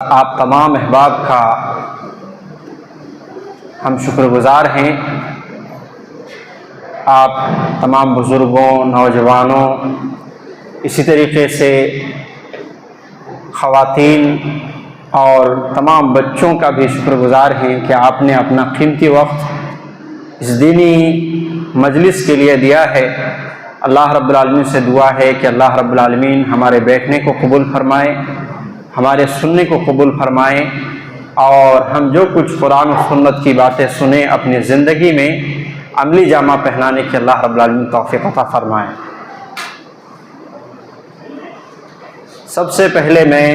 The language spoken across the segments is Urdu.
آپ تمام احباب کا ہم شکر گزار ہیں۔ آپ تمام بزرگوں، نوجوانوں، اسی طریقے سے خواتین اور تمام بچوں کا بھی شکر گزار ہیں کہ آپ نے اپنا قیمتی وقت اس دینی مجلس کے لیے دیا ہے۔ اللہ رب العالمین سے دعا ہے کہ اللہ رب العالمین ہمارے بیٹھنے کو قبول فرمائے، ہمارے سننے کو قبول فرمائے، اور ہم جو کچھ قرآن و سنت کی باتیں سنیں اپنی زندگی میں عملی جامہ پہنانے کے اللہ رب العالمین توفیق عطا فرمائے۔ سب سے پہلے میں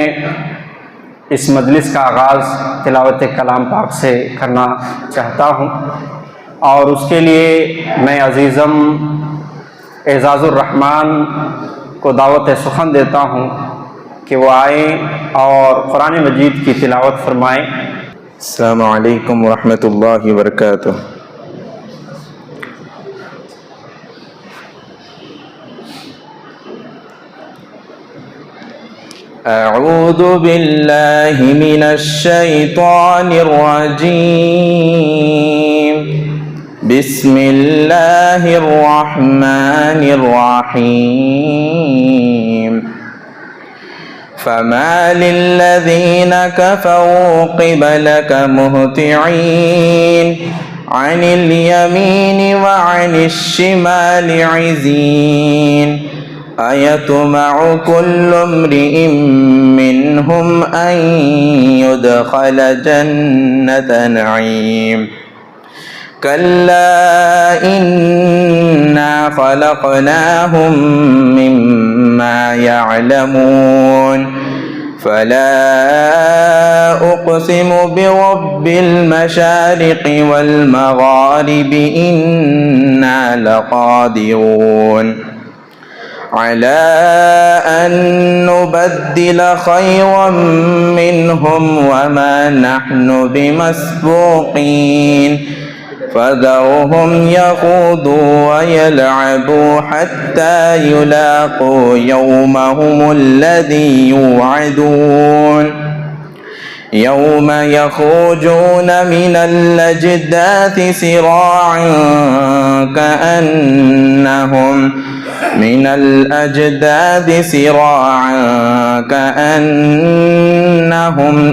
اس مجلس کا آغاز تلاوت کلام پاک سے کرنا چاہتا ہوں، اور اس کے لیے میں عزیزم اعزاز الرحمن کو دعوت سخن دیتا ہوں کہ وہ آئیں اور قرآن مجید کی تلاوت فرمائیں۔ السلام علیکم ورحمۃ اللہ وبرکاتہ۔ اعوذ باللہ من الشیطان الرجیم، بسم اللہ الرحمن الرحیم۔ فما للذین کفروا قبلک مہطعین، عن الیمین وعن الشمال عزین، ایطمع کل امرئ منہم ان يدخل جنۃ نعیم، کلا انا خلقناہم مما يعلمون، فلا اقسم برب المشارق والمغارب انا لقادرون على أن نبدل خيرا منهم وما نحن بمسبوقين، فذرهم يخوضوا ويلعبوا حتى يلاقوا يومهم الذي يوعدون، يوم يخرجون من الأجداث سراعا كأنهم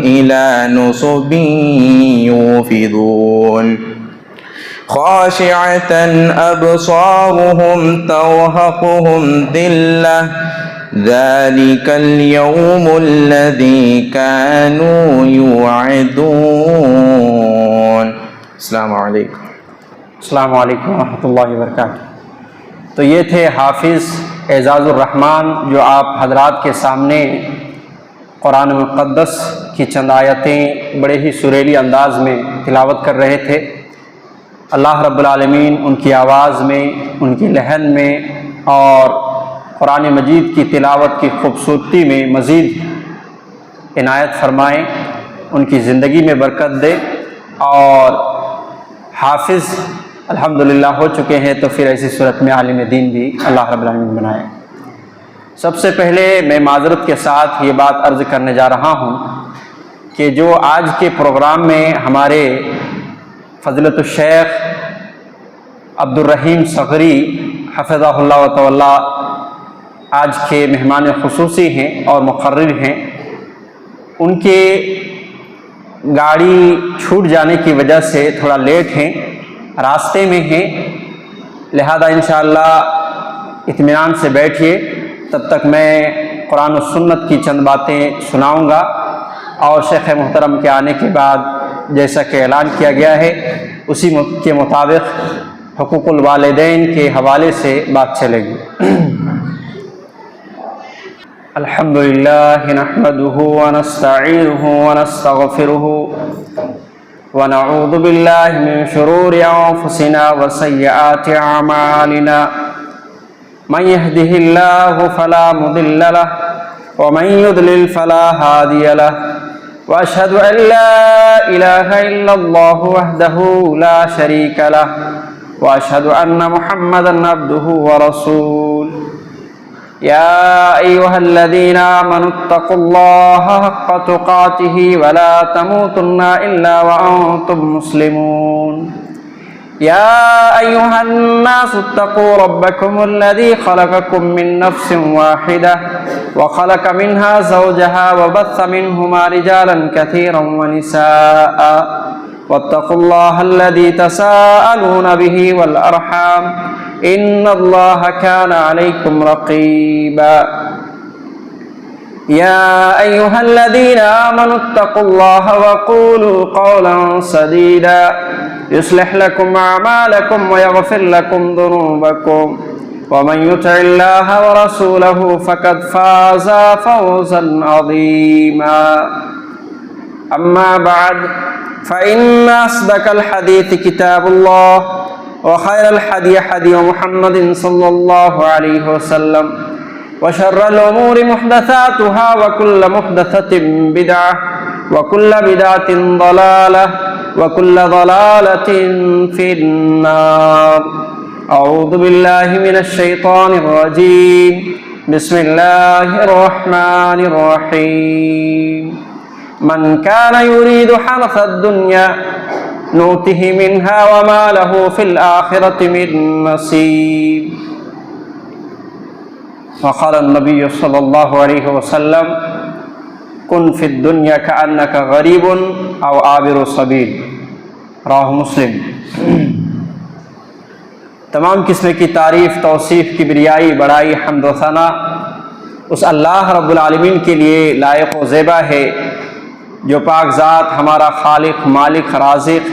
إلى نصب يوفضون، خاشعة أبصارهم ترهقهم ذلة، ذلك اليوم الذي كانوا يوعدون۔ السلام علیکم۔ السلام علیکم ورحمۃ اللہ وبرکاتہ۔ تو یہ تھے حافظ اعزاز الرحمن جو آپ حضرات کے سامنے قرآن مقدس کی چند آیتیں بڑے ہی سریلی انداز میں تلاوت کر رہے تھے۔ اللہ رب العالمین ان کی آواز میں، ان کی لحن میں اور قرآن مجید کی تلاوت کی خوبصورتی میں مزید عنایت فرمائیں، ان کی زندگی میں برکت دے، اور حافظ الحمدللہ ہو چکے ہیں تو پھر ایسی صورت میں عالم دین بھی اللہ رب العالمین بنائے۔ سب سے پہلے میں معذرت کے ساتھ یہ بات عرض کرنے جا رہا ہوں کہ جو آج کے پروگرام میں ہمارے فضیلت الشیخ عبدالرحیم صغری حفظہ اللہ تعالی آج کے مہمان خصوصی ہیں اور مقرر ہیں، ان کے گاڑی چھوٹ جانے کی وجہ سے تھوڑا لیٹ ہیں، راستے میں ہیں، لہذا انشاءاللہ اطمینان سے بیٹھیے، تب تک میں قرآن و سنت کی چند باتیں سناؤں گا، اور شیخ محترم کے آنے کے بعد جیسا کہ اعلان کیا گیا ہے اسی کے مطابق حقوق الوالدین کے حوالے سے بات چلے گی۔ الحمدللہ نحمدہ ونستعینہ ونستغفرہ ونعوذ باللہ من شرور انفسنا وسیئات اعمالنا، من يهده الله فلا مضل له ومن يضلل فلا هادي له، واشهد ان لا اله الا الله وحده لا شريك له، واشهد ان محمدا عبده ورسوله۔ يا أيها الذين آمنوا اتقوا الله حق تقاته ولا تموتن إلا وأنتم مسلمون يا أيها الناس اتقوا ربكم الذي خلقكم من نفس واحدة وخلق منها زوجها وبث منهما رجالا كثيرا ونساء واتقوا الله الذي تساءلون به والأرحام إن الله كان عليكم رقيبا يا أيها الذين آمنوا اتقوا الله وقولوا قولا سديدا يصلح لكم أعمالكم ويغفر لكم ذنوبكم ومن يطع الله ورسوله فقد فاز فوزا عظيما أما بعد فإن أصدق الحديث كتاب الله وخير الحدي حدي محمد صلى الله عليه وسلم وشر الأمور محدثاتها وكل محدثة بدعة وكل بدعة ضلالة وكل ضلالة في النار أعوذ بالله من الشيطان الرجيم بسم الله الرحمن الرحيم من كان يريد حرث الدنيا نؤته منها وما له في الآخرة من نصيب وقال النبي صلى الله عليه وسلم کن فی الدنیا کأنک غریب او عابر سبیل، راہ مسلم۔ تمام قسم کی تعریف، توصیف، کبریائی، بڑائی، حمد و ثنا اس اللہ رب العالمین کے لیے لائق و زیبا ہے جو پاک ذات ہمارا خالق، مالک، رازق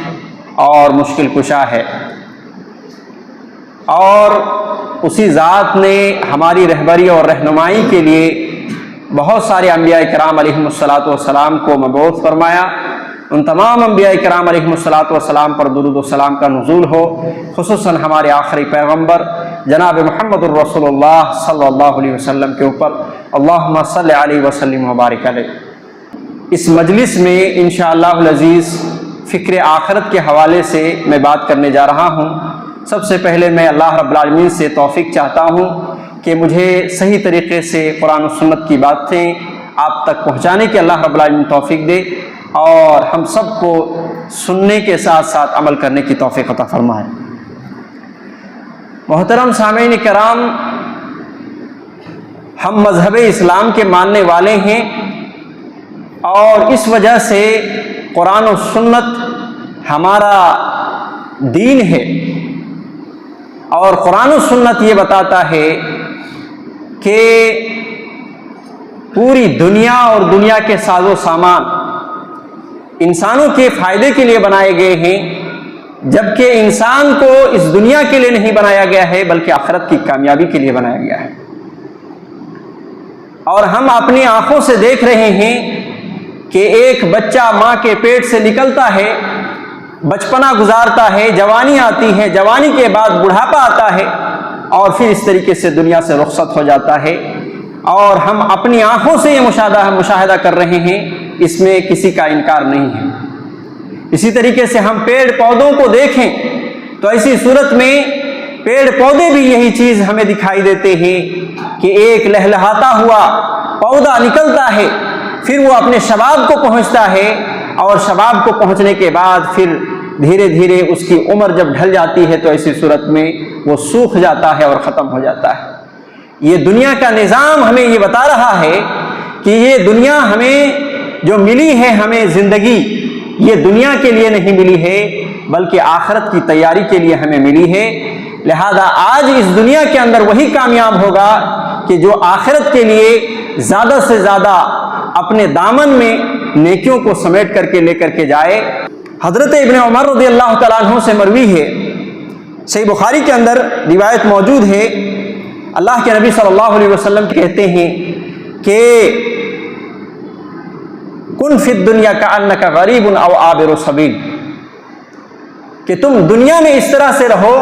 اور مشکل کشا ہے، اور اسی ذات نے ہماری رہبری اور رہنمائی کے لیے بہت سارے انبیاء کرام علیہم السلام کو مبعوث فرمایا۔ ان تمام انبیاء کرام علیہم السلام پر درود و سلام کا نزول ہو، خصوصاً ہمارے آخری پیغمبر جناب محمد الرسول اللہ صلی اللہ علیہ وسلم کے اوپر اللہم صلی علیہ وسلم وبارک علیہ۔ اس مجلس میں انشاءاللہ العزیز فکر آخرت کے حوالے سے میں بات کرنے جا رہا ہوں۔ سب سے پہلے میں اللہ رب العالمین سے توفیق چاہتا ہوں کہ مجھے صحیح طریقے سے قرآن و سنت کی باتیں آپ تک پہنچانے کی اللہ رب العالمین توفیق دے، اور ہم سب کو سننے کے ساتھ ساتھ عمل کرنے کی توفیق عطا فرمائے۔ محترم سامعین کرام، ہم مذہب اسلام کے ماننے والے ہیں، اور اس وجہ سے قرآن و سنت ہمارا دین ہے، اور قرآن و سنت یہ بتاتا ہے کہ پوری دنیا اور دنیا کے ساز و سامان انسانوں کے فائدے کے لیے بنائے گئے ہیں، جبکہ انسان کو اس دنیا کے لیے نہیں بنایا گیا ہے بلکہ آخرت کی کامیابی کے لیے بنایا گیا ہے۔ اور ہم اپنی آنکھوں سے دیکھ رہے ہیں کہ ایک بچہ ماں کے پیٹ سے نکلتا ہے، بچپنا گزارتا ہے، جوانی آتی ہے، جوانی کے بعد بڑھاپا آتا ہے، اور پھر اس طریقے سے دنیا سے رخصت ہو جاتا ہے، اور ہم اپنی آنکھوں سے یہ مشاہدہ کر رہے ہیں، اس میں کسی کا انکار نہیں ہے۔ اسی طریقے سے ہم پیڑ پودوں کو دیکھیں تو ایسی صورت میں پیڑ پودے بھی یہی چیز ہمیں دکھائی دیتے ہیں کہ ایک لہلہاتا ہوا پودا نکلتا ہے، پھر وہ اپنے شباب کو پہنچتا ہے، اور شباب کو پہنچنے کے بعد پھر دھیرے دھیرے اس کی عمر جب ڈھل جاتی ہے تو ایسی صورت میں وہ سوکھ جاتا ہے اور ختم ہو جاتا ہے۔ یہ دنیا کا نظام ہمیں یہ بتا رہا ہے کہ یہ دنیا ہمیں جو ملی ہے، ہمیں زندگی یہ دنیا کے لیے نہیں ملی ہے بلکہ آخرت کی تیاری کے لیے ہمیں ملی ہے۔ لہذا آج اس دنیا کے اندر وہی کامیاب ہوگا کہ جو آخرت کے لیے زیادہ سے زیادہ اپنے دامن میں نیکیوں کو سمیٹ کر کے لے کر کے جائے۔ حضرت ابن عمر رضی اللہ تعالیٰ عنہ سے مروی ہے، صحیح بخاری کے اندر روایت موجود ہے، اللہ کے نبی صلی اللہ علیہ وسلم کہتے ہیں کہ کن فی الدنیا کأنک غریب او عابر سبیل، کہ تم دنیا میں اس طرح سے رہو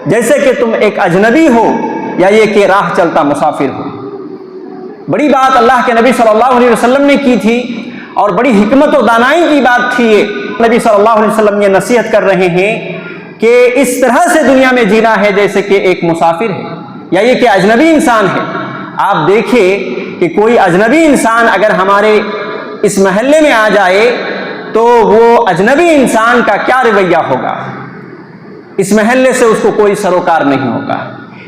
جیسے کہ تم ایک اجنبی ہو یا یہ کہ راہ چلتا مسافر ہو۔ بڑی بات اللہ کے نبی صلی اللہ علیہ وسلم نے کی تھی، اور بڑی حکمت و دانائی کی بات تھی یہ۔ نبی صلی اللہ علیہ وسلم یہ نصیحت کر رہے ہیں کہ اس طرح سے دنیا میں جینا ہے جیسے کہ ایک مسافر ہے یا یہ کہ اجنبی انسان ہے۔ آپ دیکھیں کہ کوئی اجنبی انسان اگر ہمارے اس محلے میں آ جائے تو وہ اجنبی انسان کا کیا رویہ ہوگا؟ اس محلے سے اس کو کوئی سروکار نہیں ہوگا،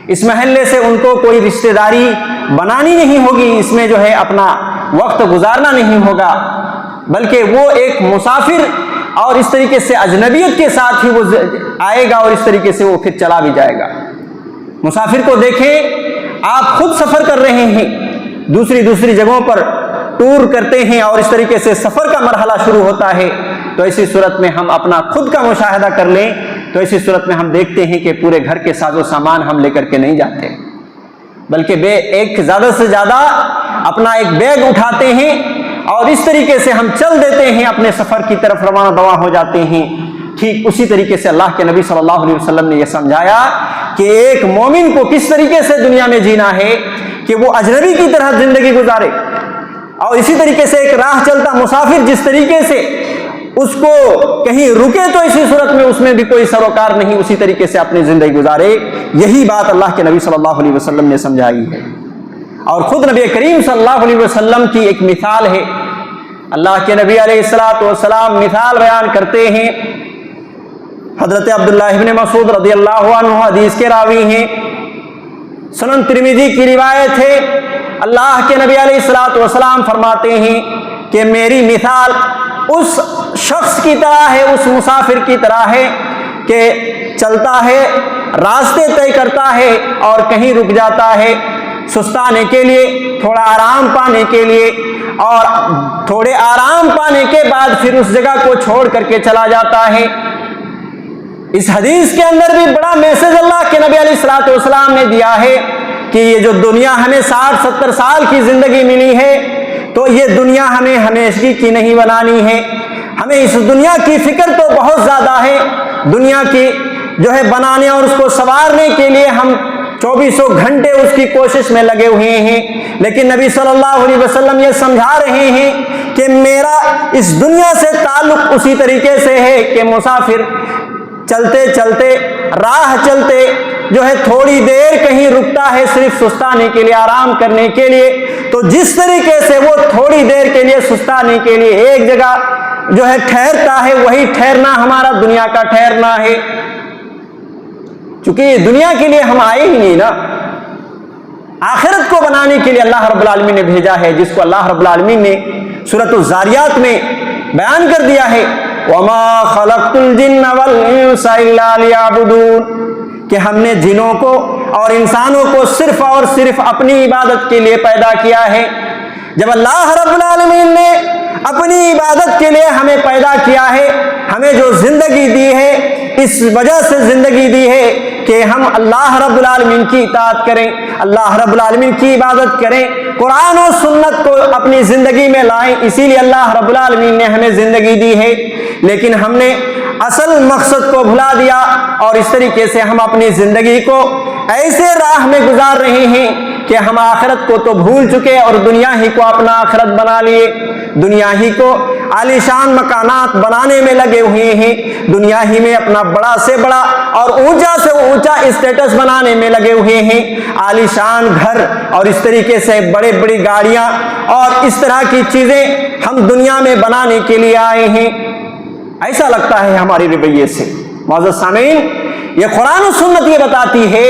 اس محلے سے ان کو کوئی رشتہ داری بنانی نہیں ہوگی، اس میں جو ہے اپنا وقت گزارنا نہیں ہوگا، بلکہ وہ ایک مسافر اور اس طریقے سے اجنبیت کے ساتھ ہی وہ آئے گا اور اس طریقے سے وہ پھر چلا بھی جائے گا۔ مسافر کو دیکھیں، آپ خود سفر کر رہے ہیں، دوسری جگہوں پر ٹور کرتے ہیں اور اس طریقے سے سفر کا مرحلہ شروع ہوتا ہے، تو ایسی صورت میں ہم اپنا خود کا مشاہدہ کر لیں تو ایسی صورت میں ہم دیکھتے ہیں کہ پورے گھر کے ساز و سامان ہم لے کر کے نہیں جاتے، بلکہ ایک زیادہ سے زیادہ اپنا ایک بیگ اٹھاتے ہیں اور اس طریقے سے ہم چل دیتے ہیں، اپنے سفر کی طرف روانہ دوا ہو جاتے ہیں۔ ٹھیک اسی طریقے سے اللہ کے نبی صلی اللہ علیہ وسلم نے یہ سمجھایا کہ ایک مومن کو کس طریقے سے دنیا میں جینا ہے کہ وہ اجنبی کی طرح زندگی گزارے، اور اسی طریقے سے ایک راہ چلتا مسافر جس طریقے سے اس کو کہیں رکے تو اسی صورت میں اس میں بھی کوئی سروکار نہیں، اسی طریقے سے اپنی زندگی گزارے۔ یہی بات اللہ کے نبی صلی اللہ علیہ وسلم نے سمجھائی ہے، اور خود نبی کریم صلی اللہ علیہ وسلم کی ایک مثال ہے۔ اللہ کے نبی علیہ الصلوۃ والسلام مثال بیان کرتے ہیں، حضرت عبداللہ ابن مسعود رضی اللہ عنہ حدیث کے راوی ہیں، سنن ترمذی کی روایت ہے، اللہ کے نبی علیہ الصلوۃ والسلام فرماتے ہیں کہ میری مثال اس شخص کی طرح ہے، اس مسافر کی طرح ہے کہ چلتا ہے، راستے طے کرتا ہے اور کہیں رک جاتا ہے سستانے کے لیے، تھوڑا آرام پانے کے لیے، اور تھوڑے آرام پانے کے بعد پھر اس جگہ کو چھوڑ کر کے چلا جاتا ہے۔ اس حدیث کے اندر بھی بڑا میسج اللہ کے نبی علیہ الصلوۃ والسلام نے دیا ہے کہ یہ جو دنیا ہمیں 60-70 سال کی زندگی ملی ہے، تو یہ دنیا ہمیں ہمیشگی کی نہیں بنانی ہے، ہمیں اس دنیا کی فکر تو بہت زیادہ ہے، دنیا کی جو ہے بنانے اور اس کو سنوارنے کے لیے ہم 24 گھنٹے اس کی کوشش میں لگے ہوئے ہیں، لیکن نبی صلی اللہ علیہ وسلم یہ سمجھا رہے ہیں کہ میرا اس دنیا سے تعلق اسی طریقے سے ہے کہ مسافر چلتے چلتے راہ چلتے جو ہے تھوڑی دیر کہیں رکتا ہے صرف سستانے کے لیے، آرام کرنے کے لیے، تو جس طریقے سے وہ تھوڑی دیر کے لیے سستانے کے لیے ایک جگہ جو ہے ٹھہرتا ہے، وہی ٹھہرنا ہمارا دنیا کا ٹھہرنا ہے، چونکہ یہ دنیا کے لیے ہم آئے ہی نہیں نا، آخرت کو بنانے کے لیے اللہ رب العالمین نے بھیجا ہے، جس کو اللہ رب العالمین نے سورۃ الذاریات میں بیان کر دیا ہے، وَمَا خَلَقْتُ الْجِنَّ وَالْإِنسَ إِلَّا لِيَعْبُدُونَ، کہ ہم نے جنوں کو اور انسانوں کو صرف اور صرف اپنی عبادت کے لیے پیدا کیا ہے۔ جب اللہ رب العالمین نے اپنی عبادت کے لیے ہمیں پیدا کیا ہے، ہمیں جو زندگی دی ہے، اس وجہ سے زندگی دی ہے کہ ہم اللہ رب العالمین کی اطاعت کریں، اللہ رب العالمین کی عبادت کریں، قرآن و سنت کو اپنی زندگی میں لائیں، اسی لیے اللہ رب العالمین نے ہمیں زندگی دی ہے، لیکن ہم نے اصل مقصد کو بھلا دیا اور اس طریقے سے ہم اپنی زندگی کو ایسے راہ میں گزار رہے ہیں کہ ہم آخرت کو تو بھول چکے اور دنیا ہی کو اپنا آخرت بنا لیے، دنیا ہی کو عالیشان مکانات بنانے میں لگے ہوئے ہیں، دنیا ہی میں اپنا بڑا سے بڑا اور اونچا سے اونچا اسٹیٹس بنانے میں لگے ہوئے ہیں، عالیشان گھر اور اس طریقے سے بڑے بڑی گاڑیاں اور اس طرح کی چیزیں ہم دنیا میں بنانے کے لیے آئے ہیں، ایسا لگتا ہے ہمارے رویے سے۔ معزز سامعین، یہ قرآن و سنت یہ بتاتی ہے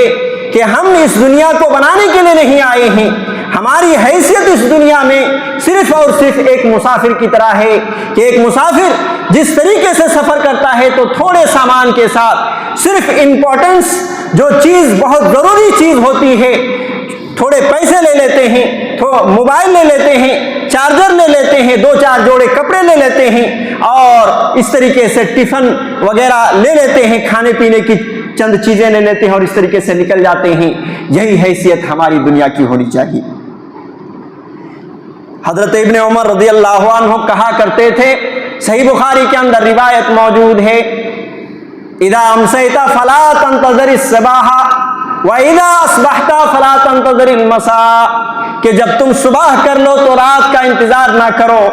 کہ ہم اس دنیا کو بنانے کے لیے نہیں آئے ہیں، ہماری حیثیت اس دنیا میں صرف اور صرف ایک مسافر کی طرح ہے کہ ایک مسافر جس طریقے سے سفر کرتا ہے تو تھوڑے سامان کے ساتھ صرف امپورٹنس جو چیز بہت ضروری چیز ہوتی ہے، تھوڑے پیسے لے لیتے ہیں، موبائل لے لیتے ہیں، چارجر لے لیتے ہیں، 2-4 جوڑے کپڑے لے لیتے ہیں اور اس طریقے سے ٹفن وغیرہ لے لیتے ہیں، کھانے پینے کی چند چیزیں لے لیتے ہیں اور اس طریقے سے نکل جاتے ہیں۔ یہی حیثیت ہماری دنیا کی ہونی چاہیے۔ حضرت ابن عمر رضی اللہ عنہ کہا کرتے تھے، صحیح بخاری کے اندر روایت موجود ہے، اذا امسیت فلا تنتظر الصباح واذا اصبحت فلا تنتظر المساء، کہ جب تم صبح کر لو تو رات کا انتظار نہ کرو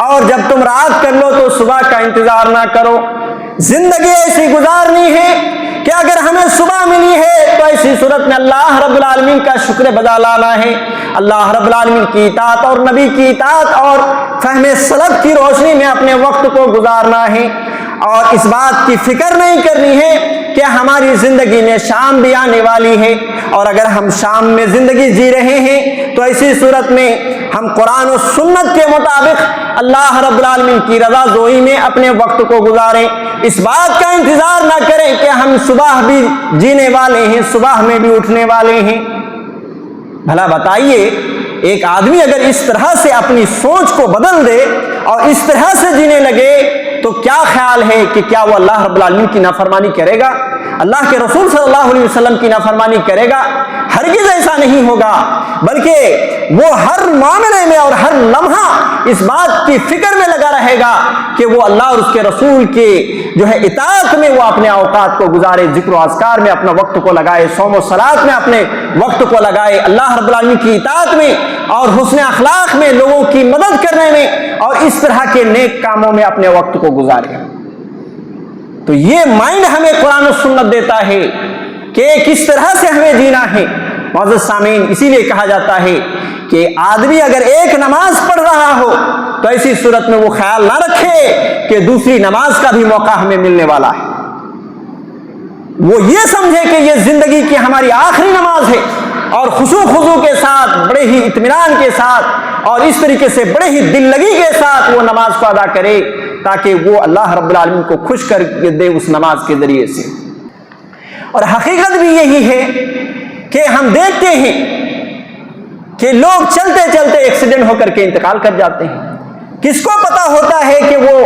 اور جب تم رات کر لو تو صبح کا انتظار نہ کرو۔ زندگی ایسی گزارنی ہے کہ اگر ہمیں صبح ملی ہے تو ایسی صورت میں اللہ رب العالمین کا شکر بجا لانا ہے، اللہ رب العالمین کی اطاعت اور نبی کی اطاعت اور فہم سلف کی روشنی میں اپنے وقت کو گزارنا ہے، اور اس بات کی فکر نہیں کرنی ہے کہ ہماری زندگی میں شام بھی آنے والی ہے، اور اگر ہم شام میں زندگی جی رہے ہیں تو ایسی صورت میں ہم قرآن و سنت کے مطابق اللہ رب العالمین کی رضا جوئی میں اپنے وقت کو گزاریں۔ اس بات کا انتظار نہ کریں کہ ہم صبح بھی جینے والے ہیں، صبح میں بھی اٹھنے والے ہیں۔ بھلا بتائیے، ایک آدمی اگر اس طرح سے اپنی سوچ کو بدل دے اور اس طرح سے جینے لگے تو کیا خیال ہے کہ کیا وہ اللہ رب العالمین کی نافرمانی کرے گا، اللہ کے رسول صلی اللہ علیہ وسلم کی نافرمانی کرے گا؟ ہرگز ایسا نہیں ہوگا، بلکہ وہ ہر معاملے میں اور ہر لمحہ اس بات کی فکر میں لگا رہے گا کہ وہ اللہ اور اس کے رسول کے جو ہے اطاعت میں وہ اپنے اوقات کو گزارے، ذکر و اذکار میں اپنا وقت کو لگائے، صوم و صلات میں اپنے وقت کو لگائے، اللہ رب العالمین کی اطاعت میں اور حسن اخلاق میں، لوگوں کی مدد کرنے میں اور اس طرح کے نیک کاموں میں اپنے وقت کو گزارے۔ تو یہ مائنڈ ہمیں قرآن و سنت دیتا ہے کہ کس طرح سے ہمیں جینا ہے۔ معزز سامعین، اسی لیے کہا جاتا ہے کہ آدمی اگر ایک نماز پڑھ رہا ہو تو ایسی صورت میں وہ خیال نہ رکھے کہ دوسری نماز کا بھی موقع ہمیں ملنے والا ہے، وہ یہ سمجھے کہ یہ زندگی کی ہماری آخری نماز ہے، اور خشوع خضوع کے ساتھ، بڑے ہی اطمینان کے ساتھ اور اس طریقے سے بڑے ہی دل لگی کے ساتھ وہ نماز کو ادا کرے تاکہ وہ اللہ رب العالمین کو خوش کر دے اس نماز کے ذریعے سے۔ اور حقیقت بھی یہی ہے کہ ہم دیکھتے ہیں کہ لوگ چلتے چلتے ایکسیڈنٹ ہو کر کے انتقال کر جاتے ہیں۔ کس کو پتا ہوتا ہے کہ وہ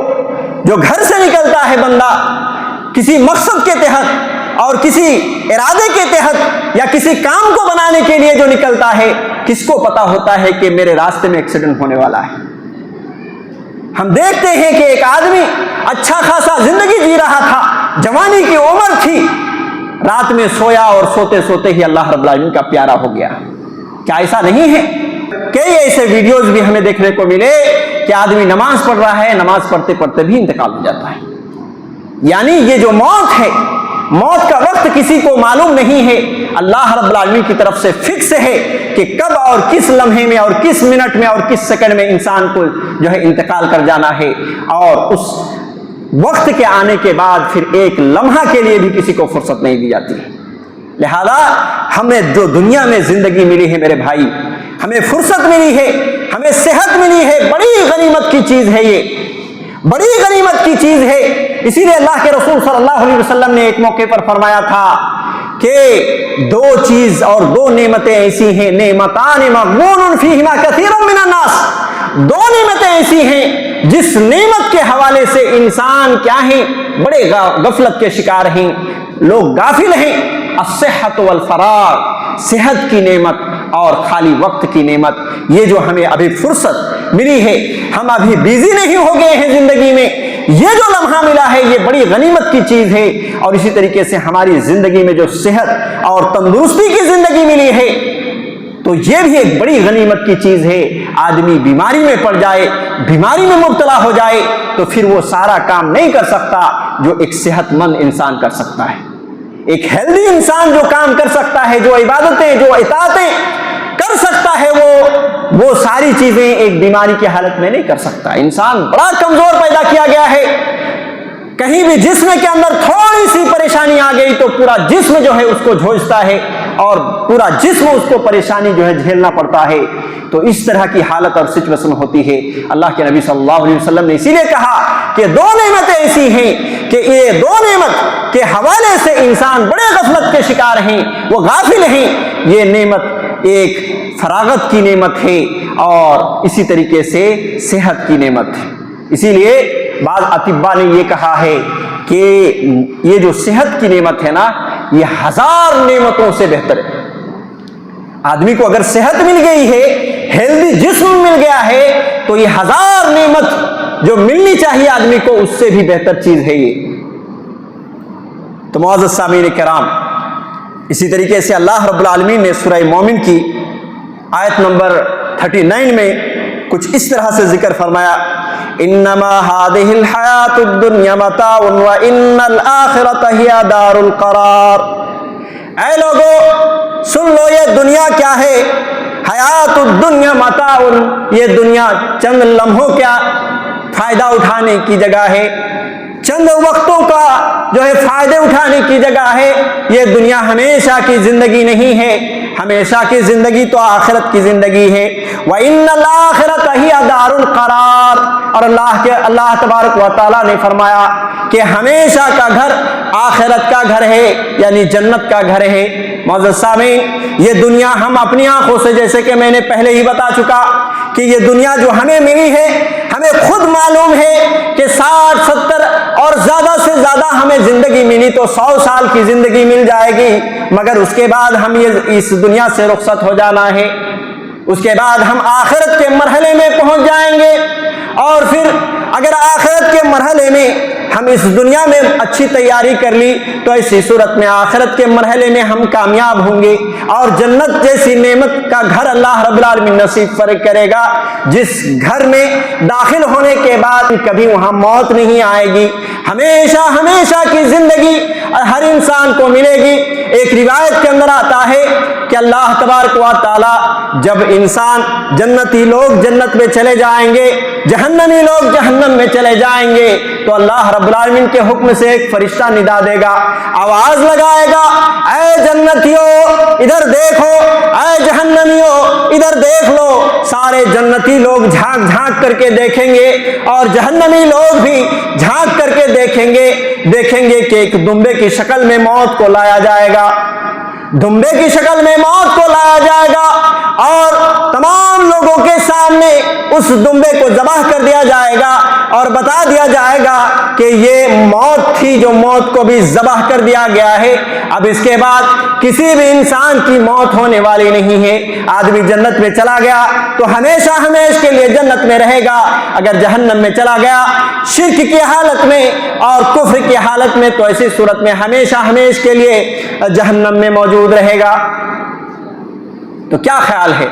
جو گھر سے نکلتا ہے بندہ کسی مقصد کے تحت اور کسی ارادے کے تحت یا کسی کام کو بنانے کے لیے جو نکلتا ہے، کس کو پتا ہوتا ہے کہ میرے راستے میں ایکسیڈنٹ ہونے والا ہے؟ ہم دیکھتے ہیں کہ ایک آدمی اچھا خاصا زندگی جی رہا تھا، جوانی کی عمر تھی، رات میں سویا اور سوتے سوتے ہی اللہ رب العالمین کا پیارا ہو گیا۔ کیا ایسا نہیں ہے؟ کئی ایسے ویڈیوز بھی ہمیں دیکھنے کو ملے کہ آدمی نماز پڑھ رہا ہے، نماز پڑھتے پڑھتے بھی انتقال ہو جاتا ہے۔ یعنی یہ جو موت ہے، موت کا وقت کسی کو معلوم نہیں ہے، اللہ رب العالمین کی طرف سے فکس ہے کہ کب اور کس لمحے میں اور کس منٹ میں اور کس سیکنڈ میں انسان کو جو ہے انتقال کر جانا ہے، اور اس وقت کے آنے کے بعد پھر ایک لمحہ کے لیے بھی کسی کو فرصت نہیں دی جاتی۔ لہذا ہمیں جو دنیا میں زندگی ملی ہے میرے بھائی، ہمیں فرصت ملی ہے، ہمیں صحت ملی ہے، بڑی غنیمت کی چیز ہے، یہ بڑی غنیمت کی چیز ہے۔ اسی لیے اللہ کے رسول صلی اللہ علیہ وسلم نے ایک موقع پر فرمایا تھا کہ دو چیز اور دو نعمتیں ایسی ہیں، نعمتان مغبون فیہما کثیر من الناس، دو نعمتیں ایسی ہیں جس نعمت کے حوالے سے انسان کیا ہیں، بڑے غفلت کے شکار ہیں، لوگ غافل ہیں۔ الصحت والفراغ، صحت کی نعمت اور خالی وقت کی نعمت، یہ جو ہمیں ابھی فرصت ملی ہے، ہم ابھی بیزی نہیں ہو گئے ہیں زندگی میں، یہ جو لمحہ ملا ہے یہ بڑی غنیمت کی چیز ہے۔ اور اسی طریقے سے ہماری زندگی میں جو صحت اور تندرستی کی زندگی ملی ہے تو یہ بھی ایک بڑی غنیمت کی چیز ہے۔ آدمی بیماری میں پڑ جائے، بیماری میں مبتلا ہو جائے تو پھر وہ سارا کام نہیں کر سکتا جو ایک صحت مند انسان کر سکتا ہے۔ ایک ہیلدی انسان جو کام کر سکتا ہے، جو عبادتیں، جو اطاعتیں کر سکتا ہے، وہ ساری چیزیں ایک بیماری کی حالت میں نہیں کر سکتا۔ انسان بڑا کمزور پیدا کیا گیا ہے، کہیں بھی جسم کے اندر تھوڑی سی پریشانی آ گئی تو پورا جسم جو ہے اس کو جھوجتا ہے اور پورا جسم اس کو پریشانی جو ہے جھیلنا پڑتا ہے۔ تو اس طرح کی حالت اور سچویشن ہوتی ہے۔ اللہ کے نبی صلی اللہ علیہ وسلم نے اسی لیے کہا کہ دو نعمتیں ایسی ہیں کہ یہ دو نعمت کے حوالے سے انسان بڑے غفلت کے شکار ہیں، وہ غافل ہیں۔ یہ نعمت ایک فراغت کی نعمت ہے اور اسی طریقے سے صحت کی نعمت ہے۔ اسی لیے بعض اطباء نے یہ کہا ہے کہ یہ جو صحت کی نعمت ہے نا، یہ 1000 نعمتوں سے بہتر ہے۔ آدمی کو اگر صحت مل گئی ہے، ہیلدی جسم مل گیا ہے تو یہ 1000 نعمت جو ملنی چاہیے آدمی کو اس سے بھی بہتر چیز ہے یہ۔ تو معزز سامعین کرام، اسی طریقے سے اللہ رب العالمین نے سورہ مومن کی آیت نمبر 39 میں کچھ اس طرح سے ذکر فرمایا، انما هذه الحیات الدنیا متاع وان الآخرۃ ہی دار القرار۔ اے لوگو سن لو، یہ دنیا کیا ہے؟ حیات الدنیا متاع، یہ دنیا چند لمحوں کا فائدہ اٹھانے کی جگہ ہے، چند وقتوں کا جو ہے فائدے اٹھانے کی جگہ ہے۔ یہ دنیا ہمیشہ کی زندگی نہیں ہے، ہمیشہ کی زندگی تو آخرت کی زندگی ہے۔ وَإِنَّ الْآخِرَةَ هِيَ دَارُ الْقَرَارِ، اور اللہ تبارک و تعالیٰ نے فرمایا کہ ہمیشہ کا گھر آخرت کا گھر ہے، یعنی جنت کا گھر ہے۔ معزز سامعین، یہ دنیا ہم اپنی آنکھوں سے، جیسے کہ میں نے پہلے ہی بتا چکا کہ یہ دنیا جو ہمیں ملی ہے، ہمیں خود معلوم ہے کہ 60 70 اور زیادہ سے زیادہ ہمیں زندگی ملی تو 100 سال کی زندگی مل جائے گی، مگر اس کے بعد ہم اس دنیا سے رخصت ہو جانا ہے۔ اس کے بعد ہم آخرت کے مرحلے میں پہنچ جائیں گے، اور پھر اگر آخرت کے مرحلے میں ہم اس دنیا میں اچھی تیاری کر لی تو ایسی صورت میں آخرت کے مرحلے میں ہم کامیاب ہوں گے، اور جنت جیسی نعمت کا گھر اللہ رب العالمین نصیب کرے گا، جس گھر میں داخل ہونے کے بعد کبھی وہاں موت نہیں آئے گی، ہمیشہ ہمیشہ کی زندگی ہر انسان کو ملے گی۔ ایک روایت کے اندر آتا ہے کہ اللہ تبارک و تعالی جب انسان، جنتی لوگ جنت میں چلے جائیں گے، جہنمی لوگ جہنم میں چلے جائیں گے، تو اللہ رب العالمین کے حکم سے ایک فرشتہ ندا دے گا، آواز لگائے گا، اے جنتیوں ادھر دیکھو، اے جہنمیوں ادھر دیکھ لو۔ سارے جنتی لوگ جھانک جھانک کر کے دیکھیں گے، اور جہنمی لوگ بھی جھانک کر کے دیکھیں گے کہ ایک دمبے کی شکل میں موت کو لایا جائے گا، دمبے کی شکل میں موت کو لایا جائے گا، اور تمام لوگوں کے سامنے اس دمبے کو ذبح کر دیا جائے گا، اور بتا دیا جائے گا کہ یہ موت تھی جو موت کو بھی ذبح کر دیا گیا ہے، اب اس کے بعد کسی بھی انسان کی موت ہونے والی نہیں ہے۔ آدمی جنت میں چلا گیا تو ہمیشہ ہمیشہ کے لیے جنت میں رہے گا، اگر جہنم میں چلا گیا شرک کی حالت میں اور کفر کی حالت میں تو ایسی صورت میں ہمیشہ ہمیشہ کے لیے جہنم میں موجود رہے گا۔ تو کیا خیال ہے،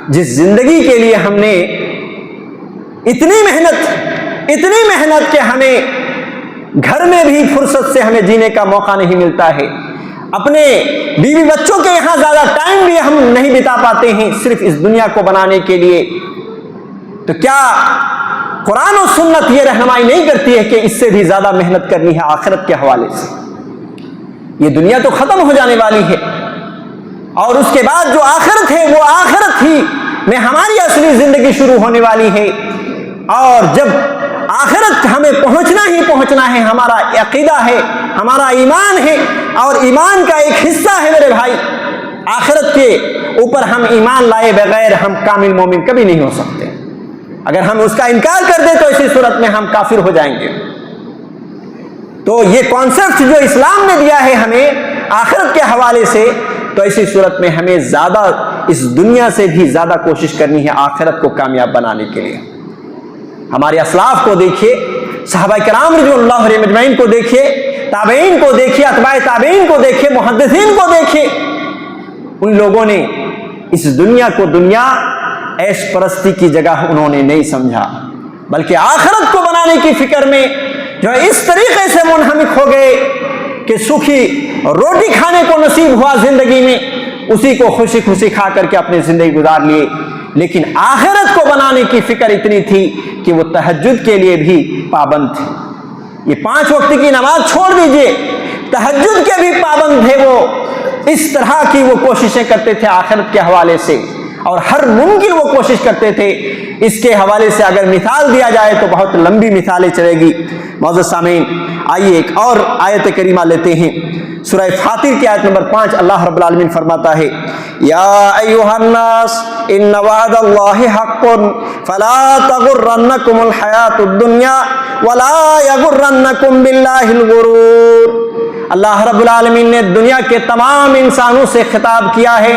جس زندگی کے لیے ہم نے اتنی محنت کہ ہمیں گھر میں بھی فرصت سے ہمیں جینے کا موقع نہیں ملتا ہے، اپنے بیوی بچوں کے یہاں زیادہ ٹائم بھی ہم نہیں بتا پاتے ہیں صرف اس دنیا کو بنانے کے لیے، تو کیا قرآن و سنت یہ رہنمائی نہیں کرتی ہے کہ اس سے بھی زیادہ محنت کرنی ہے آخرت کے حوالے سے؟ یہ دنیا تو ختم ہو جانے والی ہے، اور اس کے بعد جو آخرت ہے وہ آخرت ہی میں ہماری اصلی زندگی شروع ہونے والی ہے، اور جب آخرت ہمیں پہنچنا ہے، ہمارا عقیدہ ہے، ہمارا ایمان ہے، اور ایمان کا ایک حصہ ہے میرے بھائی، آخرت کے اوپر ہم ایمان لائے بغیر ہم کامل مومن کبھی نہیں ہو سکتے۔ اگر ہم اس کا انکار کر دیں تو اسی صورت میں ہم کافر ہو جائیں گے۔ تو یہ کانسیپٹ جو اسلام نے دیا ہے ہمیں آخرت کے حوالے سے، تو ایسی صورت میں ہمیں زیادہ اس دنیا سے بھی زیادہ کوشش کرنی ہے آخرت کو کامیاب بنانے کے لیے۔ ہمارے اسلاف کو دیکھیے، صحابہ کرام رضوان اللہ علیہم اجمعین کو دیکھیے، تابعین کو دیکھیے، اتباع تابعین کو دیکھیے، محدثین کو دیکھیے، ان لوگوں نے اس دنیا کو دنیا عیش پرستی کی جگہ انہوں نے نہیں سمجھا، بلکہ آخرت کو بنانے کی فکر میں جو اس طریقے سے منہمک ہو گئے کہ سوکھی روٹی کھانے کو نصیب ہوا زندگی میں، اسی کو خوشی خوشی کھا کر کے اپنی زندگی گزار لیے، لیکن آخرت کو بنانے کی فکر اتنی تھی کہ وہ تہجد کے لیے بھی پابند تھے۔ یہ 5 وقت کی نماز چھوڑ دیجئے، تہجد کے بھی پابند تھے، وہ اس طرح کی وہ کوششیں کرتے تھے آخرت کے حوالے سے، اور ہر ممکن وہ کوشش کرتے تھے۔ اس کے حوالے سے اگر مثال دیا جائے تو بہت لمبی مثالیں چلے گی۔ معزز سامعین، آئیے ایک اور آیت کریمہ لیتے ہیں، سورہ فاطر کی آیت نمبر 5۔ اللہ رب العالمین فرماتا ہے، یا ایھا الناس ان وعد اللہ حق فلا تغرنکم الحیاۃ الدنیا ولا یغرنکم باللہ الغرور۔ اللہ رب العالمین نے دنیا کے تمام انسانوں سے خطاب کیا ہے،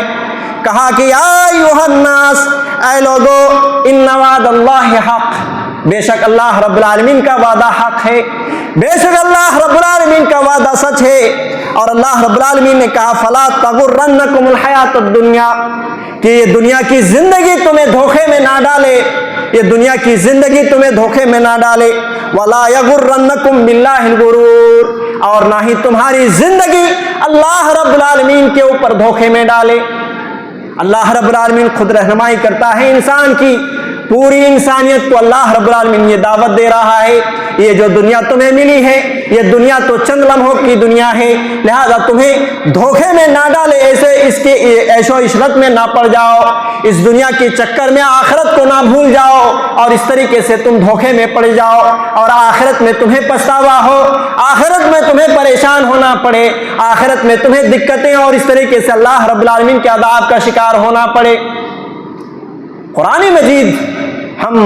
کہا کہ یا ایھا الناس، اے لوگو، ان وعد اللہ حق، بے شک اللہ رب العالمین کا وعدہ حق ہے، بے شک اللہ رب العالمین کا وعدہ سچ ہے، اور اللہ رب العالمین نے کہا فلا تغرنکم الحیات الدنیا، کہ یہ دنیا کی زندگی تمہیں دھوکے میں نہ ڈالے، یہ دنیا کی زندگی تمہیں دھوکے میں نہ ڈالے، ولا یغرنکم باللہ الغرور، اور نہ ہی تمہاری زندگی اللہ رب العالمین کے اوپر دھوکے میں ڈالے۔ اللہ رب العالمین خود رہنمائی کرتا ہے انسان کی، پوری انسانیت کو اللہ رب العالمین یہ دعوت دے رہا ہے، یہ جو دنیا تمہیں ملی ہے یہ دنیا تو چند لمحوں کی دنیا ہے، لہذا تمہیں دھوکے میں نہ ڈالے، ایسے اس کے عیش و عشرت میں نہ پڑ جاؤ، اس دنیا کے چکر میں آخرت کو نہ بھول جاؤ اور اس طریقے سے تم دھوکے میں پڑ جاؤ اور آخرت میں تمہیں پچھتاوا ہو، آخرت میں تمہیں پریشان ہونا پڑے، آخرت میں تمہیں دقتیں اور اس طریقے سے اللہ رب العالمین کے عذاب کا شکار ہونا پڑے۔ قرآن مجید، ہم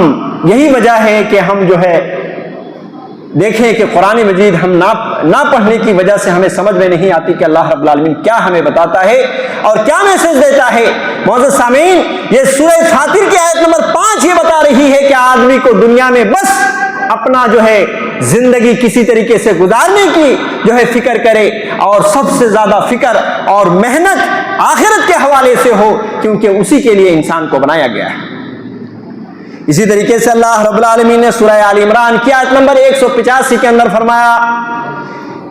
یہی وجہ ہے کہ ہم جو ہے دیکھیں کہ قرآن مجید ہم نہ پڑھنے کی وجہ سے ہمیں سمجھ میں نہیں آتی کہ اللہ رب العالمین کیا ہمیں بتاتا ہے اور کیا میسج دیتا ہے۔ معزز سامعین، یہ سورہ فاطر کی آیت نمبر 5 یہ بتا رہی ہے کہ آدمی کو دنیا میں بس اپنا جو ہے زندگی کسی طریقے سے گزارنے کی جو ہے فکر کرے، اور سب سے زیادہ فکر اور محنت آخرت کے حوالے سے ہو، کیونکہ اسی کے لیے انسان کو بنایا گیا ہے۔ اسی طریقے سے اللہ رب العالمین نے سورہ آل عمران کی آیت نمبر 185 کے اندر فرمایا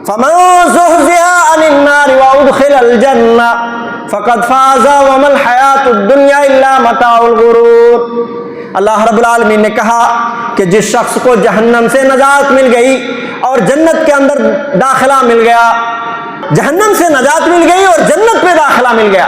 فَمَن زُحْزِحَ عَنِ النَّارِ وَأُدْخِلَ الْجَنَّةَ فَقَدْ فَازَ وَمَا الْحَيَاةُ الدُّنْيَا إِلَّا مَتَاعُ الْغُرُورِ۔ اللہ رب العالمین نے کہا کہ جس شخص کو جہنم سے نجات مل گئی اور جنت کے اندر داخلہ مل گیا، جہنم سے نجات مل گئی اور جنت میں داخلہ مل گیا،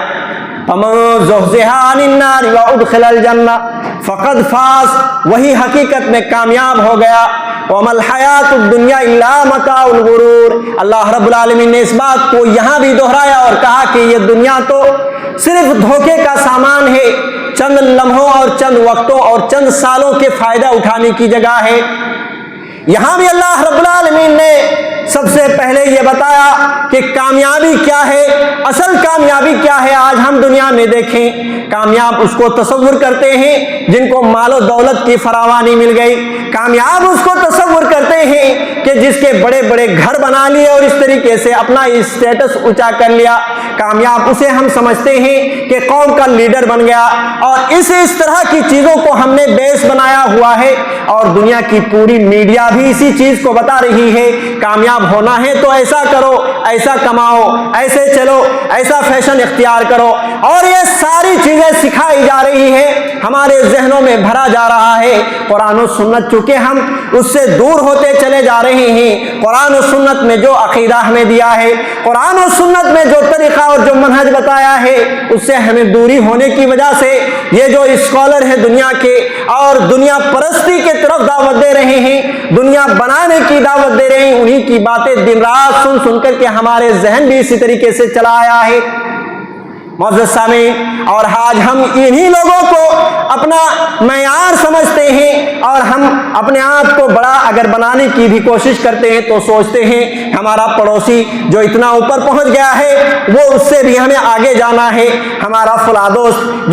فَمَن زُحْزِحَ عَنِ النَّارِ وَأُدْخِلَ الْجَنَّةَ فقد فاز، وہی حقیقت میں کامیاب ہو گیا، وَمَا الْحَيَاةُ الدُّنْيَا إِلَّا مَتَاعُ الْغُرُورِ۔ اللہ رب العالمین نے اس بات کو یہاں بھی دہرایا اور کہا کہ یہ دنیا تو صرف دھوکے کا سامان ہے، چند لمحوں اور چند وقتوں اور چند سالوں کے فائدہ اٹھانے کی جگہ ہے۔ یہاں بھی اللہ رب العالمین نے سب سے پہلے یہ بتایا کہ کامیابی کیا ہے، اصل کامیابی کیا ہے۔ آج ہم دنیا میں دیکھیں، کامیاب اس کو تصور کرتے ہیں جن کو مال و دولت کی فراوانی مل گئی، کامیاب اس کو تصور کرتے ہیں کہ جس کے بڑے بڑے گھر بنا لیے اور اس طریقے سے اپنا اسٹیٹس اونچا کر لیا، کامیاب اسے ہم سمجھتے ہیں کہ قوم کا لیڈر بن گیا، اور اس طرح کی چیزوں کو ہم نے بیس بنایا ہوا ہے، اور دنیا کی پوری میڈیا بھی اسی چیز کو بتا رہی ہے، کامیاب ہونا ہے تو ایسا کرو، ایسا کماؤ، ایسے چلو، ایسا فیشن اختیار کرو، اور یہ ساری چیزیں سکھائی جا رہی ہے، ہمارے ذہنوں میں بھرا جا رہا ہے۔ قرآن و سنت چونکہ ہم اس سے دور ہوتے چلے جا رہے ہیں، قرآن و سنت میں جو عقیدہ ہمیں دیا ہے، قرآن و سنت میں جو طریقہ اور جو منہج بتایا ہے، اس سے ہمیں دوری ہونے کی وجہ سے یہ جو اسکالر ہیں دنیا کے اور دنیا پرستی کے طرف دعوت دے رہے ہیں، دنیا بنانے کی دعوت دے رہے ہیں، انہی کی باتیں دن رات سن سن کر کے ہمارے ذہن بھی اسی طریقے سے چلا آیا ہے۔ معزز سامعین، اور آج ہم انہی لوگوں کو اپنا معیار سمجھتے ہیں، اور ہم اپنے آپ کو بڑا اگر بنانے کی بھی کوشش کرتے ہیں تو سوچتے ہیں ہمارا پڑوسی جو اتنا اوپر پہنچ گیا ہے وہ اس سے بھی ہمیں آگے جانا ہے، ہمارا فلاں دوست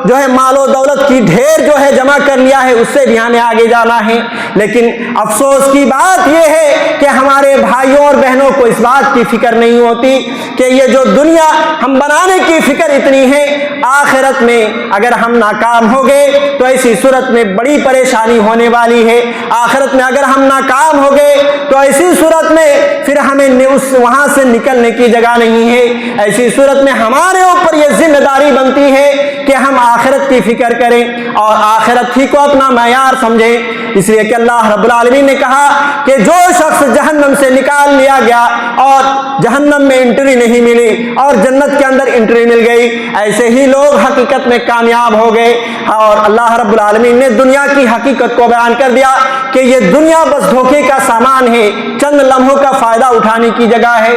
جو ہے مال و دولت کی ڈھیر جو ہے جمع کر لیا ہے اس سے بھی ہمیں آگے جانا ہے۔ لیکن افسوس کی بات یہ ہے کہ ہمارے بھائیوں اور بہنوں کو اس بات کی فکر نہیں ہوتی کہ یہ جو دنیا ہم بنانے کی فکر اتنی ہے، آخرت میں اگر ہم ناکام ہو گئے تو ایسی صورت میں بڑی پریشانی ہونے والی ہے، آخرت میں اگر ہم ناکام ہو گئے تو ایسی صورت میں پھر ہمیں وہاں سے نکلنے کی جگہ نہیں ہے، ایسی صورت میں ہمارے اوپر یہ ذمہ داری بنتی ہے کہ ہم آخرت کی فکر کریں اور آخرت ہی کو اپنا معیار سمجھیں۔ اس لیے کہ اللہ رب العالمین نے کہا کہ جو شخص جہنم سے نکال لیا گیا اور جہنم میں انٹری نہیں ملی اور جنت کے اندر انٹری مل گئی، ایسے ہی لوگ حقیقت میں کامیاب ہو گئے۔ اور اللہ رب العالمین نے دنیا کی حقیقت کو بیان کر دیا کہ یہ دنیا بس دھوکے کا سامان ہے، چند لمحوں کا فائدہ اٹھانے کی جگہ ہے۔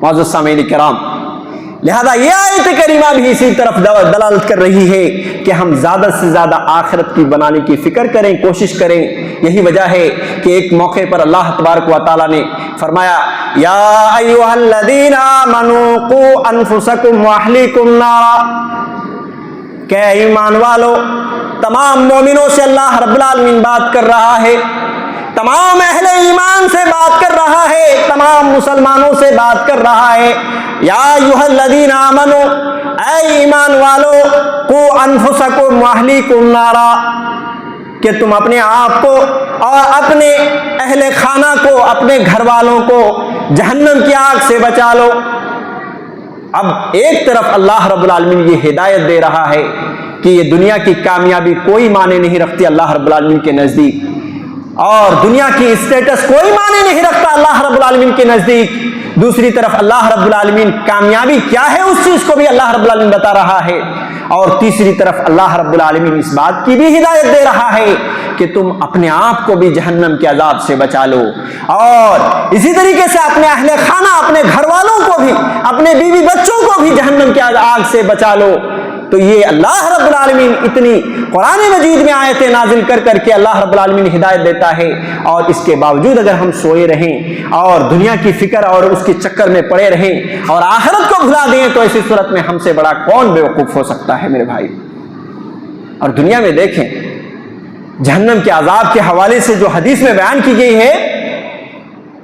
معزز سامعین کرام، لہذا یہ آیت کریمہ بھی اسی طرف دلالت کر رہی ہے کہ ہم زیادہ سے زیادہ آخرت کی بنانے کی فکر کریں، کوشش کریں۔ یہی وجہ ہے کہ ایک موقع پر اللہ تبارک و تعالیٰ نے فرمایا یا ایھا الذین آمنوا قوا انفسکم واہلیکم نارا، کہ ایمان والو، تمام مومنوں سے اللہ رب العالمین بات کر رہا ہے تمام اہل ایمان سے بات کر رہا ہے، تمام مسلمانوں سے بات کر رہا ہے۔ یا ایھا الذین آمنوا، اے ایمان والو، قوا انفسکم واہلیکم نارا، کہ تم اپنے آپ کو اور اپنے اہل خانہ کو، اپنے گھر والوں کو جہنم کی آگ سے بچا لو۔ اب ایک طرف اللہ رب العالمین یہ ہدایت دے رہا ہے کہ یہ دنیا کی کامیابی کوئی معنی نہیں رکھتی اللہ رب العالمین کے نزدیک، اور دنیا کی اسٹیٹس کوئی معنی نہیں رکھتا اللہ رب العالمین کے نزدیک۔ دوسری طرف اللہ رب العالمین کامیابی کیا ہے اس چیز کو بھی اللہ رب العالمین بتا رہا ہے، اور تیسری طرف اللہ رب العالمین اس بات کی بھی ہدایت دے رہا ہے کہ تم اپنے آپ کو بھی جہنم کے عذاب سے بچا لو، اور اسی طریقے سے اپنے اہل خانہ، اپنے گھر والوں کو بھی، اپنے بیوی بچوں کو بھی جہنم کے آگ سے بچا لو۔ تو یہ اللہ رب العالمین اتنی قرآن مجید میں آیتیں نازل کر کر کے اللہ رب العالمین ہدایت دیتا ہے، اور اس کے باوجود اگر ہم سوئے رہیں اور دنیا کی فکر اور اس کے چکر میں پڑے رہیں اور آخرت کو بھلا دیں، تو ایسی صورت میں ہم سے بڑا کون بیوقوف ہو سکتا ہے میرے بھائی۔ اور دنیا میں دیکھیں جہنم کے عذاب کے حوالے سے جو حدیث میں بیان کی گئی ہے،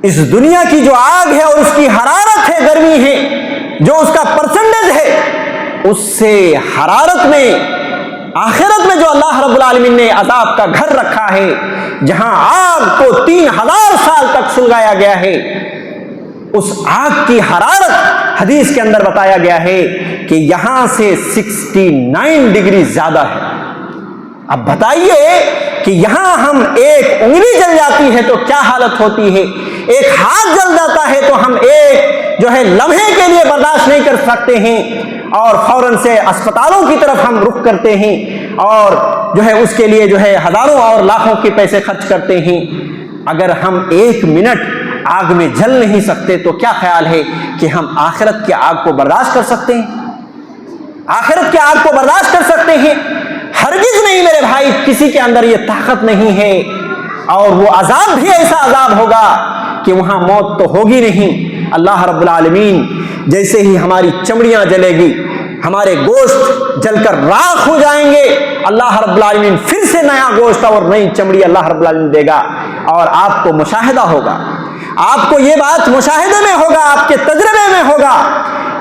اس دنیا کی جو آگ ہے اور اس کی حرارت ہے، گرمی ہے، جو اس کا پرسنٹیج ہے، اس سے حرارت میں آخرت میں جو اللہ رب العالمین نے عذاب کا گھر رکھا ہے، جہاں آگ کو 3000 سال تک سلگایا گیا ہے، اس آگ کی حرارت حدیث کے اندر بتایا گیا ہے کہ یہاں سے 69 ڈگری زیادہ ہے۔ اب بتائیے کہ یہاں ہم ایک انگلی جل جاتی ہے تو کیا حالت ہوتی ہے، ایک ہاتھ جل جاتا ہے تو ہم ایک جو ہے لمحے کے لیے برداشت نہیں کر سکتے ہیں، اور فوراً سے اسپتالوں کی طرف ہم رخ کرتے ہیں، اور جو ہے اس کے لیے جو ہے ہزاروں اور لاکھوں کے پیسے خرچ کرتے ہیں۔ اگر ہم ایک منٹ آگ میں جل نہیں سکتے تو کیا خیال ہے کہ ہم آخرت کی آگ کو برداشت کر سکتے ہیں؟ آخرت کی آگ کو برداشت کر سکتے ہیں؟ ہرگز نہیں میرے بھائی، کسی کے اندر یہ طاقت نہیں ہے، اور وہ عذاب بھی ایسا عذاب ہوگا کہ وہاں موت تو ہوگی نہیں۔ اللہ رب العالمین جیسے ہی ہماری چمڑیاں جلے گی، ہمارے گوشت جل کر راکھ ہو جائیں گے، اللہ رب العالمین پھر سے نیا گوشت اور نئی چمڑی اللہ رب العالمین دے گا، اور آپ کو مشاہدہ ہوگا، آپ کو یہ بات مشاہدے میں ہوگا، آپ کے تجربے میں ہوگا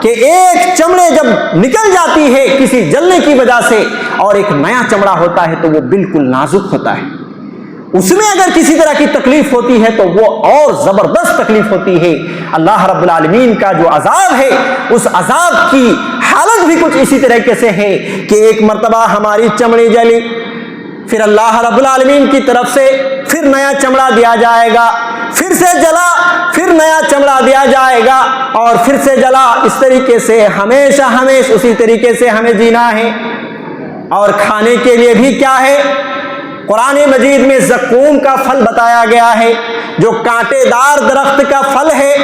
کہ ایک چمڑے جب نکل جاتی ہے کسی جلنے کی وجہ سے اور ایک نیا چمڑا ہوتا ہے تو وہ بالکل نازک ہوتا ہے، اس میں اگر کسی طرح کی تکلیف ہوتی ہے تو وہ اور زبردست تکلیف ہوتی ہے۔ اللہ رب العالمین کا جو عذاب ہے، اس عذاب کی حالت بھی کچھ اسی طریقے سے ہے کہ ایک مرتبہ ہماری چمڑی جلی، پھر اللہ رب العالمین کی طرف سے پھر نیا چمڑا دیا جائے گا، پھر سے جلا، پھر نیا چمڑا دیا جائے گا، اور پھر سے جلا۔ اس طریقے سے ہمیشہ اسی طریقے سے ہمیں جینا ہے۔ اور کھانے کے لیے بھی کیا ہے؟ قرآن مجید میں زقوم کا پھل بتایا گیا ہے، جو کانٹے دار درخت کا پھل ہے،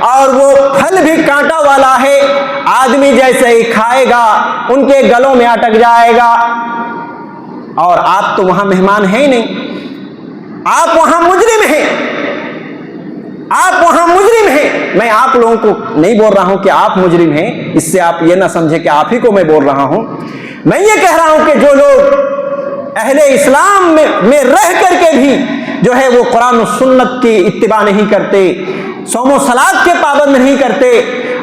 اور وہ پھل بھی کانٹا والا ہے، آدمی جیسے ہی کھائے گا ان کے گلوں میں اٹک جائے گا۔ اور آپ تو وہاں مہمان ہیں ہی نہیں، آپ وہاں مجرم ہیں، آپ وہاں مجرم ہیں۔ میں آپ لوگوں کو نہیں بول رہا ہوں کہ آپ مجرم ہیں، اس سے آپ یہ نہ سمجھیں کہ آپ ہی کو میں بول رہا ہوں، میں یہ کہہ رہا ہوں کہ جو لوگ اہل اسلام میں رہ کر کے بھی جو ہے وہ قرآن و سنت کی اتباع نہیں کرتے، صوم و صلات کے پابند نہیں کرتے،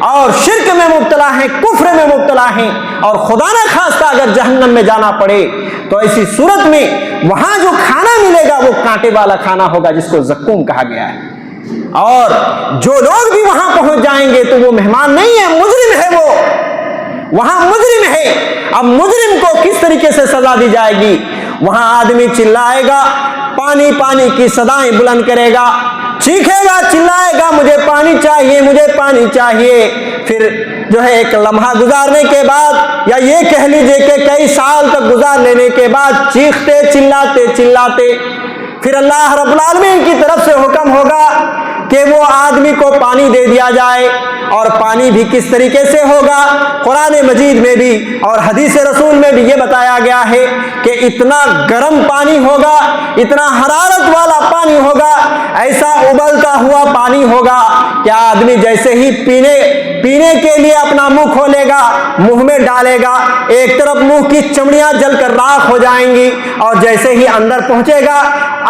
اور شرک میں مبتلا ہیں، کفر میں مبتلا ہیں، اور خدا نہ خواستہ اگر جہنم میں جانا پڑے تو ایسی صورت میں وہاں جو کھانا ملے گا وہ کانٹے والا کھانا ہوگا جس کو زقوم کہا گیا ہے۔ اور جو لوگ بھی وہاں پہنچ جائیں گے تو وہ مہمان نہیں ہے، مجرم ہے، وہ وہاں مجرم ہے۔ اب مجرم کو کس طریقے سے سزا دی جائے گی؟ وہاں آدمی چلائے گا، پانی پانی کی صدائیں بلند کرے گا، چیخے گا، چلائے گا، مجھے پانی چاہیے، مجھے پانی چاہیے۔ پھر جو ہے ایک لمحہ گزارنے کے بعد، یا یہ کہہ لیجئے کہ کئی سال تک گزار لینے کے بعد، چیختے چلاتے چلاتے پھر اللہ رب العالمین کی طرف سے حکم ہوگا کہ وہ آدمی کو پانی دے دیا جائے۔ اور پانی بھی کس طریقے سے ہوگا؟ قرآن مجید میں بھی اور حدیث رسول میں بھی یہ بتایا گیا ہے کہ اتنا گرم پانی ہوگا، اتنا حرارت والا پانی ہوگا، ایسا ابلتا ہوا پانی ہوگا کہ آدمی جیسے ہی پینے کے لیے اپنا منہ کھولے گا، منہ میں ڈالے گا، ایک طرف منہ کی چمڑیاں جل کر راکھ ہو جائیں گی، اور جیسے ہی اندر پہنچے گا،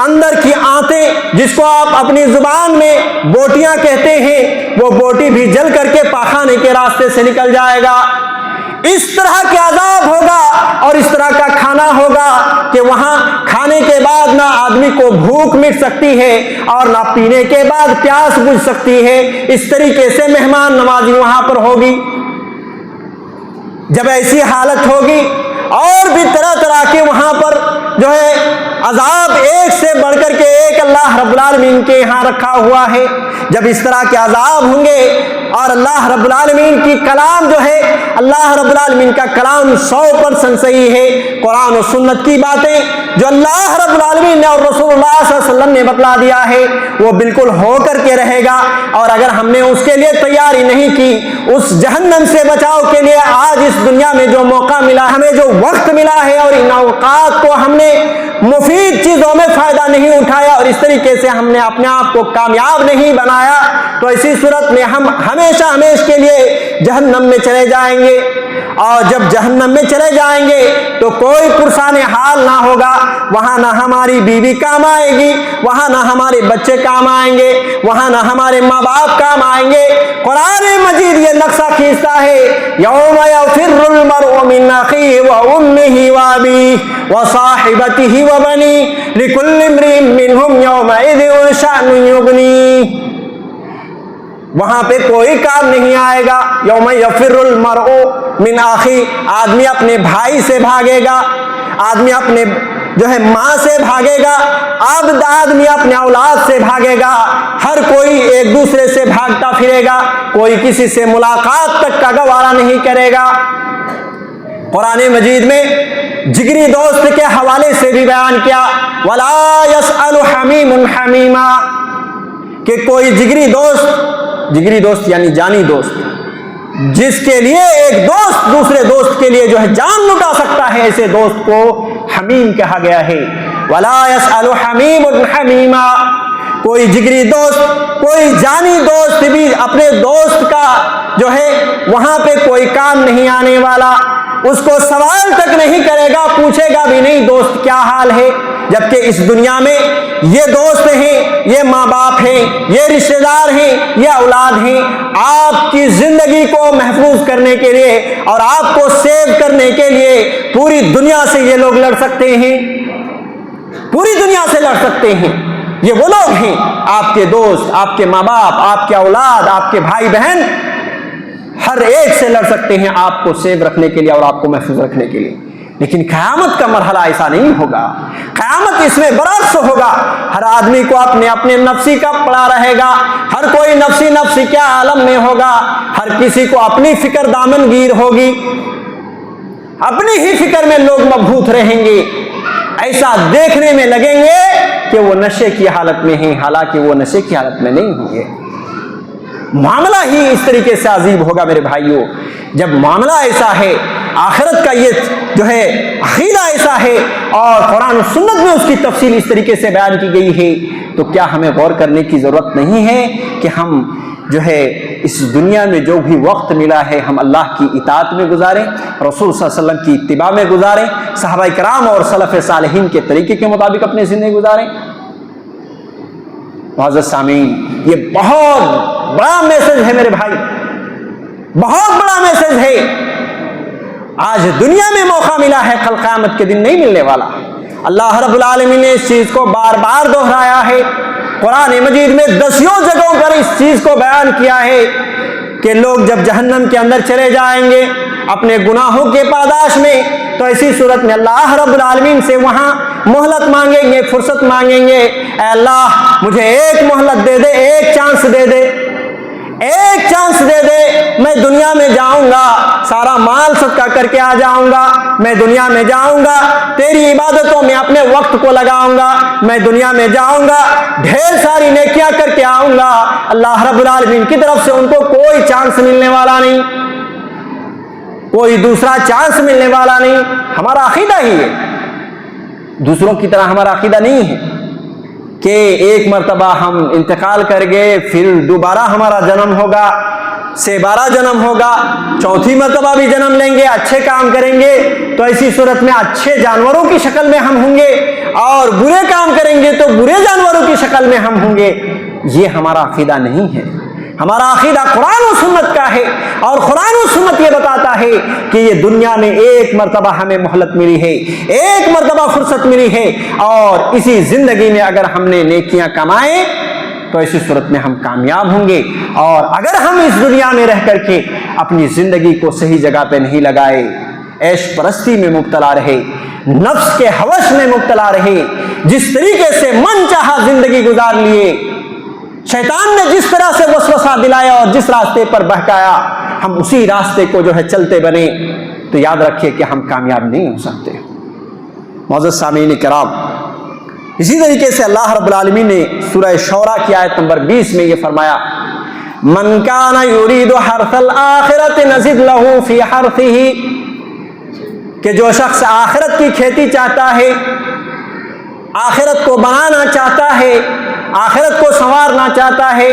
اندر کی آنتیں جس کو آپ اپنی زبان میں بوٹیاں کہتے ہیں، وہ بوٹی بھی جل کر کے پاخانے کے راستے سے نکل جائے گا۔ اس طرح کے عذاب ہوگا اور اس طرح کا کھانا ہوگا کہ وہاں کھانے کے بعد نہ آدمی کو بھوک مٹ سکتی ہے اور نہ پینے کے بعد پیاس بجھ سکتی ہے۔ اس طریقے سے مہمان نوازی وہاں پر ہوگی۔ جب ایسی حالت ہوگی اور بھی طرح طرح کے وہاں پر جو ہے عذاب ایک سے بڑھ کر کے ایک اللہ رب العالمین کے یہاں رکھا ہوا ہے۔ جب اس طرح کے عذاب ہوں گے اور اللہ رب العالمین کی کلام جو ہے، اللہ رب العالمین کا کلام 100% صحیح ہے، قرآن و سنت کی باتیں جو اللہ رب العالمین نے اور رسول اللہ صلی اللہ علیہ وسلم نے بتلا دیا ہے وہ بالکل ہو کر کے رہے گا۔ اور اگر ہم نے اس کے لیے تیاری نہیں کی، اس جہنم سے بچاؤ کے لیے آج اس دنیا میں جو موقع ملا، ہمیں جو وقت ملا ہے اور ان اوقات کو ہم نے مفید چیزوں میں فائدہ نہیں اٹھایا اور اس طریقے سے ہم نے اپنے آپ کو کامیاب نہیں بنایا، تو ایسی صورت میں ہم ہمیشہ کے لیے جہنم میں چلے جائیں گے۔ اور جب جہنم میں چلے جائیں گے تو کوئی پرسان حال نہ ہوگا، وہاں نہ ہماری بیوی کام آئے گی، وہاں نہ ہمارے بچے کام آئیں گے، وہاں نہ ہمارے ماں باپ کام آئیں گے۔ قرآن مجید یہ نقشہ کھینچتا ہے، یوم یفر المرء من اخیہ وامہ وابیہ وصاحبتہ وبنیہ لکل امرئ منہم یومئذ شأن یغنیہ۔ وہاں پہ کوئی کام نہیں آئے گا۔ یوم یفر المرء من اخی، آدمی اپنے بھائی سے بھاگے گا، آدمی اپنے جو ہے ماں سے بھاگے گا، آدمی اپنے اولاد سے بھاگے گا، ہر کوئی ایک دوسرے سے بھاگتا پھرے گا، کوئی کسی سے ملاقات تک کا گوارا نہیں کرے گا۔ قرآن مجید میں جگری دوست کے حوالے سے بھی بیان کیا، ولا يسأل حمیم حمیما، کہ کوئی جگری دوست یعنی جانی دوست، جس کے لیے ایک دوست دوسرے دوست کے لیے جو ہے جان لٹا سکتا ہے، ایسے دوست کو حمیم کہا گیا ہے۔ ولا يسأل حمیم حمیما، کوئی جگری دوست، کوئی جانی دوست بھی اپنے دوست کا جو ہے وہاں پہ کوئی کام نہیں آنے والا، اس کو سوال تک نہیں کرے گا، پوچھے گا بھی نہیں دوست کیا حال ہے۔ جبکہ اس دنیا میں یہ دوست ہیں، یہ ماں باپ ہیں، یہ رشتہ دار ہیں، یہ اولاد ہیں، آپ کی زندگی کو محفوظ کرنے کے لیے اور آپ کو سیو کرنے کے لیے پوری دنیا سے یہ لوگ لڑ سکتے ہیں، پوری دنیا سے لڑ سکتے ہیں۔ یہ وہ لوگ ہیں، آپ کے دوست، آپ کے ماں باپ، آپ کے اولاد، آپ کے بھائی بہن، ہر ایک سے لڑ سکتے ہیں آپ کو سیو رکھنے کے لیے اور آپ کو محفوظ رکھنے کے لیے۔ لیکن قیامت کا مرحلہ ایسا نہیں ہوگا، قیامت اس میں برعکس ہوگا، ہر آدمی کو اپنے نفسی کا پڑا رہے گا، ہر کوئی نفسی کیا عالم میں ہوگا، ہر کسی کو اپنی فکر دامن گیر ہوگی، اپنی ہی فکر میں لوگ مبہوت رہیں گے، ایسا دیکھنے میں لگیں گے کہ وہ نشے کی حالت میں ہیں، حالانکہ وہ نشے کی حالت میں نہیں ہوں گے۔ معاملہ ہی اس طریقے سے عجیب ہوگا میرے بھائیوں۔ جب معاملہ ایسا ہے، آخرت کا یہ جو ہے عقیدہ ایسا ہے اور قرآن و سنت میں اس کی تفصیل اس طریقے سے بیان کی گئی ہے، تو کیا ہمیں غور کرنے کی ضرورت نہیں ہے کہ ہم جو ہے اس دنیا میں جو بھی وقت ملا ہے ہم اللہ کی اطاعت میں گزاریں، رسول صلی اللہ علیہ وسلم کی اتباع میں گزاریں، صحابہ کرام اور سلف صالحین کے طریقے کے مطابق اپنی زندگی گزاریں۔ معزز سامعین، یہ بہت بڑا میسج ہے میرے بھائی، بہت بڑا میسج ہے۔ آج دنیا میں موقع ملا ہے، کل قیامت کے دن نہیں ملنے والا۔ اللہ رب العالمین نے اس چیز کو بار بار دہرایا ہے، قرآن مجید میں دسیوں جگہوں پر اس چیز کو بیان کیا ہے کہ لوگ جب جہنم کے اندر چلے جائیں گے اپنے گناہوں کے پاداش میں، تو ایسی صورت میں اللہ رب العالمین سے وہاں مہلت مانگیں گے، فرصت مانگیں گے، اے اللہ مجھے ایک مہلت دے دے، ایک چانس دے دے، ایک چانس دے دے، میں دنیا میں جاؤں گا، سارا مال صدقہ کر کے آ جاؤں گا، میں دنیا میں جاؤں گا، تیری عبادتوں میں اپنے وقت کو لگاؤں گا، میں دنیا میں جاؤں گا، ڈھیر ساری نیکیاں کر کے آؤں گا۔ اللہ رب العالمین کی طرف سے ان کو کوئی چانس ملنے والا نہیں، کوئی دوسرا چانس ملنے والا نہیں۔ ہمارا عقیدہ ہی ہے، دوسروں کی طرح ہمارا عقیدہ نہیں ہے کہ ایک مرتبہ ہم انتقال کر گئے، پھر دوبارہ ہمارا جنم ہوگا، سے 12 جنم ہوگا، چوتھی مرتبہ بھی جنم لیں گے، اچھے کام کریں گے تو ایسی صورت میں اچھے جانوروں کی شکل میں ہم ہوں گے، اور برے کام کریں گے تو برے جانوروں کی شکل میں ہم ہوں گے۔ یہ ہمارا عقیدہ نہیں ہے، ہمارا عقیدہ قرآن و سنت کا ہے، اور قرآن و سنت یہ بتاتا ہے کہ یہ دنیا میں ایک مرتبہ ہمیں مہلت ملی ہے، ایک مرتبہ فرصت ملی ہے، اور اسی زندگی میں اگر ہم نے نیکیاں کمائیں تو ایسی صورت میں ہم کامیاب ہوں گے۔ اور اگر ہم اس دنیا میں رہ کر کے اپنی زندگی کو صحیح جگہ پہ نہیں لگائے، عیش پرستی میں مبتلا رہے، نفس کے ہوش میں مبتلا رہے، جس طریقے سے من چاہا زندگی گزار لیے، شیطان نے جس طرح سے وسوسہ دلایا اور جس راستے پر بہکایا، ہم اسی راستے کو جو ہے چلتے بنے، تو یاد رکھیے کہ ہم کامیاب نہیں ہو سکتے۔ معزز سامعین کرام، اسی طریقے سے اللہ رب العالمین نے سورہ شعراء کی آیت نمبر 20 میں یہ فرمایا، من کان یرید حرث الآخرۃ نزد لہ فی حرثہ، کہ جو شخص آخرت کی کھیتی چاہتا ہے، آخرت کو بنانا چاہتا ہے، آخرت کو سنوارنا چاہتا ہے،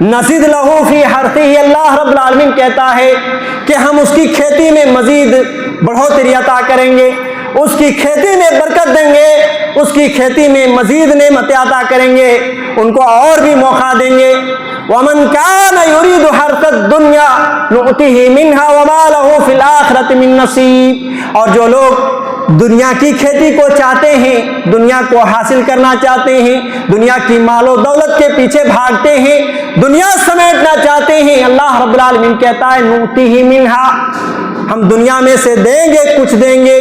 نزد لہ فی حرثہ، اللہ رب العالمین کہتا ہے کہ ہم اس کی کھیتی میں مزید بڑھوتری عطا کریں گے، اس کی کھیتی میں برکت دیں گے، اس کی کھیتی میں مزید نعمتیں عطا کریں گے، ان کو اور بھی موقع دیں گے۔ وَمَنْ كَانَ يُرِيدُ حَرْثَ الدُّنْيَا نُؤْتِهِ مِنْهَا وَمَا لَهُ فِي الْآخِرَةِ مِنْ نَصِيبٍ، اور جو لوگ دنیا کی کھیتی کو چاہتے ہیں، دنیا کو حاصل کرنا چاہتے ہیں، دنیا کی مال و دولت کے پیچھے بھاگتے ہیں، دنیا سمیٹنا چاہتے ہیں، اللہ رب العالمین کہتا ہے نُؤْتِهِ مِنْهَا، ہم دنیا میں سے دیں گے، کچھ دیں گے۔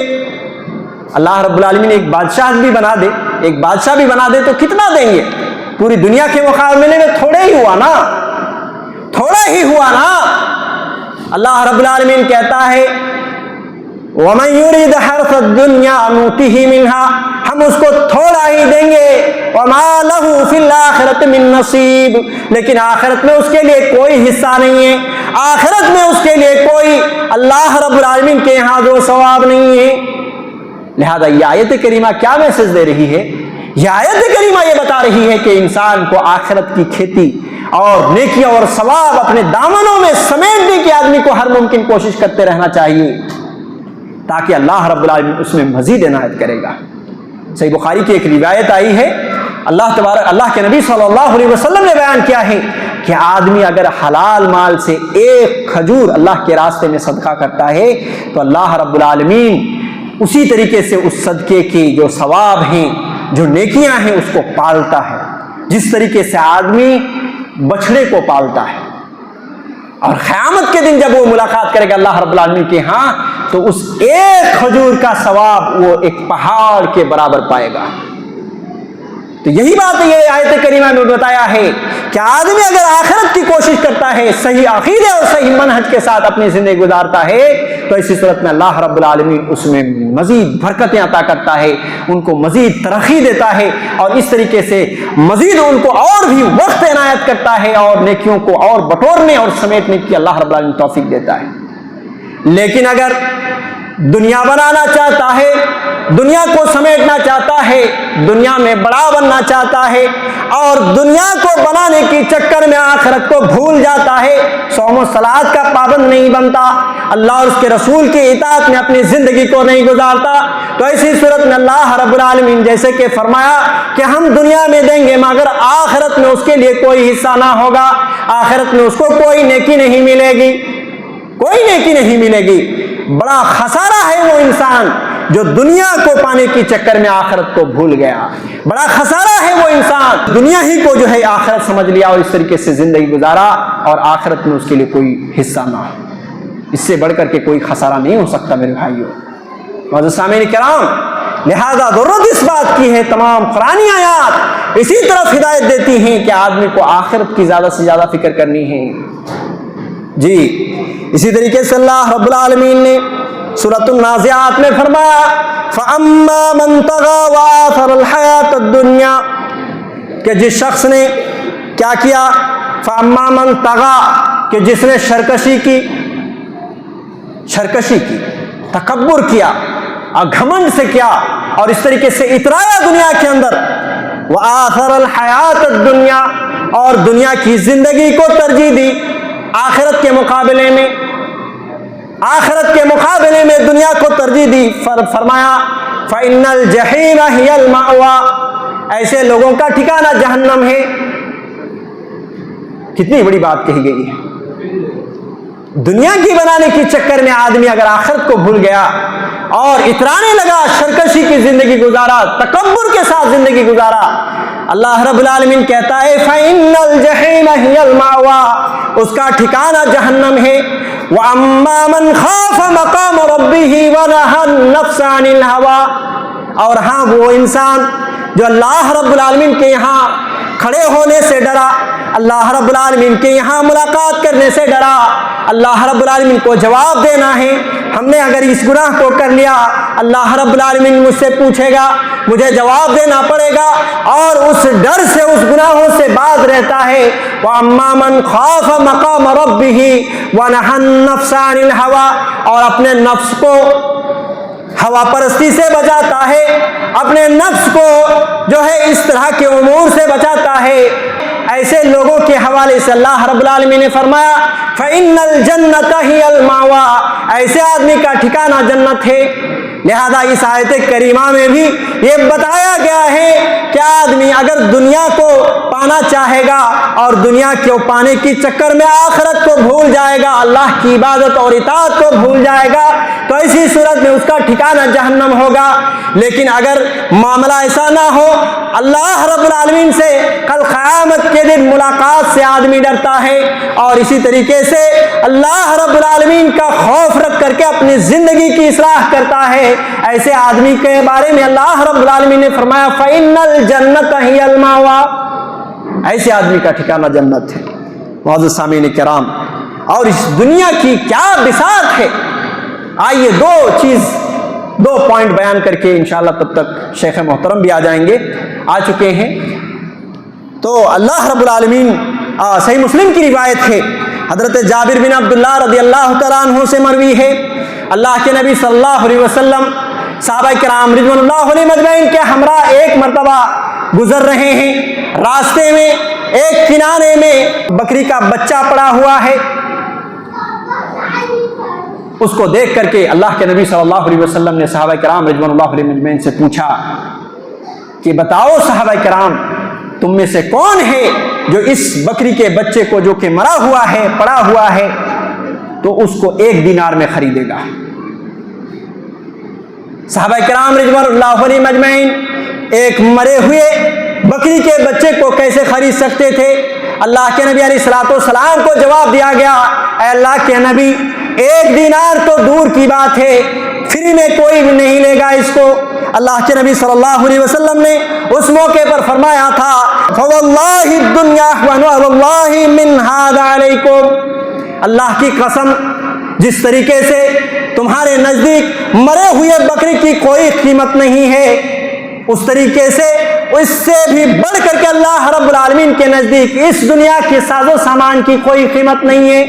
اللہ رب العالمین ایک بادشاہ بھی بنا دے، ایک بادشاہ بھی بنا دے تو کتنا دیں گے؟ پوری دنیا کے مقابلے میں تھوڑے ہی ہوا نا، تھوڑا ہی ہوا نا۔ اللہ رب العالمین کہتا ہے وَمَن يُرِيدْ حَرْثَ الدُّنْيَا نُؤْتِهِ مِنْهَا، ہم اس کو تھوڑا ہی دیں گے، وَمَا لَهُ فِي الْآخِرَةِ مِن نَصِيبٍ، لیکن آخرت میں اس کے لیے کوئی حصہ نہیں ہے، آخرت میں اس کے لیے کوئی اللہ رب العالمین کے یہاں جو ثواب نہیں ہے۔ لہذا یہ آیت کریمہ کیا میسج دے رہی ہے؟ یہ آیت کریمہ یہ بتا رہی ہے کہ انسان کو آخرت کی کھیتی اور نیکیاں اور ثواب اپنے دامنوں میں سمیٹنے کی آدمی کو ہر ممکن کوشش کرتے رہنا چاہیے، تاکہ اللہ رب العالمین اس میں مزید عنایت کرے گا۔ صحیح بخاری کی ایک روایت آئی ہے، اللہ کے نبی صلی اللہ علیہ وسلم نے بیان کیا ہے کہ آدمی اگر حلال مال سے ایک کھجور اللہ کے راستے میں صدقہ کرتا ہے تو اللہ رب العالمین اسی طریقے سے اس صدقے کی جو ثواب ہیں، جو نیکیاں ہیں، اس کو پالتا ہے، جس طریقے سے آدمی بچھڑے کو پالتا ہے۔ اور قیامت کے دن جب وہ ملاقات کرے گا اللہ رب العالمین کے ہاں، تو اس ایک کھجور کا ثواب وہ ایک پہاڑ کے برابر پائے گا۔ تو یہی بات یہ آیت کریمہ میں بتایا ہے کہ آدمی اگر آخرت کی کوشش کرتا ہے، صحیح عقیدے اور صحیح منہج کے ساتھ اپنی زندگی گزارتا ہے، تو ایسی صورت میں اللہ رب العالمین اس میں مزید برکتیں عطا کرتا ہے، ان کو مزید ترقی دیتا ہے، اور اس طریقے سے مزید ان کو اور بھی وقت عنایت کرتا ہے، اور نیکیوں کو اور بٹورنے اور سمیٹنے کی اللہ رب العالمین توفیق دیتا ہے۔ لیکن اگر دنیا بنانا چاہتا ہے، دنیا کو سمیٹنا چاہتا ہے، دنیا میں بڑا بننا چاہتا ہے، اور دنیا کو بنانے کے چکر میں آخرت کو بھول جاتا ہے، صوم و صلات کا پابند نہیں بنتا، اللہ اور اس کے رسول کی اطاعت میں اپنی زندگی کو نہیں گزارتا، تو ایسی صورت میں اللہ رب العالمین جیسے کہ فرمایا کہ ہم دنیا میں دیں گے مگر آخرت میں اس کے لیے کوئی حصہ نہ ہوگا، آخرت میں اس کو کوئی نیکی نہیں ملے گی، کوئی نیکی نہیں ملے گی۔ بڑا خسارہ ہے وہ انسان جو دنیا کو پانے کے چکر میں آخرت کو بھول گیا، بڑا خسارہ ہے وہ انسان دنیا ہی کو جو ہے آخرت سمجھ لیا اور اس طریقے سے زندگی گزارا، اور آخرت میں اس کے لیے کوئی حصہ نہ ہو۔ اس سے بڑھ کر کے کوئی خسارہ نہیں ہو سکتا میرے بھائیوں۔ معزز سامعین کرام، لہذا ضرورت اس بات کی ہے، تمام قرآنی آیات اسی طرف ہدایت دیتی ہیں کہ آدمی کو آخرت کی زیادہ سے زیادہ فکر کرنی ہے۔ جی اسی طریقے سے اللہ رب العالمین نے سورۃ النازعات میں فرمایا فَأَمَّا مَن طَغَىٰ وَآثَرَ الْحَيَاةَ الدُّنْيَا، کہ جس شخص نے کیا کیا، فَأَمَّا مَن طَغَىٰ، کہ جس نے سرکشی کی، تکبر کیا اور گھمنڈ سے کیا، اور اس طریقے سے اترایا دنیا کے اندر، وآخر الحیات الدنیا، اور دنیا کی زندگی کو ترجیح دی آخرت کے مقابلے میں، آخرت کے مقابلے میں دنیا کو ترجیح دی۔ فرمایا فإن الجحیم ہی المأوی، ایسے لوگوں کا ٹھکانہ جہنم ہے۔ کتنی بڑی بات کہی گئی ہے۔ دنیا کی بنانے کے چکر میں آدمی اگر آخرت کو بھول گیا اور اترانے لگا، سرکشی کی زندگی گزارا، تکبر کے ساتھ زندگی گزارا، اللہ رب العالمین کہتا ہے فإن الجحیم ہی المأوی، اس کا ٹھکانہ جہنم ہے۔ وَأَمَّا مَنْ خَافَ مَقَامَ رَبِّهِ وَنَهَى النَّفْسَ عَنِ الْهَوَىٰ، اور ہاں وہ انسان جو اللہ رب العالمین کے یہاں کھڑے ہونے سے ڈرا، اللہ رب العالمین کے یہاں ملاقات کرنے سے ڈرا، اللہ رب العالمین کو جواب دینا ہے۔ ہم نے اگر اس گناہ کو کر لیا، اللہ رب العالمین مجھ سے پوچھے گا، مجھے جواب دینا پڑے گا، اور اس ڈر سے، اس گناہوں سے باز رہتا ہے۔ وَأَمَّا مَنْ خَافَ مَقَامَ رَبِّهِ وَنَهَى النَّفْسَ عَنِ الْهَوَىٰ، اور اپنے نفس کو ہوا پرستی سے بچاتا ہے، اپنے نفس کو جو ہے اس طرح کے امور سے بچاتا ہے، ایسے لوگوں کے حوالے سے اللہ رب العالمین نے فرمایا فَإِنَّ الْجَنَّةَ هِيَ الْمَأْوَىٰ، ایسے آدمی کا ٹھکانہ جنت ہے۔ لہذا اس آیت کریمہ میں بھی یہ بتایا گیا ہے کہ آدمی اگر دنیا کو پانا چاہے گا اور دنیا کو پانے کی چکر میں آخرت کو بھول جائے گا، اللہ کی عبادت اور اطاعت کو بھول جائے گا، تو اسی صورت میں اس کا ٹھکانہ جہنم ہوگا۔ لیکن اگر معاملہ ایسا نہ ہو، اللہ رب العالمین سے کل قیامت کے دن ملاقات سے آدمی ڈرتا ہے، اور اسی طریقے سے اللہ رب العالمین کا خوف رکھ کر کے اپنی زندگی کی اصلاح کرتا ہے، ایسے آدمی کے بارے میں اللہ رب العالمین نے فرمایا فَإِنَّ الْجَنَّةَ هِيَ الْمَأْوَىٰ، ایسے آدمی کا ٹھکانہ جنت ہے۔ معزز سامعین کرام، اور اس دنیا کی کیا بساط ہے۔ آئیے دو پوائنٹ بیان کر کے انشاءاللہ تب تک شیخ محترم بھی آ جائیں گے، آ چکے ہیں۔ تو اللہ رب العالمین، صحیح مسلم کی روایت ہے، حضرت جابر بن عبداللہ رضی اللہ تعالیٰ عنہ سے مروی ہے، اللہ کے نبی صلی اللہ علیہ وسلم صحابہ کرام رضوان اللہ علیہ مجمعین کے ہمراہ ایک مرتبہ گزر رہے ہیں، راستے میں ایک کنارے میں بکری کا بچہ پڑا ہوا ہے، اس کو دیکھ کر کے اللہ کے نبی صلی اللہ علیہ وسلم نے صحابہ کرام رضوان اللہ علیہ مجمعین سے پوچھا کہ بتاؤ صحابہ کرام، تم میں سے کون ہے جو اس بکری کے بچے کو جو کہ مرا ہوا ہے، پڑا ہوا ہے، تو اس کو 1 دینار میں خریدے گا؟ صحابہ کرام رضوان اللہ علیہ مجمعین ایک مرے ہوئے بکری کے بچے کو کیسے خرید سکتے تھے؟ اللہ کے نبی علیہ الصلوۃ والسلام کو جواب دیا گیا، اے اللہ کے نبی، 1 دینار تو دور کی بات ہے، فری میں کوئی بھی نہیں لے گا اس کو۔ اللہ کے نبی صلی اللہ علیہ وسلم نے اس موقع پر فرمایا تھا فواللہ الدنیا احون علی اللہ من ھذا علیکم، اللہ کی قسم، جس طریقے سے تمہارے نزدیک مرے ہوئے بکری کی کوئی قیمت نہیں ہے، اس طریقے سے اس سے بھی بڑھ کر کے اللہ رب العالمین کے نزدیک اس دنیا کے ساز و سامان کی کوئی قیمت نہیں ہے۔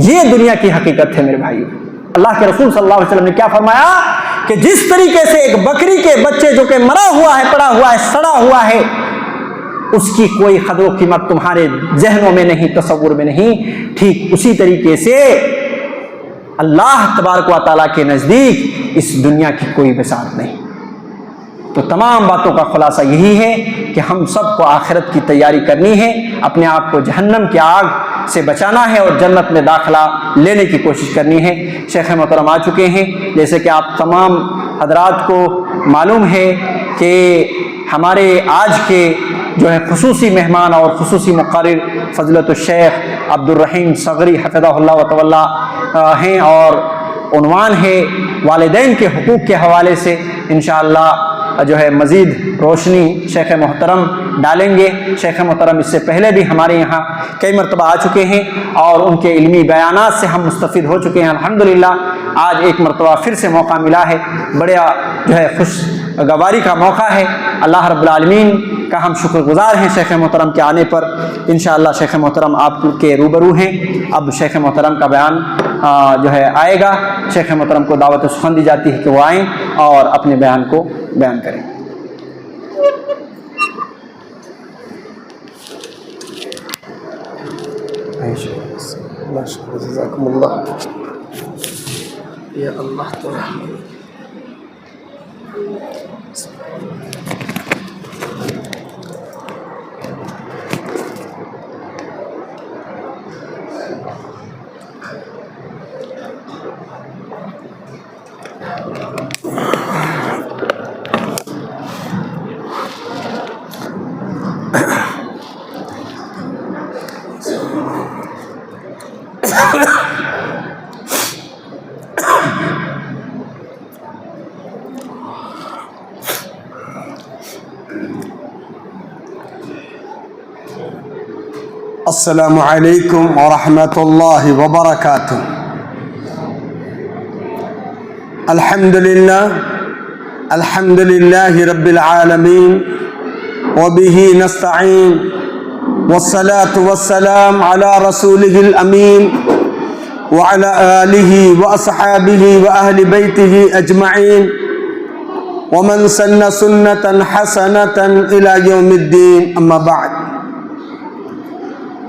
یہ دنیا کی حقیقت ہے میرے بھائی۔ اللہ کے رسول صلی اللہ علیہ وسلم نے کیا فرمایا کہ جس طریقے سے ایک بکری کے بچے جو کہ مرا ہوا ہے، پڑا ہوا ہے، سڑا ہوا ہے، اس کی کوئی قدر و قیمت تمہارے ذہنوں میں نہیں، تصور میں نہیں، ٹھیک اسی طریقے سے اللہ تبارک و تعالیٰ کے نزدیک اس دنیا کی کوئی بساط نہیں۔ تو تمام باتوں کا خلاصہ یہی ہے کہ ہم سب کو آخرت کی تیاری کرنی ہے، اپنے آپ کو جہنم کی آگ سے بچانا ہے اور جنت میں داخلہ لینے کی کوشش کرنی ہے۔ شیخ محترم آ چکے ہیں، جیسے کہ آپ تمام حضرات کو معلوم ہے کہ ہمارے آج کے جو ہے خصوصی مہمان اور خصوصی مقرر فضلت الشیخ عبد الرحیم صغری حفظہ اللہ و تولا ہیں، اور عنوان ہے والدین کے حقوق کے حوالے سے انشاءاللہ جو ہے مزید روشنی شیخ محترم ڈالیں گے۔ شیخ محترم اس سے پہلے بھی ہمارے یہاں کئی مرتبہ آ چکے ہیں اور ان کے علمی بیانات سے ہم مستفید ہو چکے ہیں الحمدللہ۔ آج ایک مرتبہ پھر سے موقع ملا ہے، بڑا جو ہے خوشگواری کا موقع ہے، اللہ رب العالمین کا ہم شکر گزار ہیں شیخ محترم کے آنے پر۔ انشاءاللہ شیخ محترم آپ کے روبرو ہیں، اب شیخ محترم کا بیان جو ہے آئے گا۔ شیخ محترم کو دعوت سخن دی جاتی ہے کہ وہ آئیں اور اپنے بیان کو بیان کریں۔ ماشاءاللہ جزاکم اللہ. یا اللہ تو السلام علیکم ورحمۃ اللہ وبرکاتہ. الحمد للہ رب العالمین وبہ نستعین والصلاة والسلام على رسولہ الامین وعلى آلہ واصحابہ واہل بیتہ اجمعین ومن سن سنة حسنة الى یوم الدین. اما بعد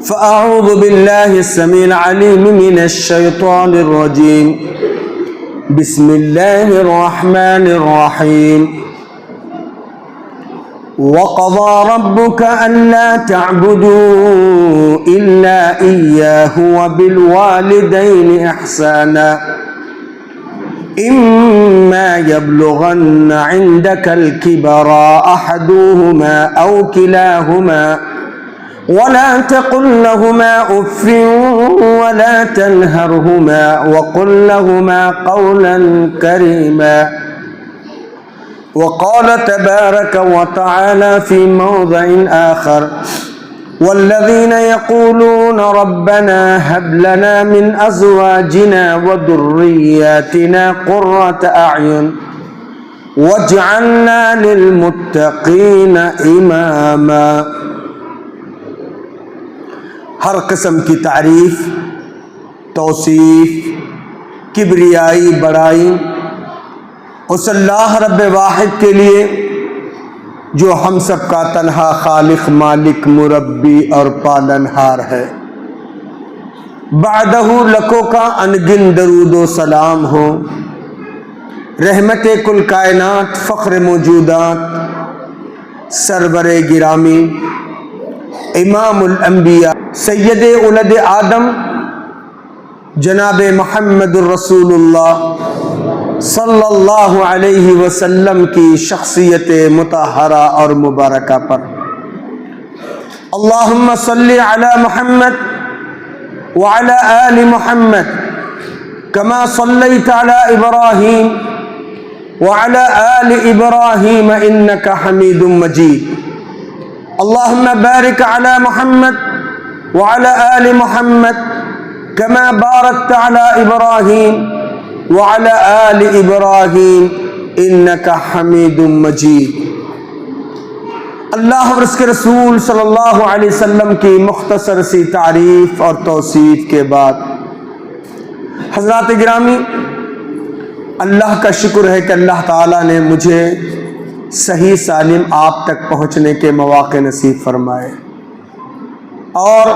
فأعوذ بالله السميع العليم من الشيطان الرجيم. بسم الله الرحمن الرحيم. وقضى ربك ألا تعبدوا إلا إياه وبالوالدين إحسانا إما يبلغن عندك الكبر أحدهما أو كلاهما ولا تقل لهما اف ولا تنهرهما وقل لهما قولا كريما. وقال تبارك وتعالى في موضع آخر والذين يقولون ربنا هب لنا من أزواجنا وذرياتنا قرة أعين واجعلنا للمتقين إماما. ہر قسم کی تعریف، توصیف، کبریائی، بڑائی اس اللہ رب واحد کے لیے جو ہم سب کا تنہا خالق، مالک، مربی اور پالنہار ہے. بعدہ لکوں کا انگن درود و سلام ہو. رحمت کل کائنات، فخر موجودات، سرور گرامی، امام الانبیاء، سید اولد آدم، جناب محمد الرسول اللہ صلی اللہ علیہ وسلم کی شخصیت مطہرہ اور مبارکہ پر اللہم صلی علی محمد وعلی آل محمد کما صلیت علی ابراہیم وعلی آل ابراہیم انکا حمید مجید. اللہم بارک علی محمد وعلى آل محمد كما باركت على إبراهيم وعلى آل إبراهيم إنك حميد مجيد. اللہ اور اس کے رسول صلی اللہ علیہ وسلم کی مختصر سی تعریف اور توصیف کے بعد حضرات گرامی، اللہ کا شکر ہے کہ اللہ تعالیٰ نے مجھے صحیح سالم آپ تک پہنچنے کے مواقع نصیب فرمائے، اور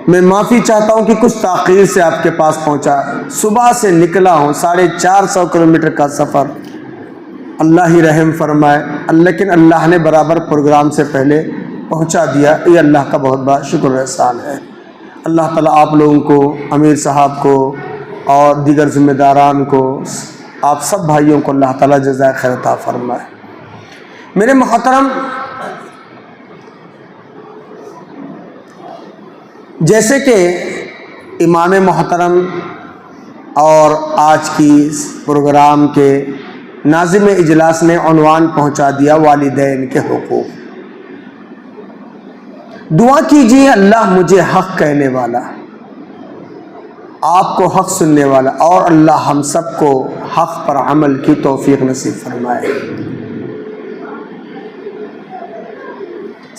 میں معافی چاہتا ہوں کہ کچھ تاخیر سے آپ کے پاس پہنچا. صبح سے نکلا ہوں، 450 کلومیٹر کا سفر. اللہ ہی رحم فرمائے، لیکن اللہ نے برابر پروگرام سے پہلے پہنچا دیا. یہ اللہ کا بہت بڑا شکر و احسان ہے. اللہ تعالیٰ آپ لوگوں کو، امیر صاحب کو اور دیگر ذمہ داران کو، آپ سب بھائیوں کو اللہ تعالیٰ جزائے خیر عطا فرمائے. میرے محترم، جیسے کہ امام محترم اور آج کی پروگرام کے ناظم اجلاس نے عنوان پہنچا دیا والدین کے حقوق. دعا کیجیے اللہ مجھے حق کہنے والا، آپ کو حق سننے والا، اور اللہ ہم سب کو حق پر عمل کی توفیق نصیب فرمائے.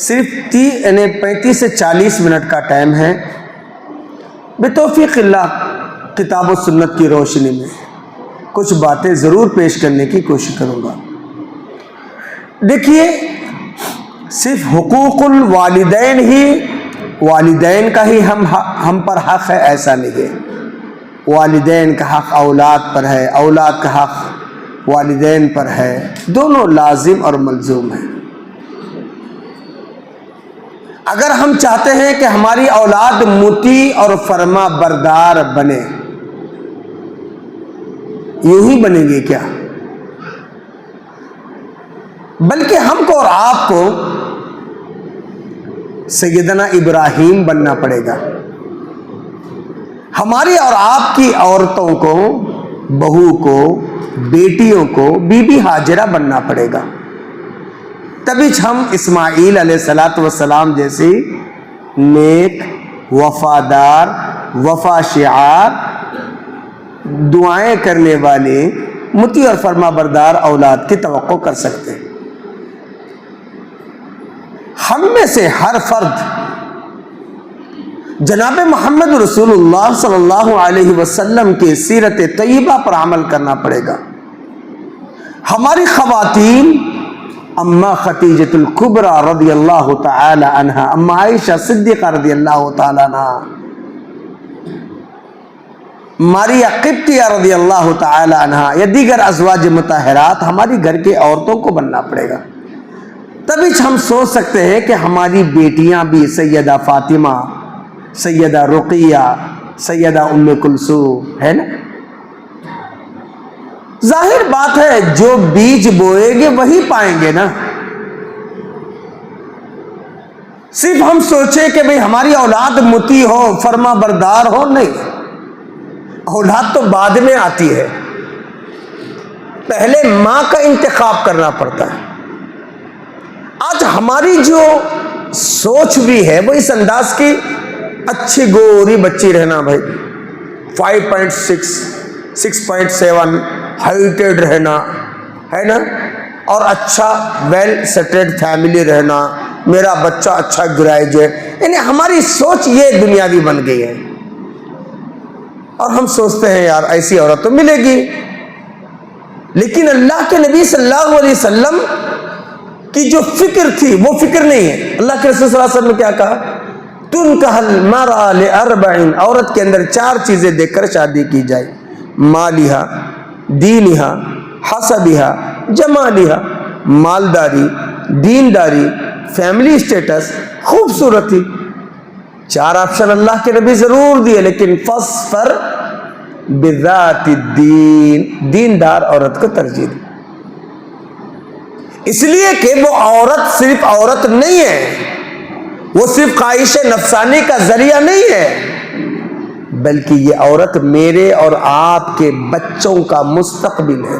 صرف 35 سے 40 منٹ کا ٹائم ہے. بتوفیق اللہ کتاب و سنت کی روشنی میں کچھ باتیں ضرور پیش کرنے کی کوشش کروں گا. دیکھیے، صرف حقوق الوالدین ہی والدین کا ہی ہم پر حق ہے، ایسا نہیں ہے۔ والدین کا حق اولاد پر ہے، اولاد کا حق والدین پر ہے، دونوں لازم اور ملزوم ہیں۔ اگر ہم چاہتے ہیں کہ ہماری اولاد مطیع اور فرما بردار بنے، یوں ہی بنے گی کیا؟ بلکہ ہم کو اور آپ کو سیدنا ابراہیم بننا پڑے گا۔ ہماری اور آپ کی عورتوں کو، بہو کو، بیٹیوں کو بی بی ہاجرہ بننا پڑے گا، تبھی ہم اسماعیل علیہ السلام جیسی نیک، وفادار، وفا شعار، دعائیں کرنے والے، مطیع اور فرما بردار اولاد کی توقع کر سکتے ہیں۔ ہم میں سے ہر فرد جناب محمد رسول اللہ صلی اللہ علیہ وسلم کی سیرت طیبہ پر عمل کرنا پڑے گا۔ ہماری خواتین اما خدیجۃ الکبریٰ رضی اللہ تعالی عنہا، اما عائشہ صدیقہ رضی اللہ تعالی عنہا، ماریا قبطیہ رضی اللہ تعالی عنہا یا دیگر ازواج مطہرات ہماری گھر کی عورتوں کو بننا پڑے گا، تبھی ہم سوچ سکتے ہیں کہ ہماری بیٹیاں بھی سیدہ فاطمہ، سیدہ رقیہ، سیدہ ام کلثوم ہے نا۔ ظاہر بات ہے جو بیج بوئیں گے وہی پائیں گے نا۔ صرف ہم سوچیں کہ بھئی ہماری اولاد مطیع ہو، فرما بردار ہو، نہیں، اولاد تو بعد میں آتی ہے، پہلے ماں کا انتخاب کرنا پڑتا ہے۔ آج ہماری جو سوچ بھی ہے وہ اس انداز کی، اچھی گوری بچی رہنا بھائی، 5.6 6.7 ہائٹڈ رہنا ہے نا، اور اچھا ویل سیٹلڈ فیملی رہنا، میرا بچہ اچھا گریجویٹ، یعنی ہماری سوچ یہ دنیاوی بن گئی ہے، اور ہم سوچتے ہیں یار ایسی عورت تو ملے گی، لیکن اللہ کے نبی صلی اللہ علیہ وسلم کی جو فکر تھی وہ فکر نہیں ہے۔ اللہ کے رسول صلی اللہ علیہ وسلم نے کیا کہا؟ تنکح المرأة لأربع، عورت کے اندر 4 چیزیں دیکھ کر شادی کی جائے، مالہا، دینہا، حسبہا، جمالہا، مالداری، دینداری، فیملی اسٹیٹس، خوبصورتی۔ 4 آپشن اللہ کے نبی ضرور دیے، لیکن فاظفر بذات الدین، دیندار عورت کو ترجیح دی، اس لیے کہ وہ عورت صرف عورت نہیں ہے، وہ صرف خواہش نفسانی کا ذریعہ نہیں ہے، بلکہ یہ عورت میرے اور آپ کے بچوں کا مستقبل ہے۔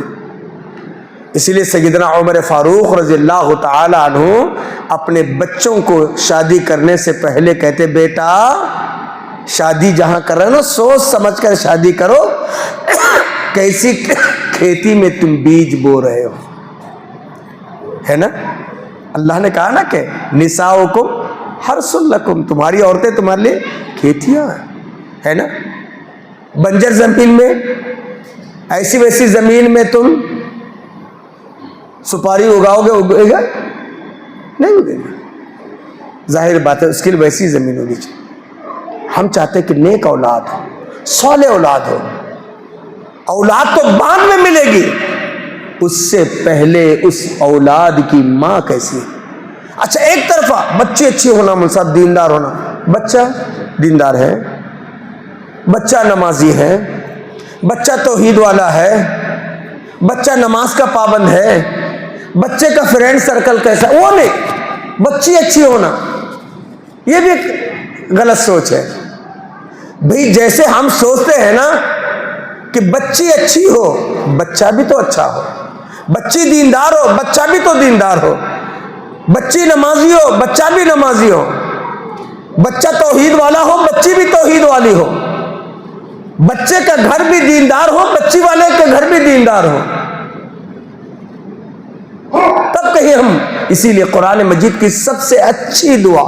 اس لیے سیدنا عمر فاروق رضی اللہ تعالی عنہ اپنے بچوں کو شادی کرنے سے پہلے کہتے، بیٹا شادی جہاں کر رہے ہو نا، سوچ سمجھ کر شادی کرو، کیسی کھیتی میں تم بیج بو رہے ہو، ہے نا۔ اللہ نے کہا نا کہ نساؤکم حرث لکم، تمہاری عورتیں تمہارے لیے کھیتیاں ہے نا۔ بنجر زمین میں، ایسی ویسی زمین میں تم سپاری اگاؤ گے، اگے گا نہیں؟ اگے گا، ظاہر بات ہے، اس کے لیے ویسی زمین ہونی چاہیے۔ ہم چاہتے ہیں کہ نیک اولاد ہو، صالح اولاد ہو، اولاد تو بعد میں ملے گی، اس سے پہلے اس اولاد کی ماں کیسی ہے۔ اچھا ایک طرفہ بچے اچھی ہونا، ملصاد دیندار ہونا، بچہ دیندار ہے، بچہ نمازی ہے، بچہ توحید والا ہے، بچہ نماز کا پابند ہے، بچے کا فرینڈ سرکل کیسا، وہ نہیں، بچی اچھی ہونا، یہ بھی ایک غلط سوچ ہے بھئی۔ جیسے ہم سوچتے ہیں نا کہ بچی اچھی ہو، بچہ بھی تو اچھا ہو، بچی دیندار ہو، بچہ بھی تو دیندار ہو، بچی نمازی ہو، بچہ بھی نمازی ہو، بچہ توحید والا ہو، بچی بھی توحید والی ہو، بچے کا گھر بھی دیندار ہو، بچی والے کا گھر بھی دیندار ہو، تب کہیں ہم۔ اسی لیے قرآن مجید کی سب سے اچھی دعا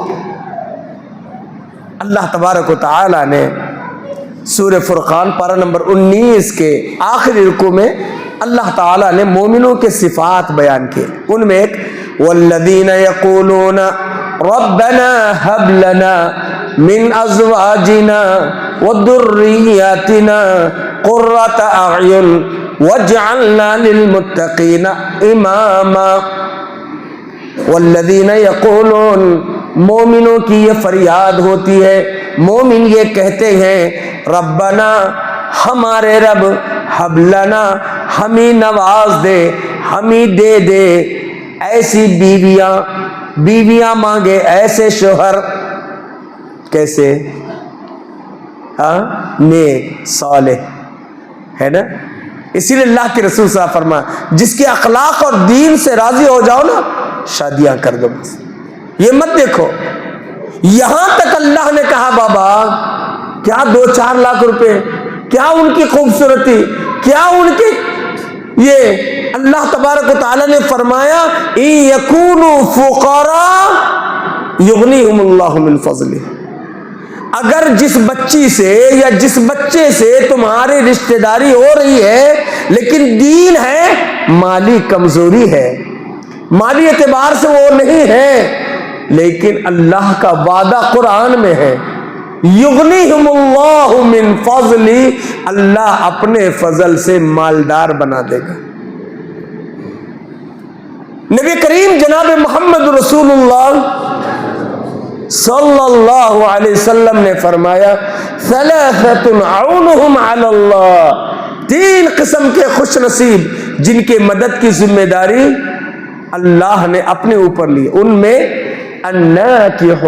اللہ تبارک و تعالی نے سورہ فرقان پارہ نمبر 19 کے آخری رکوع میں اللہ تعالیٰ نے مومنوں کے صفات بیان کیے، ان میں ایک والذین یقولون ربنا هب لنا من ازواجنا وذرياتنا قرۃ اعین واجعلنا للمتقین اماما. والذین یقولون، مومنوں کی یہ فریاد ہوتی ہے، مومن یہ کہتے ہیں، ربنا، ہمارے رب، ہب لنا، ہمیں نواز دے، ہمیں دے دے ایسی بیویاں مانگے، ایسے شوہر. کیسے؟ نیک صالح ہے نا. اسی لیے اللہ کے رسول صلی اللہ علیہ وسلم فرمایا جس کے اخلاق اور دین سے راضی ہو جاؤ نا، شادیاں کر دو. بس یہ مت دیکھو. یہاں تک اللہ نے کہا بابا کیا 2-4 لاکھ روپے، کیا ان کی خوبصورتی، کیا ان کی یہ، اللہ تبارک و تعالی نے فرمایا ان یکونوا فقراء یغنیہم اللہ من فضلہ. اگر جس بچی سے یا جس بچے سے تمہاری رشتہ داری ہو رہی ہے لیکن دین ہے، مالی کمزوری ہے، مالی اعتبار سے وہ نہیں ہے، لیکن اللہ کا وعدہ قرآن میں ہے یغنیہم اللہ من فضلی، اللہ اپنے فضل سے مالدار بنا دے گا. نبی کریم جناب محمد رسول اللہ صلی اللہ علیہ وسلم نے فرمایا ثلاثۃ عونہم علی اللہ، 3 قسم کے خوش نصیب جن کے مدد کی ذمہ داری اللہ نے اپنے اوپر لی. ان میں الناکح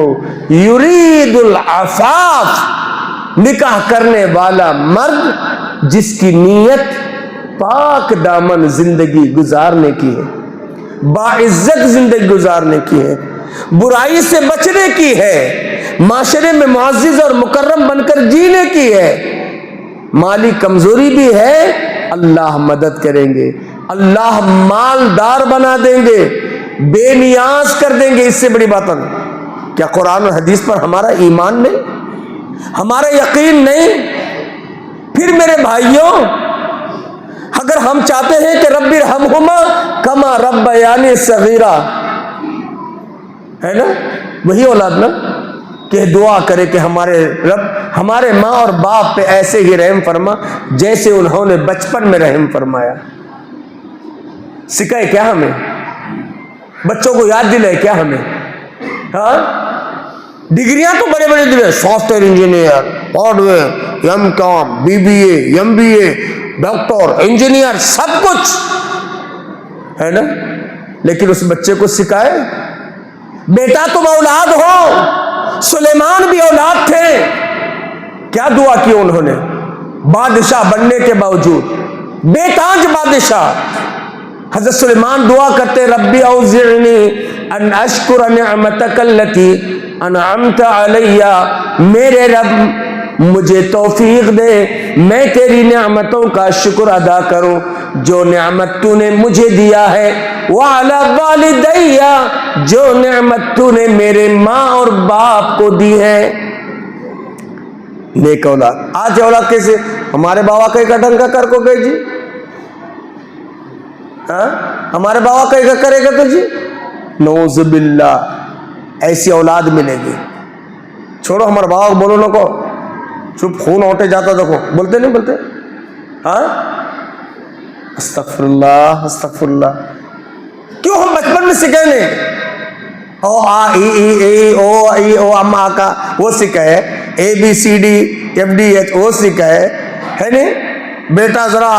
یرید العفاف، نکاح کرنے والا مرد جس کی نیت پاک دامن زندگی گزارنے کی ہے، باعزت زندگی گزارنے کی ہے، برائی سے بچنے کی ہے، معاشرے میں معزز اور مکرم بن کر جینے کی ہے. مالی کمزوری بھی ہے، اللہ مدد کریں گے، اللہ مالدار بنا دیں گے، بے نیاز کر دیں گے. اس سے بڑی بات نہیں. کیا قرآن اور حدیث پر ہمارا ایمان نہیں، ہمارا یقین نہیں؟ پھر میرے بھائیوں، اگر ہم چاہتے ہیں کہ رب ارحمہما کما ربیانی صغیرہ، ہے نا، وہی اولاد نا کہ دعا کرے کہ ہمارے رب ہمارے ماں اور باپ پہ ایسے ہی رحم فرما جیسے انہوں نے بچپن میں رحم فرمایا. سکھائے کیا ہمیں؟ بچوں کو یاد دلائے کیا ہمیں؟ ہاں، ڈگریاں تو بڑے بڑے دلائے، software engineer, hardware, M com, BBA، MBA، doctor, engineer, سب کچھ ہے نا، لیکن اس بچے کو سکھائے بیٹا تم اولاد ہو. سلیمان بھی اولاد تھے، کیا دعا کی انہوں نے بادشاہ بننے کے باوجود، بے تاج بادشاہ. حضرت سلیمان دعا کرتے ربی اوزعنی ان اشکر نعمتک التی انعمت علی، میرے رب مجھے توفیق دے میں تیری نعمتوں کا شکر ادا کروں جو نعمت تو نے مجھے دیا ہے، وعلی والدی، جو نعمت تو نے میرے ماں اور باپ کو دی ہے. نیک اولاد. آج اولاد کیسے؟ ہمارے بابا کہیں کا ڈنگا کر کو گئے جی، ہاں ہمارے بابا کہیں کا کرے گا تو جی نعوذ باللہ ایسی اولاد ملے گی. چھوڑو ہمارے بابا کو بولو نہ کو، چپ خون اوٹے جاتا دیکھو، بولتے نہیں بولتے؟ ہاں استغفر اللہ استغفر اللہ. کیوں ہم بچپن میں سکھائے نہیں؟ او آ ای ای او ای او اما کا وہ سکھائے، ABCD FDH وہ سکھائے، ہے نہیں؟ بیٹا ذرا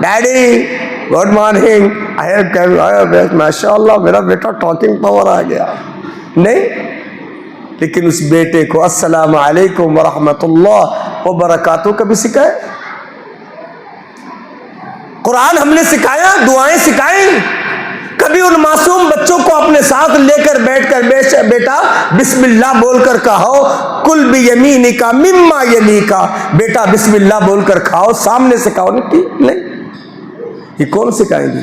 ڈیڈی گڈ مارننگ، ماشاء اللہ میرا بیٹا ٹاکنگ پاور آ گیا. نہیں، لیکن اس بیٹے کو السلام علیکم ورحمۃ اللہ وبرکاتہ کبھی سکھائے؟ قرآن ہم نے سکھایا، دعائیں سکھائیں. کبھی ان معصوم بچوں کو اپنے ساتھ لے کر بیٹھ کر بیٹا بسم اللہ بول کر کہو، کل بیمینک مما یلیک، بیٹا بسم اللہ بول کر کھاؤ، سامنے سے کھاؤ. نہیں، یہ کون سکھائیں گی؟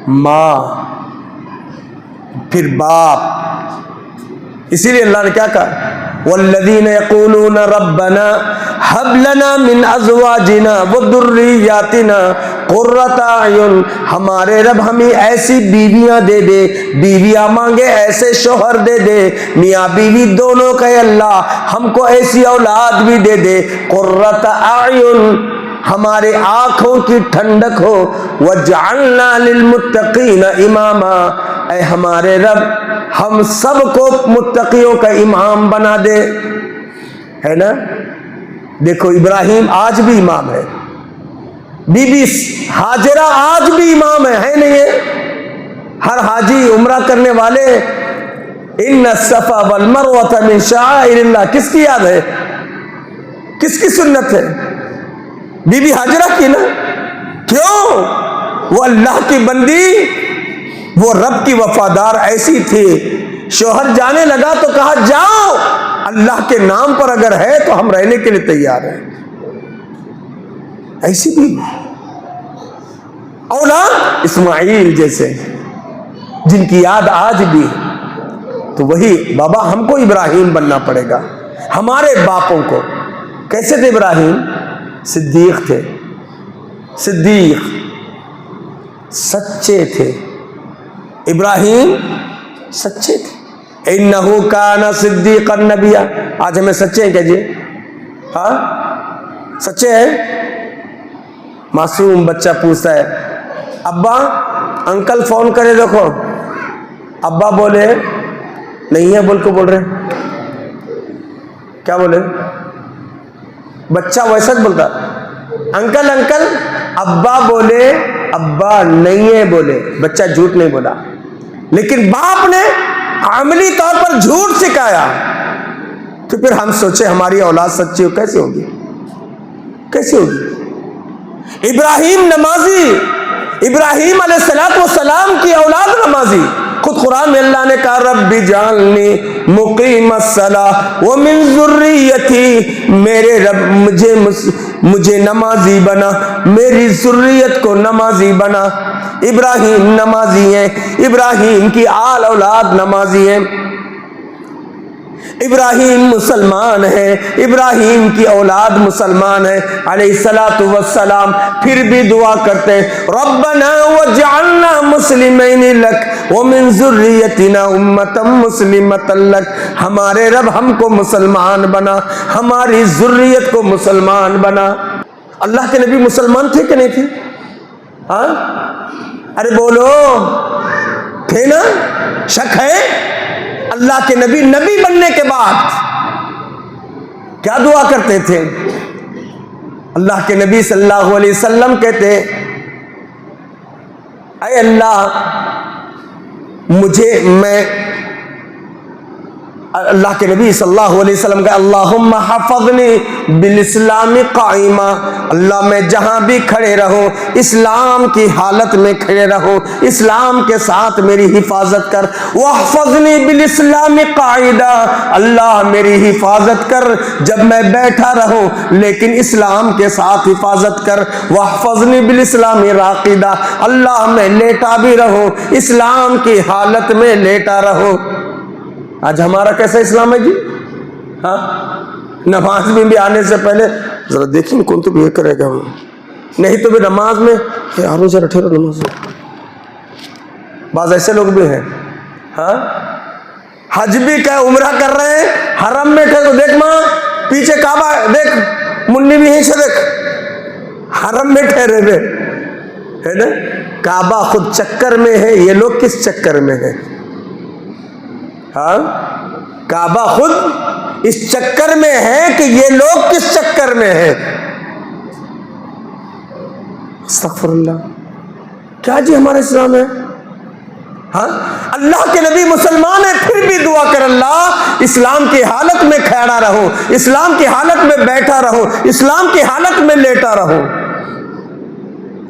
ماں، پھر باپ. اسی لیے اللہ نے کیا کہا والذین یقولون ربنا ہب لنا من ازواجنا وذریاتنا قرۃ اعین، ہمارے رب ہمیں ایسی بیویاں دے دے، بیویاں مانگے ایسے شوہر دے دے، میاں بیوی دونوں کہ اللہ ہم کو ایسی اولاد بھی دے دے، قرۃ اعین ہمارے آنکھوں کی ٹھنڈک ہو، وجعلنا للمتقین اماما، اے ہمارے رب ہم سب کو متقیوں کا امام بنا دے، ہے نا؟ دیکھو ابراہیم آج بھی امام ہے، بی بی ہاجرہ آج بھی امام ہے نہیں ہے؟ ہر حاجی عمرہ کرنے والے ان الصفا والمروہ من شعائر اللہ کس کی یاد ہے؟ کس کی سنت ہے؟ بی بی ہاجرہ کی نا؟ کیوں؟ وہ اللہ کی بندی، وہ رب کی وفادار ایسی تھی، شوہر جانے لگا تو کہا جاؤ، اللہ کے نام پر اگر ہے تو ہم رہنے کے لیے تیار ہیں، ایسی بھی اولاد اسماعیل جیسے جن کی یاد آج بھی، تو وہی بابا ہم کو ابراہیم بننا پڑے گا، ہمارے باپوں کو کیسے تھے ابراہیم؟ صدیق تھے، صدیق سچے تھے، ابراہیم سچے تھے، انہو کان صدیقا نبیا، آج ہمیں سچے ہیں کیا جی؟ ہاں سچے ہیں؟ معصوم بچہ پوچھتا ہے ابا انکل فون کرے دیکھو، ابا بولے نہیں ہے بول کے بول رہے، کیا بولے؟ بچہ ویسا بولتا انکل انکل، ابا بولے ابا نہیں ہے بولے، بچہ جھوٹ نہیں بولا، لیکن باپ نے عملی طور پر جھوٹ سکھایا، تو پھر ہم سوچے ہماری اولاد سچی ہو کیسے ہوگی؟ کیسے ہوگی؟ ابراہیم نمازی، ابراہیم علیہ السلام کی اولاد نمازی، خود قرآن میں اللہ نے کہا رب اجعلنی مقیم الصلاۃ ومن ذریتی، میرے رب مجھے نمازی بنا، میری ذریت کو نمازی بنا۔ ابراہیم نمازی ہیں، ابراہیم کی آل اولاد نمازی ہیں، ابراہیم مسلمان ہے، ابراہیم کی اولاد مسلمان ہے علیہ الصلوۃ والسلام، پھر بھی دعا کرتے ہیں ربنا وجعلنا مسلمین لک ومن ذریتنا امۃ مسلمۃ لک، ہمارے رب ہم کو مسلمان بنا، ہماری ذریت کو مسلمان بنا۔ اللہ کے نبی مسلمان تھے کہ نہیں تھے؟ ہاں ارے بولو، تھے نا؟ شک ہے؟ اللہ کے نبی نبی بننے کے بعد کیا دعا کرتے تھے؟ اللہ کے نبی صلی اللہ علیہ وسلم کہتے اے اللہ اللہ کے نبی صلی اللہ علیہ وسلم کا اللہم حفظنی بالاسلام قائما، اللہ میں جہاں بھی کھڑے رہوں اسلام کی حالت میں کھڑے رہوں، اسلام کے ساتھ میری حفاظت کر، واحفظنی بالاسلام قاعدا، اللہ میری حفاظت کر جب میں بیٹھا رہوں لیکن اسلام کے ساتھ حفاظت کر، واحفظنی بالاسلام راقدا، اللہ میں لیٹا بھی رہوں اسلام کی حالت میں لیٹا رہوں۔ آج ہمارا کیسا اسلام ہے جی؟ ہاں نماز میں بھی آنے سے پہلے ذرا دیکھیں کون تو بھی یہ کرے گا، نہیں تو بھی نماز میں یارو ذرا ٹھہرو نماز میں، بعض ایسے لوگ بھی ہیں۔ ہاں حج بھی کہ عمرہ کر رہے ہیں حرم میں ٹھہرو، دیکھ ماں پیچھے کعبہ دیکھ، منی بھی یہیں سے دیکھ، حرم میں ٹھہرے ہوئے ہے نا، کعبہ خود چکر میں ہے، یہ لوگ کس چکر میں ہے؟ ہاں کعبہ خود اس چکر میں ہے کہ یہ لوگ کس چکر میں ہیں؟ استغفر اللہ، کیا جی ہمارا اسلام ہے؟ ہاں اللہ کے نبی مسلمان ہے پھر بھی دعا کر اللہ اسلام کی حالت میں کھڑا رہوں، اسلام کی حالت میں بیٹھا رہوں، اسلام کی حالت میں لیٹا رہوں۔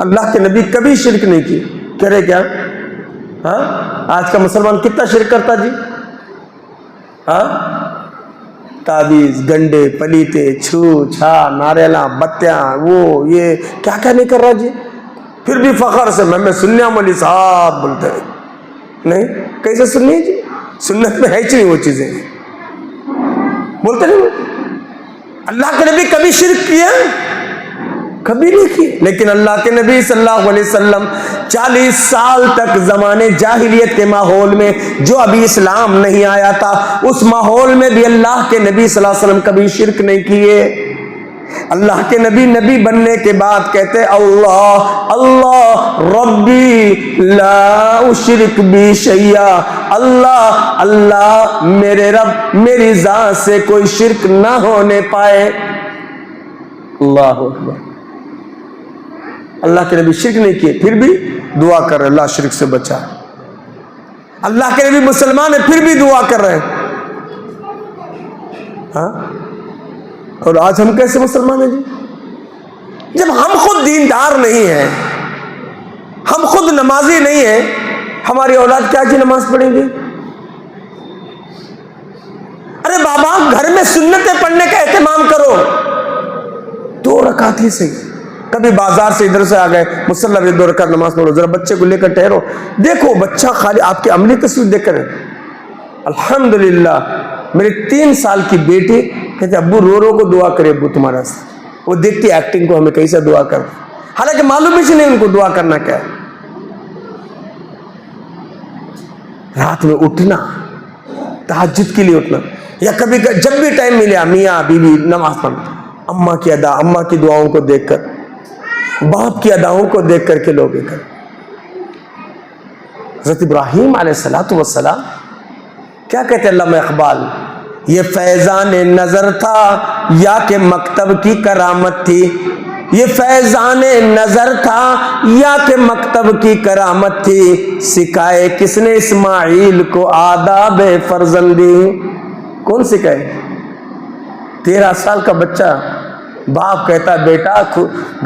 اللہ کے نبی کبھی شرک نہیں کی، کرے کیا؟ ہاں آج کا مسلمان کتنا شرک کرتا جی؟ ہاں تعویذ گنڈے پلیتے چھو چھا ناریلاں بتیاں وہ یہ کیا کیا نہیں کر رہا جی، پھر بھی فخر سے میں سنیا مولی صاحب بولتے ہیں۔ نہیں کیسے سننی ہے جی؟ سنت میں ہے ہی نہیں وہ چیزیں، بولتے نہیں؟ اللہ کے نبی کبھی شرک کیا؟ کبھی نہیں کی. لیکن اللہ کے نبی صلی اللہ علیہ وسلم 40 سال تک زمانے جاہلیت کے ماحول میں، جو ابھی اسلام نہیں آیا تھا، اس ماحول میں بھی اللہ کے نبی صلی اللہ علیہ وسلم کبھی شرک نہیں کیے. اللہ کے نبی بننے کے بعد کہتے اللہ اللہ ربی لا اشرک بی شیئا، اللہ اللہ میرے رب میری ذات سے کوئی شرک نہ ہونے پائے. اللہ اکبر. اللہ کے نبی شرک نہیں کیے، پھر بھی دعا کر رہے اللہ شرک سے بچا. اللہ کے نبی مسلمان ہے، پھر بھی دعا کر رہے ہیں. ہاں، اور آج ہم کیسے مسلمان ہیں جی؟ جب ہم خود دیندار نہیں ہیں، ہم خود نمازی نہیں ہیں، ہماری اولاد کیا جی نماز پڑھیں گے؟ ارے بابا گھر میں سنتیں پڑھنے کا اہتمام کرو، 2 رکعت ہی صحیح. کبھی بازار سے ادھر سے آ گئے، مصلی میں 2 رکعت نماز پڑھو، ذرا بچے کو لے کر ٹھہرو، دیکھو بچہ خالی آپ کی عملی تصویر دیکھ کر. الحمدللہ میری 3 سال کی بیٹی کہتے ابو رو رو کو دعا کرے ابو تمہارا سے. وہ دیکھتی ایکٹنگ کو ہمیں کیسا دعا کر، حالانکہ معلوم ہی نہیں ان کو دعا کرنا کیا ہے. رات میں اٹھنا، تہجد کے لیے اٹھنا، یا کبھی جب بھی ٹائم ملے میاں بیوی نماز پڑھنا، اماں کی ادا، اماں کی دعاؤں کو دیکھ کر، باپ کی اداؤں کو دیکھ کر کے لوگ کر. حضرت ابراہیم علیہ السلام کیا کہتے ہیں علامہ اقبال، یہ فیضان نظر تھا یا کہ مکتب کی کرامت تھی، یہ فیضان نظر تھا یا کہ مکتب کی کرامت تھی، سکھائے کس نے اسماعیل کو آداب فرزندی. کون سکھائے؟ 13 سال کا بچہ، باپ کہتا ہے بیٹا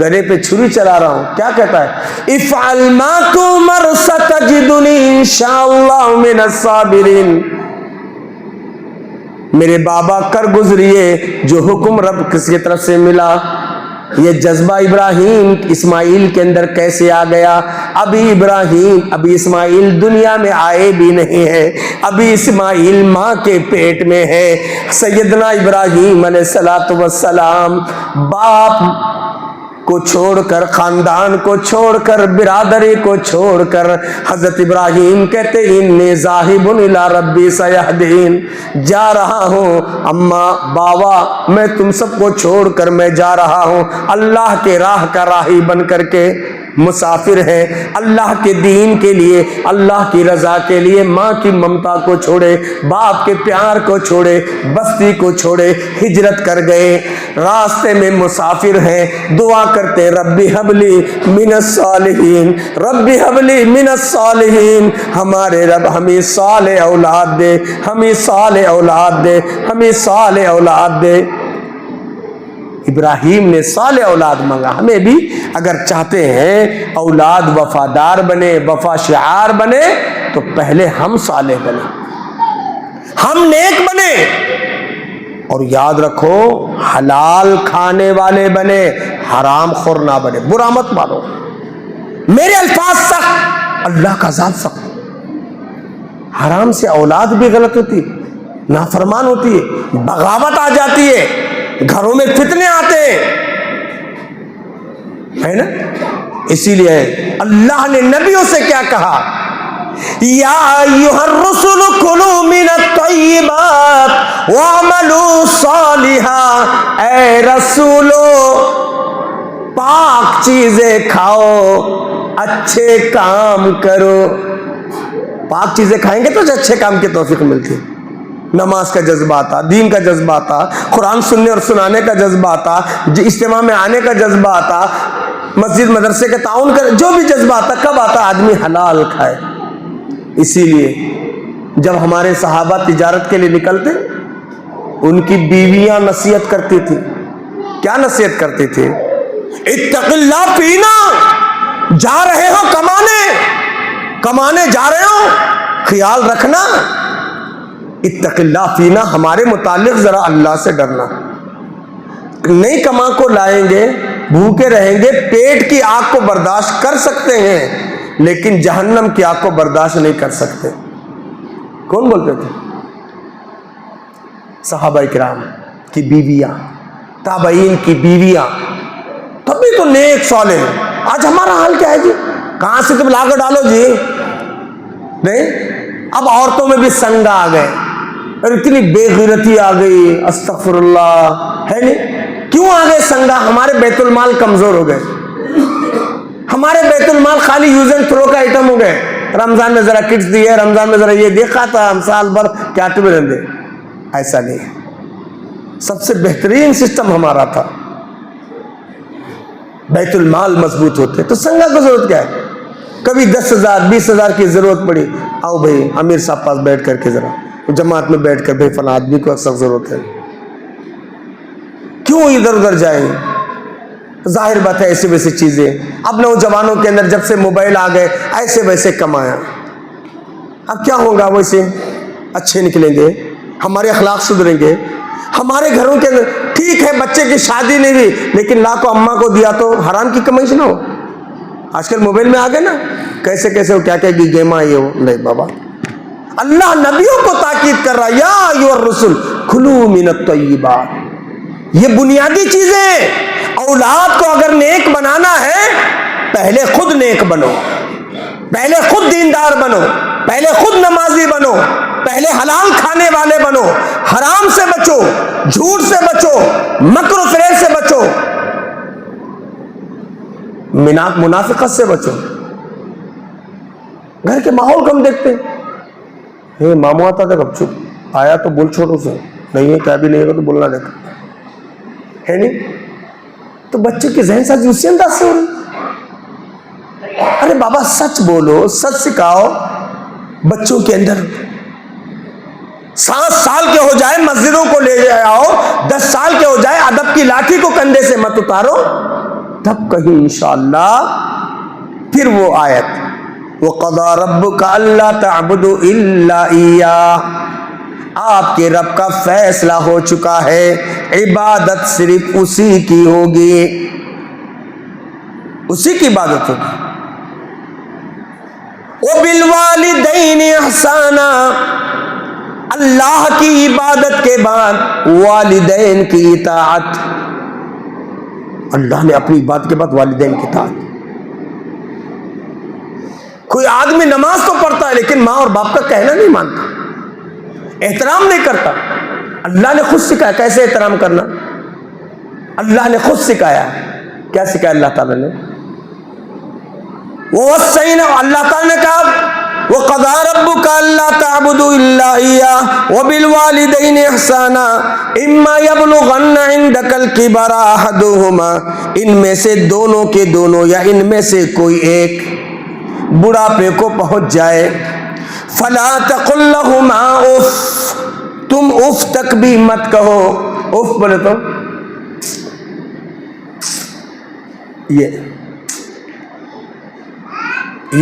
گلے پہ چھری چلا رہا ہوں، کیا کہتا ہے؟ افعل ما تؤمر ستجدنی انشاءاللہ من الصابرین. میرے بابا کر گزریے جو حکم رب کس کی طرف سے ملا. یہ جذبہ ابراہیم اسماعیل کے اندر کیسے آ گیا؟ ابھی اسماعیل دنیا میں آئے بھی نہیں ہے، ابھی اسماعیل ماں کے پیٹ میں ہے. سیدنا ابراہیم علیہ السلام باپ کو چھوڑ کر، خاندان کو چھوڑ کر، برادری کو چھوڑ کر، حضرت ابراہیم کہتے انی ذاہب الی ربی سیہدین، جا رہا ہوں اماں بابا میں تم سب کو چھوڑ کر میں جا رہا ہوں، اللہ کے راہ کا راہی بن کر کے مسافر ہے. اللہ کے دین کے لیے، اللہ کی رضا کے لیے ماں کی ممتا کو چھوڑے، باپ کے پیار کو چھوڑے، بستی کو چھوڑے، ہجرت کر گئے، راستے میں مسافر ہیں. دعا کرتے ربی حبلی من الصالحین، ربی حبلی من الصالحین، ہمارے رب ہمیں صالح اولاد دے، ہمیں صالح اولاد دے، ہمیں صالح اولاد دے. ابراہیم نے صالح اولاد مانگا. ہمیں بھی اگر چاہتے ہیں اولاد وفادار بنے، وفا شعار بنے، تو پہلے ہم صالح بنے، ہم نیک بنے. اور یاد رکھو حلال کھانے والے بنے، حرام خور نہ بنے. برا مت مانو، میرے الفاظ سخت، اللہ کا ذات سخت. حرام سے اولاد بھی غلط ہوتی، نافرمان ہوتی ہے، بغاوت آ جاتی ہے، گھروں میں فتنے آتے ہیں نا. اسی لیے اللہ نے نبیوں سے کیا کہا؟ یا ایھا الرسل کلوا من الطیبات واعملوا صالحا. اے رسولو پاک چیزیں کھاؤ، اچھے کام کرو. پاک چیزیں کھائیں گے تو اچھے کام کی توفیق ملتی ہے. نماز کا جذبہ آتا، دین کا جذبہ آتا، قرآن سننے اور سنانے کا جذبہ آتا، اجتماع میں آنے کا جذبہ آتا، مسجد مدرسے کے تعاون کا جو بھی جذبہ آتا. کب آتا؟ آدمی حلال کھائے. اسی لیے جب ہمارے صحابہ تجارت کے لیے نکلتے، ان کی بیویاں نصیحت کرتی تھی. کیا نصیحت کرتی تھی؟ اتق اللہ فینا، جا رہے ہو کمانے جا رہے ہو، خیال رکھنا. اتق اللہ فینا، ہمارے متعلق ذرا اللہ سے ڈرنا. نہیں کما کو لائیں گے، بھوکے رہیں گے، پیٹ کی آگ کو برداشت کر سکتے ہیں لیکن جہنم کی آگ کو برداشت نہیں کر سکتے. کون بولتے تھے؟ صحابہ کرام کی بیویاں, تابعین کی بیویاں, تبھی تو نیک صالح. آج ہمارا حال کیا ہے جی؟ کہاں سے تم لا کر ڈالو جی؟ نہیں, اب عورتوں میں بھی سنگ آ گئے اور اتنی بے غیرتی آ گئی, استغفر اللہ, ہے نہیں؟ کیوں آ گئے سنگا؟ ہمارے بیت المال کمزور ہو گئے, ہمارے بیت المال خالی یوز اینڈ تھرو کا آئٹم ہو گئے. رمضان میں ذرا کٹس دیے, رمضان میں ذرا یہ دیکھا تھا, ہم سال بھر کیا ٹبے رہتے. ایسا نہیں ہے, سب سے بہترین سسٹم ہمارا تھا. بیت المال مضبوط ہوتے تو سنگا کو ضرورت کیا ہے؟ کبھی 10,000 20,000 کی ضرورت پڑی, آؤ بھائی امیر صاحب پاس بیٹھ کر کے ذرا جماعت میں بیٹھ کر, بھائی فلاں آدمی کو سخت ضرورت ہے. کیوں ادھر ادھر جائیں؟ ظاہر بات ہے ایسی ویسی چیزیں. اب نوجوانوں کے اندر جب سے موبائل آ گئے, ایسے ویسے کمایا. اب کیا ہوگا؟ ویسے اچھے نکلیں گے, ہمارے اخلاق سدھریں گے, ہمارے گھروں کے اندر. ٹھیک ہے بچے کی شادی نہیں ہوئی, لیکن لاکھوں اماں کو دیا تو حرام کی کمائی سے نہ ہو. آج کل موبائل میں آ گئے نا, کیسے کیسے وہ کیا کیا گیما یہ ہو. نہیں بابا, اللہ نبیوں کو تاکید کر رہا, یا ایھا الرسل کلوا من الطیبات. یہ بنیادی چیزیں. اولاد کو اگر نیک بنانا ہے, پہلے خود نیک بنو, پہلے خود دیندار بنو, پہلے خود نمازی بنو, پہلے حلال کھانے والے بنو, حرام سے بچو, جھوٹ سے بچو, مکر و فریب سے بچو, منافقت سے بچو. گھر کے ماحول کو ہم دیکھتے ہیں, ماموں آتا تھا کب چپ آیا تو بول چھوڑو سے, نہیں ہے کیا بھی نہیں ہوگا تو بولنا دیکھا ہے نہیں. تو بچے کے ذہن ساتھ اسی انداز سے ہو رہی. ارے بابا سچ بولو, سچ سکھاؤ بچوں کے اندر. 7 سال کے ہو جائے مسجدوں کو لے آؤ, 10 سال کے ہو جائے ادب کی لاٹھی کو کندھے سے مت اتارو, تب کہیں انشاءاللہ پھر وہ آیت وَقَضَىٰ رَبُّكَ أَلَّا تَعْبُدُوا إِلَّا إِيَّاهُ. آپ کے رب کا فیصلہ ہو چکا ہے, عبادت صرف اسی کی ہوگی, اسی کی عبادت ہوگی. وَبِالْوَالِدَيْنِ إِحْسَانًا. اللہ کی عبادت کے بعد والدین کی اطاعت. اللہ نے اپنی عبادت کے بعد والدین کی اطاعت. کوئی آدمی نماز تو پڑھتا ہے لیکن ماں اور باپ کا کہنا نہیں مانتا, احترام نہیں کرتا. اللہ نے خود سکھایا کیسے احترام کرنا, اللہ نے خود سکھایا. کیا سکھایا اللہ تعالیٰ نے؟ وہ صحیح نا, اللہ تعالیٰ نے کہا وَقَضَىٰ رَبُّكَ أَلَّا تَعْبُدُوا إِلَّا إِيَّاهُ وَبِالْوَالِدَيْنِ إِحْسَانًا إِمَّا يَبْلُغَنَّ عِندَكَ الْكِبَرَ أَحَدُهُمَا. ان میں سے دونوں کے دونوں یا ان میں سے کوئی ایک بڑھاپے کو پہنچ جائے, فَلَا تَقُل لَّهُمَا اُف. تم اف تک بھی مت کہو. اف بولے تو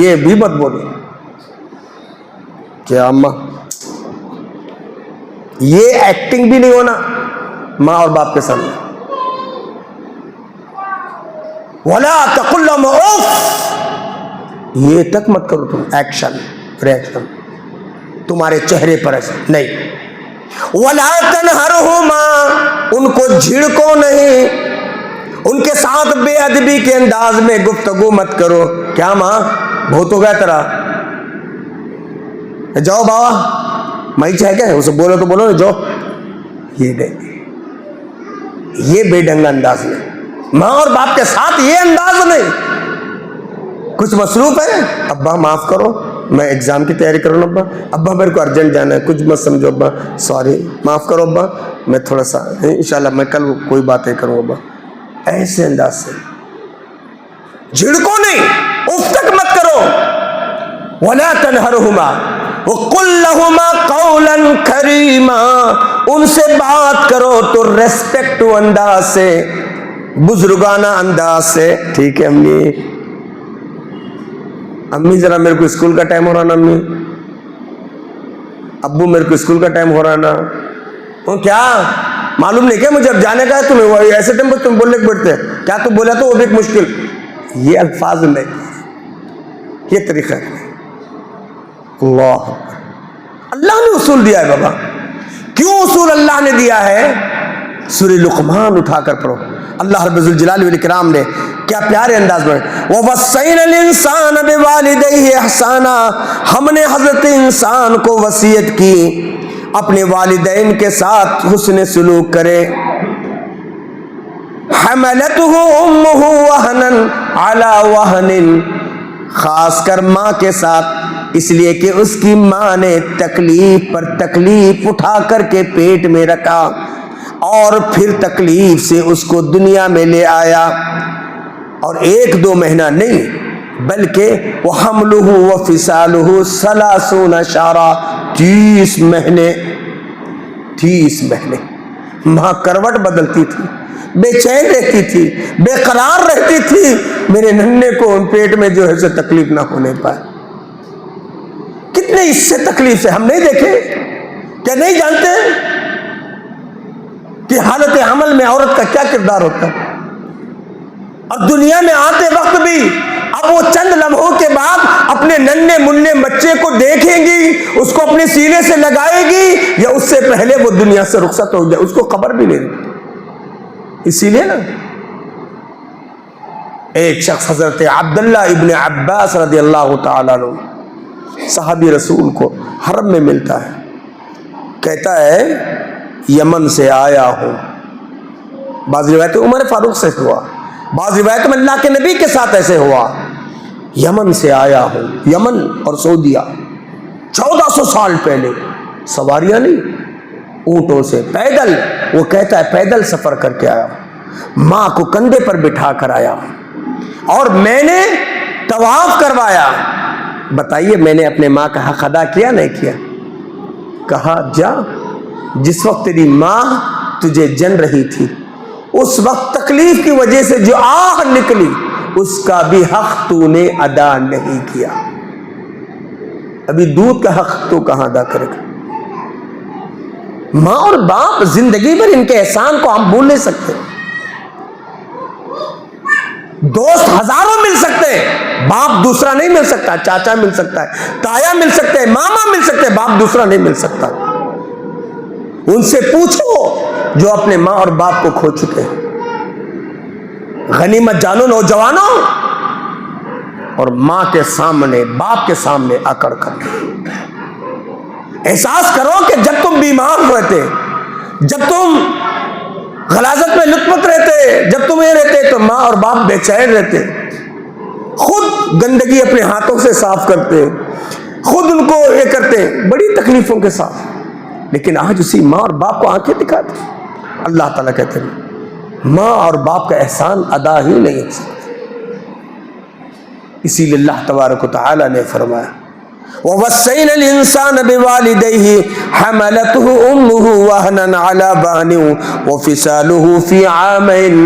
یہ بھی مت بولو. کیا اماں, یہ ایکٹنگ بھی نہیں ہونا ماں اور باپ کے سامنے. وَلَا تَقُل لَّهُمَا اُف. یہ تک مت کرو تم. ایکشن ریئیکشن تمہارے چہرے پر ایسا نہیں. وَلَا تَنْهَرْهُمَا. ان کو جھڑکو نہیں, ان کے ساتھ بے ادبی کے انداز میں گفتگو مت کرو. کیا ماں بہت ہو گیا تیرا, جاؤ بابا مائی چاہے کیا, اسے بولو تو بولو نا جاؤ. یہ نہیں, یہ بے ڈنگا انداز نہیں. ماں اور باپ کے ساتھ یہ انداز نہیں. کچھ مصروف ہے, ابا معاف کرو میں ایگزام کی تیاری کروں ابا, ابا میرے کو ارجنٹ جانا ہے, کچھ مت سمجھو ابا, سوری معاف کرو ابا, میں تھوڑا سا انشاءاللہ میں کل کوئی باتیں کروں ابا. ایسے انداز سے جھڑکو نہیں, اف تک مت کرو. وَلَا تَنْهَرْهُمَا وَقُلْ لَهُمَا قَوْلًا كَرِيمًا. ان سے بات کرو تو ریسپیکٹ انداز سے, بزرگانہ انداز سے. ٹھیک ہے امی, امی ذرا میرے کو اسکول کا ٹائم ہو رہا نا, امی ابو میرے کو اسکول کا ٹائم ہو رہا نا. کیا معلوم نہیں کیا مجھے اب جانے کا ہے تمہیں, ایسے ٹائم پر تم بولنے کے بیٹھتے کیا تو بولا تو وہ بھی ایک مشکل. یہ الفاظ نہیں, یہ طریقہ ہے. اللہ نے اصول دیا ہے بابا کیوں اصول اللہ نے دیا ہے؟ سورہ لقمان اٹھا کر پڑھو، اللہ رب الجلال والاکرام نے کیا پیارے انداز میں وَوَصَّيْنَا الْإِنسَانَ بِوَالِدَيْهِ إِحْسَانًا، ہم نے حضرت انسان کو وصیت کی اپنے والدین کے ساتھ حسن سلوک کرے۔ حَمَلَتْهُ أُمُّهُ وَهْنًا عَلَى وَهْنٍ، خاص کر ماں کے ساتھ، اس لیے کہ اس کی ماں نے تکلیف پر تکلیف اٹھا کر کے پیٹ میں رکھا اور پھر تکلیف سے اس کو دنیا میں لے آیا، اور 1-2 مہینہ نہیں بلکہ وَحَمْلُهُ وَفِصَالُهُ 30 شهرًا، 30 مہینے 30 مہینے ماں کروٹ بدلتی تھی، بے چین رہتی تھی، بے قرار رہتی تھی، میرے ننھے کو ان پیٹ میں جو ہے سے تکلیف نہ ہونے پائے۔ کتنے اس سے تکلیف سے ہم نہیں دیکھے کیا نہیں جانتے کہ حالت حمل میں عورت کا کیا کردار ہوتا ہے، اور دنیا میں آتے وقت بھی اب وہ چند لمحوں کے بعد اپنے ننھے منھے بچے کو دیکھیں گی، اس کو اپنے سینے سے لگائے گی، یا اس سے پہلے وہ دنیا سے رخصت ہو جائے، اس کو خبر بھی نہیں۔ اسی لیے نا ایک شخص حضرت عبداللہ ابن عباس رضی اللہ تعالیٰ عنہ صحابی رسول کو حرم میں ملتا ہے، کہتا ہے یمن سے آیا ہوں، بعض روایت عمر فاروق سے ہوا، بعض روایت میں اللہ کے نبی کے ساتھ ایسے ہوا، یمن سے آیا ہوں، یمن اور سعودیہ 1400 سال پہلے، سواریاں نہیں، اونٹوں سے پیدل، وہ کہتا ہے پیدل سفر کر کے آیا، ماں کو کندھے پر بٹھا کر آیا، اور میں نے طواف کروایا۔ بتائیے میں نے اپنے ماں کا حق ادا کیا نہیں کیا؟ کہا جا، جس وقت تیری ماں تجھے جن رہی تھی اس وقت تکلیف کی وجہ سے جو آہ نکلی اس کا بھی حق تو نے ادا نہیں کیا، ابھی دودھ کا حق تو کہاں ادا کرے گا؟ ماں اور باپ زندگی بھر ان کے احسان کو ہم بھول نہیں سکتے۔ دوست ہزاروں مل سکتے ہیں، باپ دوسرا نہیں مل سکتا، چاچا مل سکتا ہے، تایا مل سکتے ہیں، ماما مل سکتے ہیں، باپ دوسرا نہیں مل سکتا۔ ان سے پوچھو جو اپنے ماں اور باپ کو کھو چکے ہیں۔ غنیمت جانو نوجوانوں، اور ماں کے سامنے باپ کے سامنے اکڑ کر احساس کرو کہ جب تم بیمار رہتے، جب تم غلاظت میں لطمت رہتے، جب تم یہ رہتے تو ماں اور باپ بے چین رہتے، خود گندگی اپنے ہاتھوں سے صاف کرتے، خود ان کو یہ کرتے بڑی تکلیفوں کے ساتھ، لیکن آج اسی ماں اور باپ کو آنکھیں دکھاتے۔ اللہ تعالیٰ کہتے ہیں ماں اور باپ کا احسان ادا ہی نہیں ہو سکتا، اسی لیے اللہ تبارک و تعالیٰ نے فرمایا وَوَصَّيْنَا الْإِنسَانَ بِوَالِدَيْهِ حَمَلَتْهُ أُمُّهُ وَهْنًا عَلَى وَهْنٍ وَفِصَالُهُ فِي عَامَيْنِ،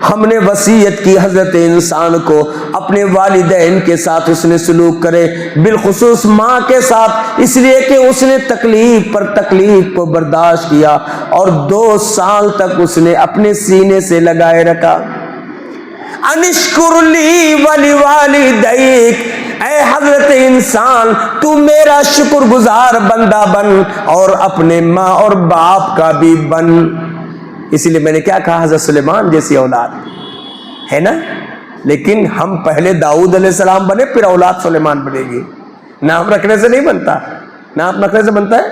ہم نے وصیت کی حضرت انسان کو اپنے والدین کے ساتھ اس نے سلوک کرے، بالخصوص ماں کے ساتھ، اس لیے کہ اس نے تکلیف پر تکلیف کو برداشت کیا اور 2 سال تک اس نے اپنے سینے سے لگائے رکھا۔ انشکر لی ولوالدیک، اے حضرت انسان تو میرا شکر گزار بندہ بن اور اپنے ماں اور باپ کا بھی بن۔ اسی لیے میں نے کیا کہا، حضرت سلیمان جیسی اولاد ہے نا، لیکن ہم پہلے داؤد علیہ السلام بنے پھر اولاد سلیمان بنے گی، نام رکھنے سے نہیں بنتا، نام رکھنے سے بنتا ہے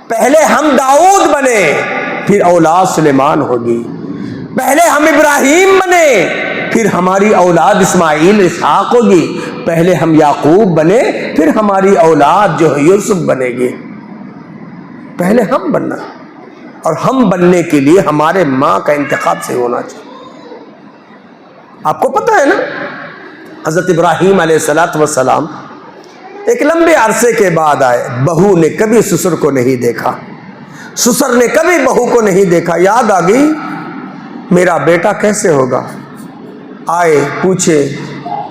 پہلے ہم داؤد بنے پھر اولاد سلیمان ہوگی، پہلے ہم ابراہیم بنے پھر ہماری اولاد اسماعیل اسحاق ہوگی، پہلے ہم یعقوب بنے پھر ہماری اولاد جو ہے یوسف بنے گی، پہلے ہم بننا، اور ہم بننے کے لیے ہمارے ماں کا انتخاب سے ہونا چاہیے۔ آپ کو پتہ ہے نا حضرت ابراہیم علیہ السلام ایک لمبے عرصے کے بعد آئے، بہو نے کبھی سسر کو نہیں دیکھا، سسر نے کبھی بہو کو نہیں دیکھا، یاد آ گئی میرا بیٹا کیسے ہوگا، آئے پوچھے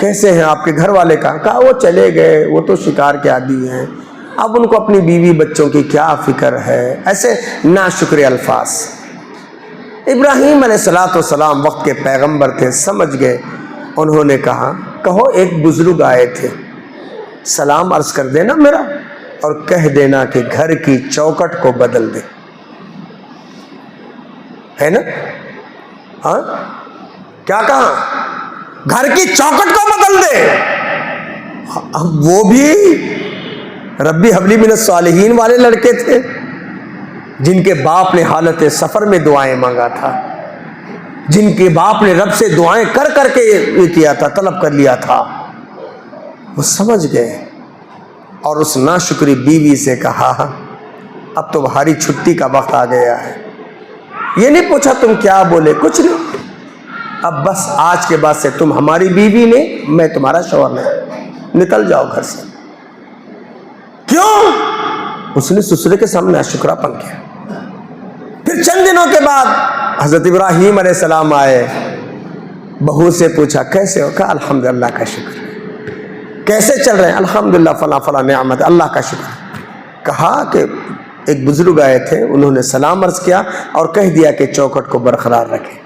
کیسے ہیں آپ کے گھر والے، کہا وہ چلے گئے، وہ تو شکار کے عادی ہیں، اب ان کو اپنی بیوی بچوں کی کیا فکر ہے، ایسے ناشکر الفاظ۔ ابراہیم علیہ السلام وقت کے پیغمبر تھے، سمجھ گئے، انہوں نے کہا کہو ایک بزرگ آئے تھے، سلام عرض کر دینا میرا، اور کہہ دینا کہ گھر کی چوکٹ کو بدل دے، ہے نا؟ ہاں کیا کہا؟ گھر کی چوکٹ کو بدل دے۔ اب وہ بھی ربی حبلی من الصالحین والے لڑکے تھے جن کے باپ نے حالت سفر میں دعائیں مانگا تھا، جن کے باپ نے رب سے دعائیں کر کر کے یہ کیا تھا، طلب کر لیا تھا۔ وہ سمجھ گئے اور اس ناشکری بیوی سے کہا اب تمہاری چھٹی کا وقت آ گیا ہے۔ یہ نہیں پوچھا تم کیا بولے، کچھ نہیں، اب بس آج کے بعد سے تم ہماری بیوی نے، میں تمہارا شوہر نہیں، نکل جاؤ گھر سے۔ کیوں؟ اس نے سسرے کے سامنے ناشکرا پن کیا۔ پھر چند دنوں کے بعد حضرت ابراہیم علیہ السلام آئے، بہو سے پوچھا کیسے ہو؟ کہا الحمدللہ کا شکر۔ کیسے چل رہے ہیں؟ الحمدللہ فلاں فلاں نعمت، اللہ کا شکر۔ کہا کہ ایک بزرگ آئے تھے، انہوں نے سلام عرض کیا اور کہہ دیا کہ چوکٹ کو برقرار رکھیں۔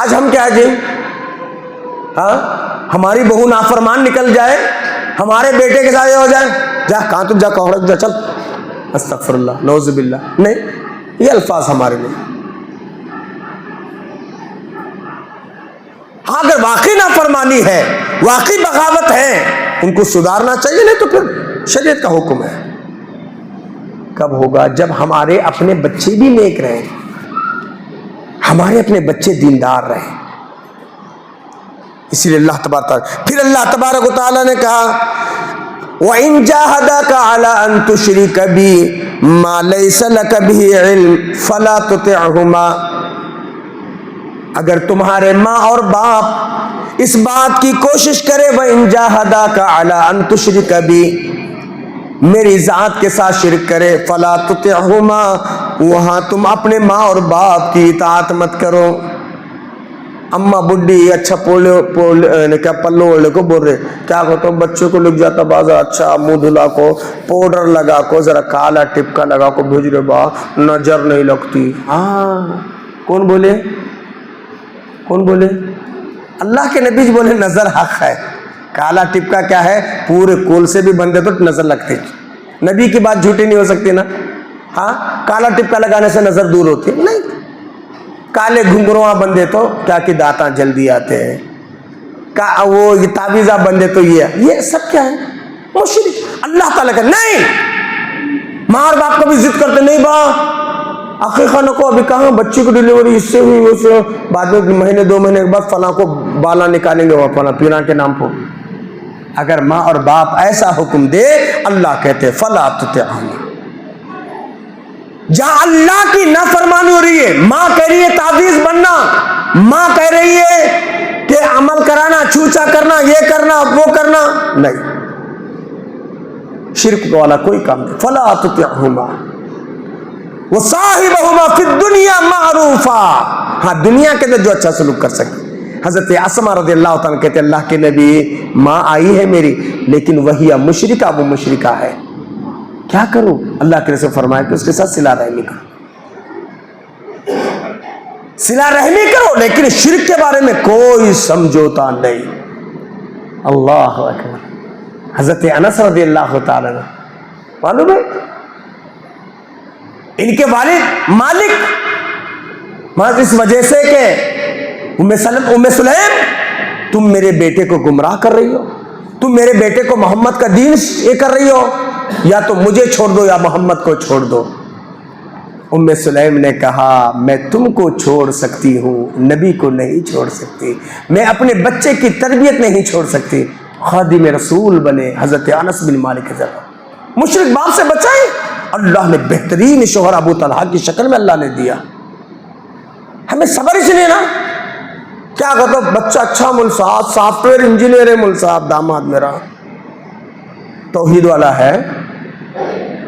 آج ہم کیا جی؟ ہاں ہماری بہو نافرمان نکل جائے، ہمارے بیٹے کے ساتھ یہ ہو جائے، جا کہاں تم جا کہاں جا، چل استغفر اللہ نعوذ باللہ، نہیں، یہ الفاظ ہمارے نہیں۔ ہاں اگر واقعی نافرمانی ہے، واقعی بغاوت ہے، ان کو سدھارنا چاہیے، نہیں تو پھر شریعت کا حکم ہے۔ کب ہوگا؟ جب ہمارے اپنے بچے بھی نیک رہیں، ہمارے اپنے بچے دیندار رہیں۔ اسی لیے اللہ تبارک تعالیٰ، پھر اللہ تبارک و تعالیٰ نے کہا وَإِن جَاهَدَاكَ عَلَىٰ أَن تُشْرِكَ بِي مَا لَيْسَ لَكَ بِهِ عِلْمٌ فَلَا تُطِعْهُمَا، اگر تمہارے ماں اور باپ اس بات کی کوشش کرے وَإِن جَاهَدَاكَ عَلَىٰ أَن تُشْرِكَ بِي، میری ذات کے ساتھ شرک کرے، فَلَا تُطِعْهُمَا، وہاں تم اپنے ماں اور باپ کی اطاعت مت کرو۔ اماں بڈی اچھا پلو اوڑھنے کو بول رہے، کیا کہتا ہوں بچوں کو لگ جاتا بازار، اچھا منہ دھلا کو، پاؤڈر لگا کو، ذرا کالا ٹپکا لگا کو بھیج رہے، با نظر نہیں لگتی۔ ہاں کون بولے؟ کون بولے؟ اللہ کے نبی بولے نظر حق ہے۔ کالا ٹپکا کیا ہے؟ پورے کول سے بھی بندے تو نظر لگتی، نبی کی بات جھوٹی نہیں ہو سکتی نا۔ ہاں کالا ٹپکا لگانے سے نظر دور ہوتی ہے؟ نہیں۔ کالے گھنگرواں بندے تو کیا کہ دانتاں جلدی آتے ہیں، وہ تعویذہ بندے تو یہ سب کیا ہے؟ مشرک۔ اللہ تعالیٰ کا نہیں، ماں اور باپ کو بھی ضد کرتے، نہیں با عقیقہ نہ کو، ابھی کہاں بچی کو ڈیلیوری اس سے ہوئی، اس سے بعد میں مہینے 2 مہینے کے بعد فلاں کو بالا نکالیں گے، وہ فلاں پیرا کے نام پر۔ اگر ماں اور باپ ایسا حکم دے، اللہ کہتے فلا تطعہما، جہاں اللہ کی نافرمانی ہو رہی ہے، ماں کہہ رہی ہے تعویذ بننا، ماں کہہ رہی ہے کہ عمل کرانا، چھوچا کرنا، یہ کرنا وہ کرنا، نہیں، شرک والا کوئی کام نہیں۔ فلا تطعہما وصاحبہما فی الدنیا معروفا، ہاں دنیا کے اندر جو اچھا سلوک کر سکے۔ حضرت اسماء رضی اللہ تعالیٰ کہتے ہیں اللہ کے نبی ماں آئی ہے میری، لیکن وہی مشرکہ، وہ مشرکہ ہے، کیا کروں؟ اللہ کے رسول فرمایا کہ اس کے ساتھ صلہ رحمی کرو، صلہ رحمی کرو، لیکن شرک کے بارے میں کوئی سمجھوتا نہیں۔ اللہ اکبر۔ حضرت انس رضی اللہ تعالیٰ معلوم ہے ان کے والد مالک محض اس وجہ سے کہ ام سلیم تم میرے بیٹے کو گمراہ کر رہی ہو، تم میرے بیٹے کو محمد کا دین یہ کر رہی ہو، یا تو مجھے چھوڑ دو یا محمد کو چھوڑ دو۔ ام سلیم نے کہا میں تم کو چھوڑ سکتی ہوں، نبی کو نہیں چھوڑ سکتی، میں اپنے بچے کی تربیت نہیں چھوڑ سکتی۔ خادم رسول بنے حضرت انس بن مالک ذرا مشرک باپ سے بچائے، اللہ نے بہترین شوہر ابو طلحہ کی شکل میں اللہ نے دیا۔ ہمیں صبر اس لیے نا، کیا کہتا بچہ اچھا ملصاب سافٹ ویئر انجینئر ہے، ملصاب داماد میرا توحید والا ہے،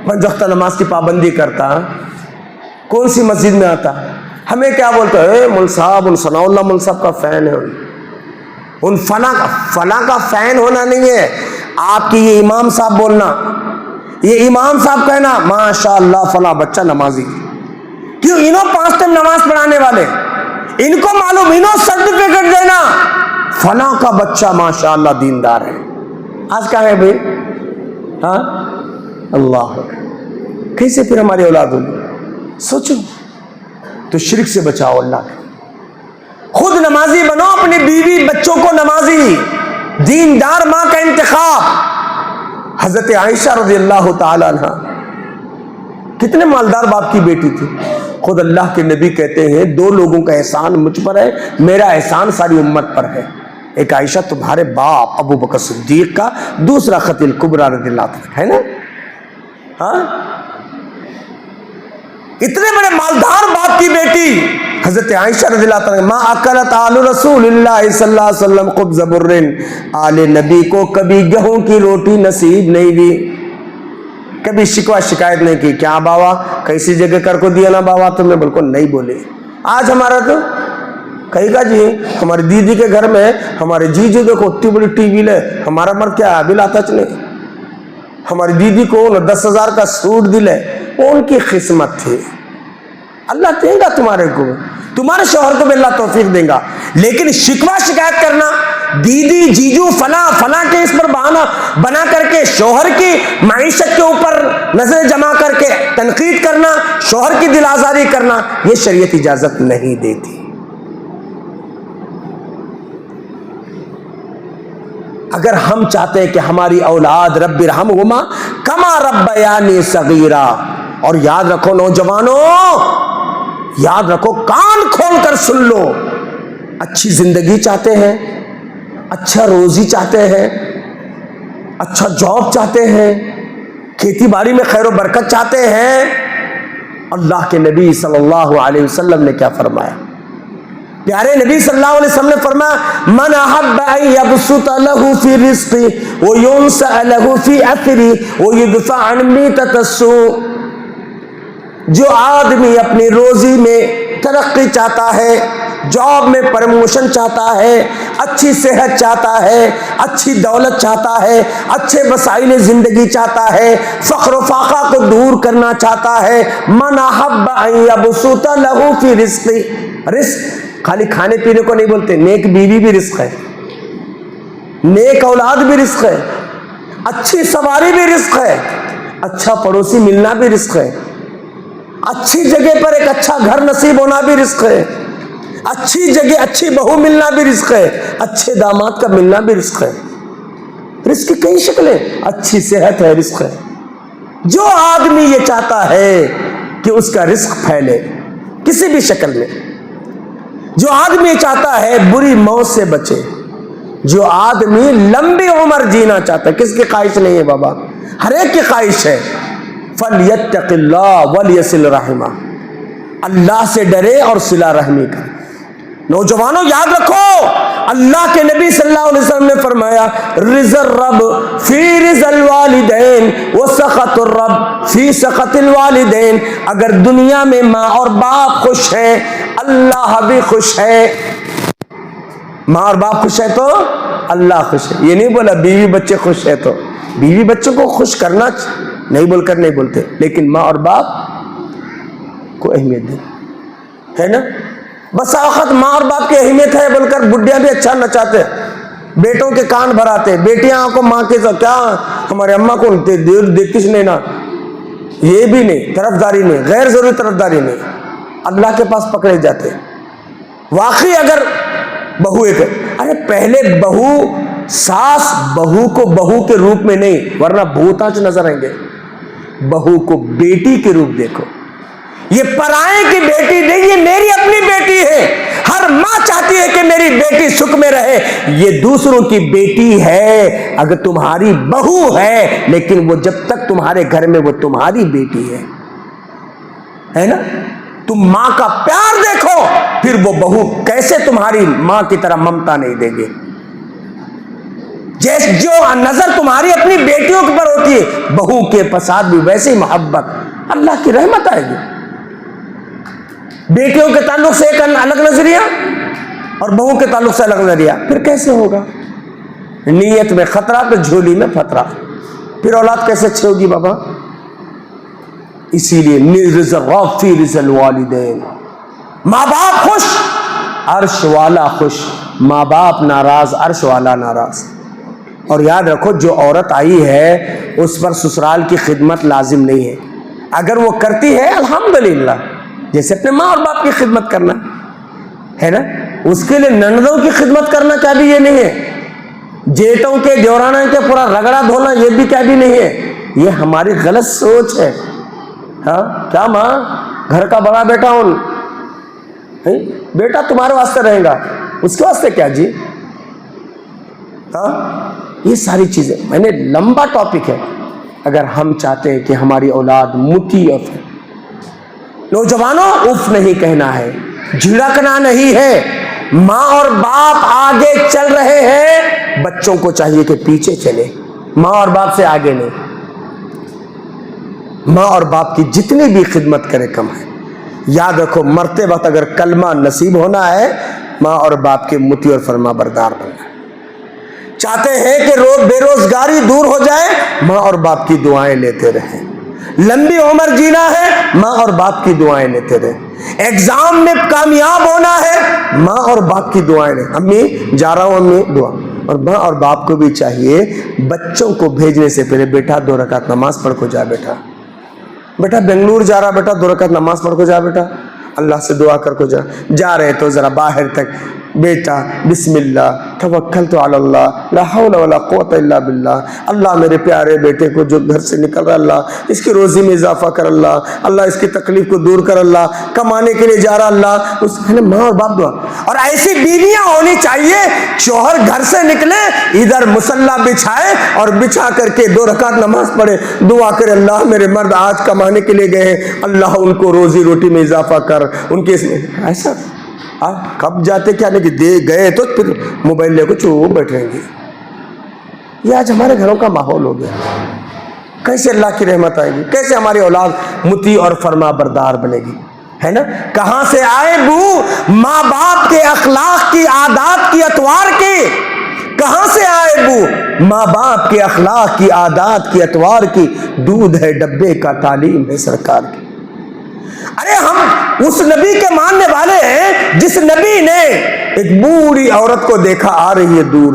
پنج وقت نماز کی پابندی کرتا، کون سی مسجد میں آتا، ہمیں کیا بولتا ہے ملصاب، ان ثناء اللہ ملصاب کا فین ہے، ان فلاں کا فین ہونا نہیں ہے، آپ کی یہ امام صاحب بولنا، یہ امام صاحب کہنا ماشاء اللہ فلاں بچہ نمازی، کیوں؟ انہوں 5 ٹائم نماز پڑھانے والے، ان کو معلوم، انہوں سرٹیفکیٹ دینا فلاں کا بچہ ماشاء اللہ دیندار ہے۔ آج کیا ہے بھائی؟ ہاں اللہ کیسے پھر ہماری اولاد ہوگی؟ سوچو. تو شرک سے بچاؤ اللہ کے. خود نمازی بنو، اپنی بیوی بچوں کو نمازی دیندار ماں کا انتخاب. حضرت عائشہ رضی اللہ تعالی عنہ کتنے مالدار باپ کی بیٹی تھی. خود اللہ کے نبی کہتے ہیں 2 لوگوں کا احسان مجھ پر ہے، میرا احسان ساری امت پر ہے. ایک عائشہ تمہارے باپ ابو بکر صدیق کا، دوسرا خدیجہ کبریٰ رضی اللہ عنہ ہے نا. ہاں اتنے بڑے مالدار باپ کی بیٹی حضرت عائشہ رضی اللہ عنہ، ما اکلت آل رسول اللہ صلی اللہ علیہ وسلم خبز برن، آل نبی کو کبھی گیہوں کی روٹی نصیب نہیں دی، کبھی شکوہ شکایت نہیں کی. کیا باوا کیسی جگہ کر کو دیا نا باوا تمہیں؟ بالکل نہیں بولے. آج ہمارا تو کہیں گا جی ہماری دیدی کے گھر میں ہمارے جیجو دیکھو اتنی بڑی ٹی وی لے، ہمارا مرد کیا ابھی لاتا چلے. ہماری دیدی کو 10,000 کا سوٹ دلے، وہ ان کی قسمت تھی. اللہ دے گا تمہارے کو، تمہارے شوہر کو بھی اللہ توفیق دے گا. لیکن شکوہ شکایت کرنا، دیدی جیجو فلاں فلاں کے اس پر بہانہ بنا کر کے شوہر کی معیشت کے اوپر نظر جما کر کے تنقید کرنا، شوہر کی دل آزاری کرنا، یہ شریعت اجازت نہیں دیتی. اگر ہم چاہتے ہیں کہ ہماری اولاد رب ارحمہما کما ربیانی صغیرا، اور یاد رکھو نوجوانوں، یاد رکھو، کان کھول کر سن لو، اچھی زندگی چاہتے ہیں، اچھا روزی چاہتے ہیں، اچھا جاب چاہتے ہیں، کھیتی باڑی میں خیر و برکت چاہتے ہیں، اللہ کے نبی صلی اللہ علیہ وسلم نے کیا فرمایا؟ پیارے نبی صلی اللہ علیہ وسلم نے فرمایا من احب ان یبسط له فی رزقی وینسأ له فی اثری ویدفع عن میتۃ السوء، جو آدمی اپنی روزی میں ترقی چاہتا ہے، جاب میں پروموشن چاہتا ہے، اچھی صحت چاہتا ہے، اچھی دولت چاہتا ہے، اچھے وسائل زندگی چاہتا ہے، فقر و فاقہ کو دور کرنا چاہتا ہے، من احب ان یبسط له فی رزقی، رزق خالی کھانے پینے کو نہیں بولتے، نیک بیوی بھی رزق ہے، نیک اولاد بھی رزق ہے، اچھی سواری بھی رزق ہے، اچھا پڑوسی ملنا بھی رزق ہے، اچھی جگہ پر ایک اچھا گھر نصیب ہونا بھی رزق ہے، اچھی جگہ اچھی بہو ملنا بھی رزق ہے، اچھے داماد کا ملنا بھی رزق ہے. رزق کی کئی شکلیں، اچھی صحت ہے رزق ہے. جو آدمی یہ چاہتا ہے کہ اس کا رزق پھیلے کسی بھی شکل میں، جو آدمی چاہتا ہے بری موت سے بچے، جو آدمی لمبی عمر جینا چاہتا ہے، کس کی خواہش نہیں ہے بابا؟ ہر ایک کی خواہش ہے. فَلْيَتَّقِ اللَّهَ وَلْيَصِلْ رَحِمَهُ، اللہ سے ڈرے اور صلہ رحمی کرے. نوجوانوں یاد رکھو، اللہ کے نبی صلی اللہ علیہ وسلم نے فرمایا رضا الرب فی رضا الوالدین وسخط الرب فی سخط الوالدین. اگر دنیا میں ماں اور باپ خوش ہیں، اللہ بھی خوش ہے. ماں اور باپ خوش ہے تو اللہ خوش ہے. یہ نہیں بولا بیوی بچے خوش ہے تو، بیوی بچوں کو خوش کرنا نہیں بول کر نہیں بولتے، لیکن ماں اور باپ کو اہمیت دے، ہے نا. بس وقت ماں اور باپ کی اہمیت ہے بول کر بڈھیا بھی اچھا نچاتے، بیٹوں کے کان بھراتے، بیٹیاں کو ماں کے ساتھ کیا ہمارے اماں کو دیکھتی نہیں نا، یہ بھی نہیں، طرفداری نہیں، غیر ضروری طرفداری نہیں، اللہ کے پاس پکڑے جاتے. واقعی اگر بہو ایک، ارے پہلے بہو ساس بہو کو بہو کے روپ میں نہیں، ورنہ بھوتاچ نظر آئیں گے. بہو کو بیٹی کے روپ دیکھو، یہ پرائے کی بیٹی نہیں، یہ میری اپنی بیٹی ہے. ہر ماں چاہتی ہے کہ میری بیٹی سکھ میں رہے. یہ دوسروں کی بیٹی ہے، اگر تمہاری بہو ہے، لیکن وہ جب تک تمہارے گھر میں وہ تمہاری بیٹی ہے نا. تم ماں کا پیار دیکھو، پھر وہ بہو کیسے تمہاری ماں کی طرح ممتا نہیں دیں گے. جیسے جو نظر تمہاری اپنی بیٹیوں کے پر ہوتی ہے، بہو کے پسات بھی ویسے ہی محبت، اللہ کی رحمت آئے گی. بیٹیوں کے تعلق سے ایک الگ نظریہ اور بہو کے تعلق سے الگ نظریہ، پھر کیسے ہوگا؟ نیت میں خطرہ تو جھولی میں پھترا، پھر اولاد کیسے اچھی ہوگی بابا؟ اسی لیے رضا الرب فی رضا الوالدین، ماں باپ خوش عرش والا خوش، ماں باپ ناراض عرش والا ناراض. اور یاد رکھو جو عورت آئی ہے اس پر سسرال کی خدمت لازم نہیں ہے. اگر وہ کرتی ہے الحمدللہ، جیسے اپنے ماں اور باپ کی خدمت کرنا ہے نا، اس کے لیے نندوں کی خدمت کرنا کیا بھی یہ نہیں ہے، جیٹوں کے دیورانہ کے پورا رگڑا دھونا یہ بھی کیا بھی نہیں ہے. یہ ہماری غلط سوچ ہے. ہاں کیا ماں گھر کا بڑا بیٹا ہوں، بیٹا تمہارے واسطے رہے گا، اس کے واسطے کیا جی. ہاں یہ ساری چیزیں میں نے لمبا ٹاپک ہے. اگر ہم چاہتے ہیں کہ ہماری اولاد مٹھی اور نوجوانوں اف نہیں کہنا ہے، جھڑکنا نہیں ہے. ماں اور باپ آگے چل رہے ہیں، بچوں کو چاہیے کہ پیچھے چلے، ماں اور باپ سے آگے نہیں. ماں اور باپ کی جتنی بھی خدمت کرے کم ہے. یاد رکھو مرتے وقت اگر کلمہ نصیب ہونا ہے، ماں اور باپ کے مطیع اور فرما بردار بننا ہے. چاہتے ہیں کہ بے روزگاری دور ہو جائے، ماں اور باپ کی دعائیں لیتے رہیں. لمبی عمر جینا ہے، ماں اور باپ کی دعائیں لیتے رہیں. ایگزام میں کامیاب ہونا ہے، ماں اور باپ کی دعائیں لیں. امی جا رہا ہوں، امی دعا. اور ماں اور باپ کو بھی چاہیے بچوں کو بھیجنے سے پہلے بیٹا 2 رکعت نماز پڑھ کو جا، بیٹا بنگلور جا رہا، بیٹا 2 رکعت نماز پڑھ کو جا، بیٹا اللہ سے دعا کر کو جا رہے تو ذرا باہر تک بیٹا بسم اللہ توکلت علی اللہ لا حول ولا قوت الا باللہ. اللہ میرے پیارے بیٹے کو جو گھر سے نکل رہا، اللہ اس کی روزی میں اضافہ کر، اللہ اس کی تکلیف کو دور کر، اللہ کمانے کے لیے جا رہا، اللہ اس ہے نا ماں اور باپ دعا. اور ایسی بیویاں ہونی چاہیے شوہر گھر سے نکلے ادھر مصلی بچھائے اور بچھا کر کے 2 رکعت نماز پڑھے، دعا کرے اللہ میرے مرد آج کمانے کے لیے گئے ہیں، اللہ ان کو روزی روٹی میں اضافہ کر، ان کے ایسا کب جاتے کیا نہیں کہ دے گئے تو پھر موبائل لے کو چوپ بیٹھ رہیں گے. یہ آج ہمارے گھروں کا ماحول ہو گیا. کیسے اللہ کی رحمت آئے گی، کیسے ہماری اولاد مطیع اور فرما بردار بنے گی، ہے نا. کہاں سے آئے بو ماں باپ کے اخلاق کی، عادات کی، اطوار کی. کہاں سے آئے بو ماں باپ کے اخلاق کی، عادات کی، اطوار کی. دودھ ہے ڈبے کا، تعلیم ہے سرکار کی. ارے ہم اس نبی کے ماننے والے ہیں جس نبی نے ایک بوڑھی عورت کو دیکھا آ رہی ہے، دور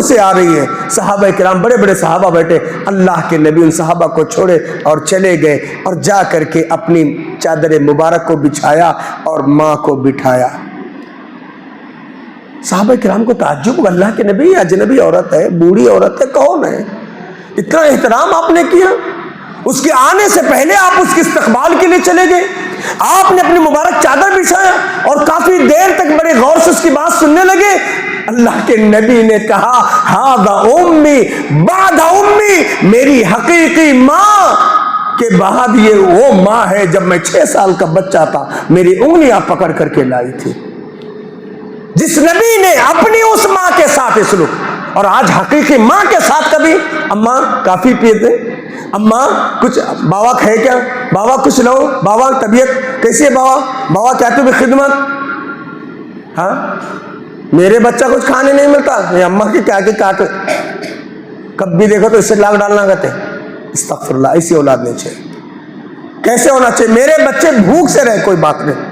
سے آ رہی ہے. صحابہ کرام بڑے بڑے صحابہ بیٹھے، اللہ کے نبی ان صحابہ کو چھوڑے اور چلے گئے اور جا کر کے اپنی چادر مبارک کو بچھایا اور ماں کو بٹھایا. صحابہ کرام کو تعجب، اللہ کے نبی اجنبی عورت ہے، بوڑھی عورت ہے، کون ہے، اتنا احترام آپ نے کیا. اس کے آنے سے پہلے آپ اس کے استقبال کے لیے چلے گئے، آپ نے اپنی مبارک چادر بچھایا اور کافی دیر تک بڑے غور سے اس کی بات سننے لگے. اللہ کے نبی نے کہا ہاذا امی بعد امی، میری حقیقی ماں کے بعد یہ وہ ماں ہے جب میں 6 سال کا بچہ تھا میری انگلیاں پکڑ کر کے لائی تھی. جس نبی نے اپنی اس ماں کے ساتھ سلوک، اور آج حقیقی ماں کے ساتھ کبھی اماں کافی پیتے، اماں کچھ بابا ہے کیا، بابا کچھ لو، بابا طبیعت کیسی ہے، بابا کیا تمہیں خدمت. ہاں میرے بچہ کچھ کھانے نہیں ملتا، یہ اماں کی کیا کاٹ، کب بھی دیکھو تو اس سے لاگ ڈالنا کہتے. استغفر اللہ، ایسی اولاد نہیں چاہیے. کیسے ہونا چاہیے، میرے بچے بھوک سے رہے کوئی بات نہیں،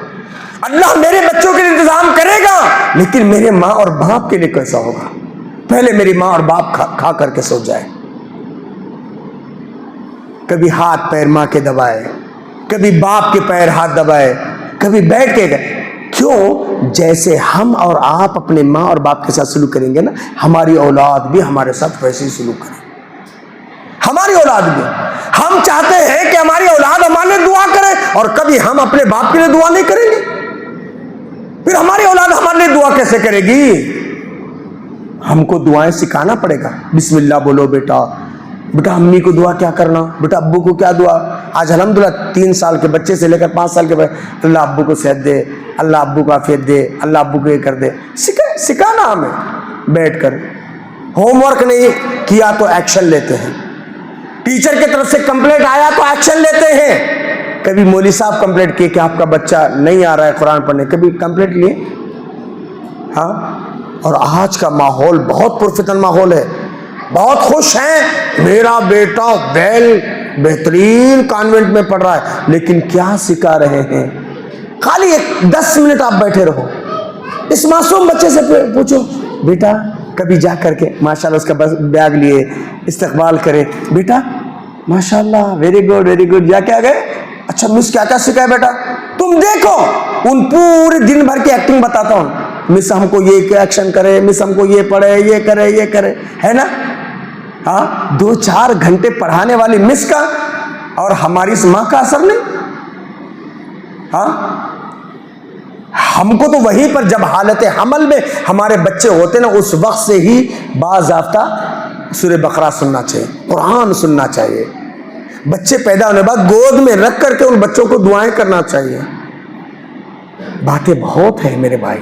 اللہ میرے بچوں کے لیے انتظام کرے گا، لیکن میرے ماں اور باپ کے لیے کیسا ہوگا، پہلے میری ماں اور باپ کھا کر کے سو جائے. کبھی ہاتھ پیر ماں کے دبائے، کبھی باپ کے پیر ہاتھ دبائے، کبھی بیٹھ کے گئے. کیوں؟ جیسے ہم اور آپ اپنے ماں اور باپ کے ساتھ سلوک کریں گے نا، ہماری اولاد بھی ہمارے ساتھ ویسے ہی سلوک کرے. ہماری اولاد بھی، ہم چاہتے ہیں کہ ہماری اولاد ہمارے لیے دعا کرے اور کبھی ہم اپنے باپ کے لیے دعا نہیں کریں گے، پھر ہماری اولاد ہمارے لیے دعا کیسے کرے گی. ہم کو دعائیں سکھانا پڑے گا. بسم اللہ بولو بیٹا امی کو دعا کیا کرنا، بیٹا ابو کو کیا دعا. آج الحمدللہ 3 سال کے بچے سے لے کر 5 سال کے بچے، اللہ ابو کو صحت دے، اللہ ابو کو عافیت دے، اللہ ابو کو یہ کر دے. سکھانا ہمیں. بیٹھ کر ہوم ورک نہیں کیا تو ایکشن لیتے ہیں، ٹیچر کی طرف سے کمپلینٹ آیا تو ایکشن لیتے ہیں. کبھی مولوی صاحب کمپلینٹ کیے کہ آپ کا بچہ نہیں آ رہا ہے قرآن پڑھنے، کبھی کمپلینٹ لیے؟ ہاں. اور آج کا ماحول بہت پرفتن ماحول ہے، بہت خوش ہیں میرا بیٹا بہترین کانوینٹ میں پڑھ رہا ہے، لیکن کیا سکھا رہے ہیں. خالی 10 منٹ آپ بیٹھے رہو، اس معصوم بچے سے پوچھو بیٹا کبھی جا کر کے ماشاءاللہ اس کا بیگ لیے استقبال کرے، بیٹا ماشاءاللہ ویری گڈ، جا کے آ گئے، اچھا مس کیا کیا سکھایا بیٹا، تم دیکھو ان پورے دن بھر کی ایکٹنگ بتاتا ہوں، مس ہم کو یہ ایکشن کرے، مس ہم کو یہ پڑھے، یہ کرے، ہے نا؟ ہاں 2-4 گھنٹے پڑھانے والی مس کا اور ہماری اس ماں کا اثر نہیں؟ ہاں ہم کو تو وہیں پر جب حالت حمل میں ہمارے بچے ہوتے نا، اس وقت سے ہی باضابطہ سورہ بقرہ سننا چاہیے، قرآن سننا چاہیے، بچے پیدا ہونے بعد گود میں رکھ کر کے ان بچوں کو دعائیں کرنا چاہیے۔ باتیں بہت ہیں میرے بھائی،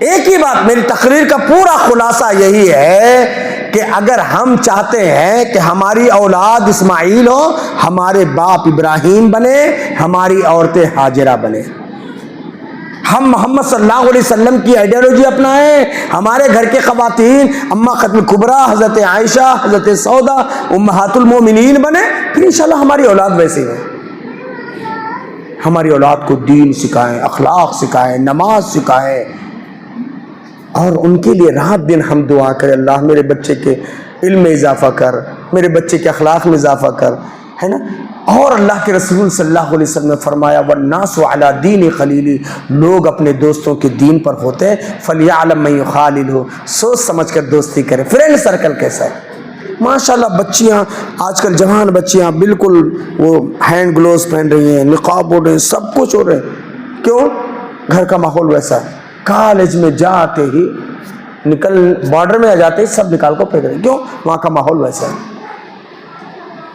ایک ہی بات، میری تقریر کا پورا خلاصہ یہی ہے کہ اگر ہم چاہتے ہیں کہ ہماری اولاد اسماعیل ہو، ہمارے باپ ابراہیم بنے، ہماری عورتیں ہاجرہ بنے، ہم محمد صلی اللہ علیہ وسلم کی آئیڈیالوجی اپنائیں، ہمارے گھر کے خواتین اما ختم کبریٰ، حضرت عائشہ، حضرت سودا، امہات المومنین بنے، پھر انشاءاللہ ہماری اولاد ویسی ہے۔ ہماری اولاد کو دین سکھائیں، اخلاق سکھائیں، نماز سکھائیں، اور ان کے لیے رات دن ہم دعا کریں، اللہ میرے بچے کے علم میں اضافہ کر، میرے بچے کے اخلاق میں اضافہ کر، ہے نا؟ اور اللہ کے رسول صلی اللہ علیہ وسلم نے فرمایا وَالنَّاسُ عَلَى دِينِ خَلِيلِ، لوگ اپنے دوستوں کے دین پر ہوتے ہیں، فَلْيَعْلَمْ مَن يُخَالِلُهُ، سوچ سمجھ کر دوستی کرے۔ فرینڈ سرکل کیسا ہے؟ ماشاءاللہ بچیاں آج کل جوان بچیاں بالکل وہ ہینڈ گلوز پہن رہی ہیں، نقاب اوڑھ رہی ہیں، سب کچھ ہو رہے ہیں، کیوں؟ گھر کا ماحول ویسا ہے، کالج میں جاتے ہی بارڈر میں آ جاتے ہی سب نکال کو پھینک رہے ہیں، کیوں؟ وہاں کا ماحول ویسا ہے۔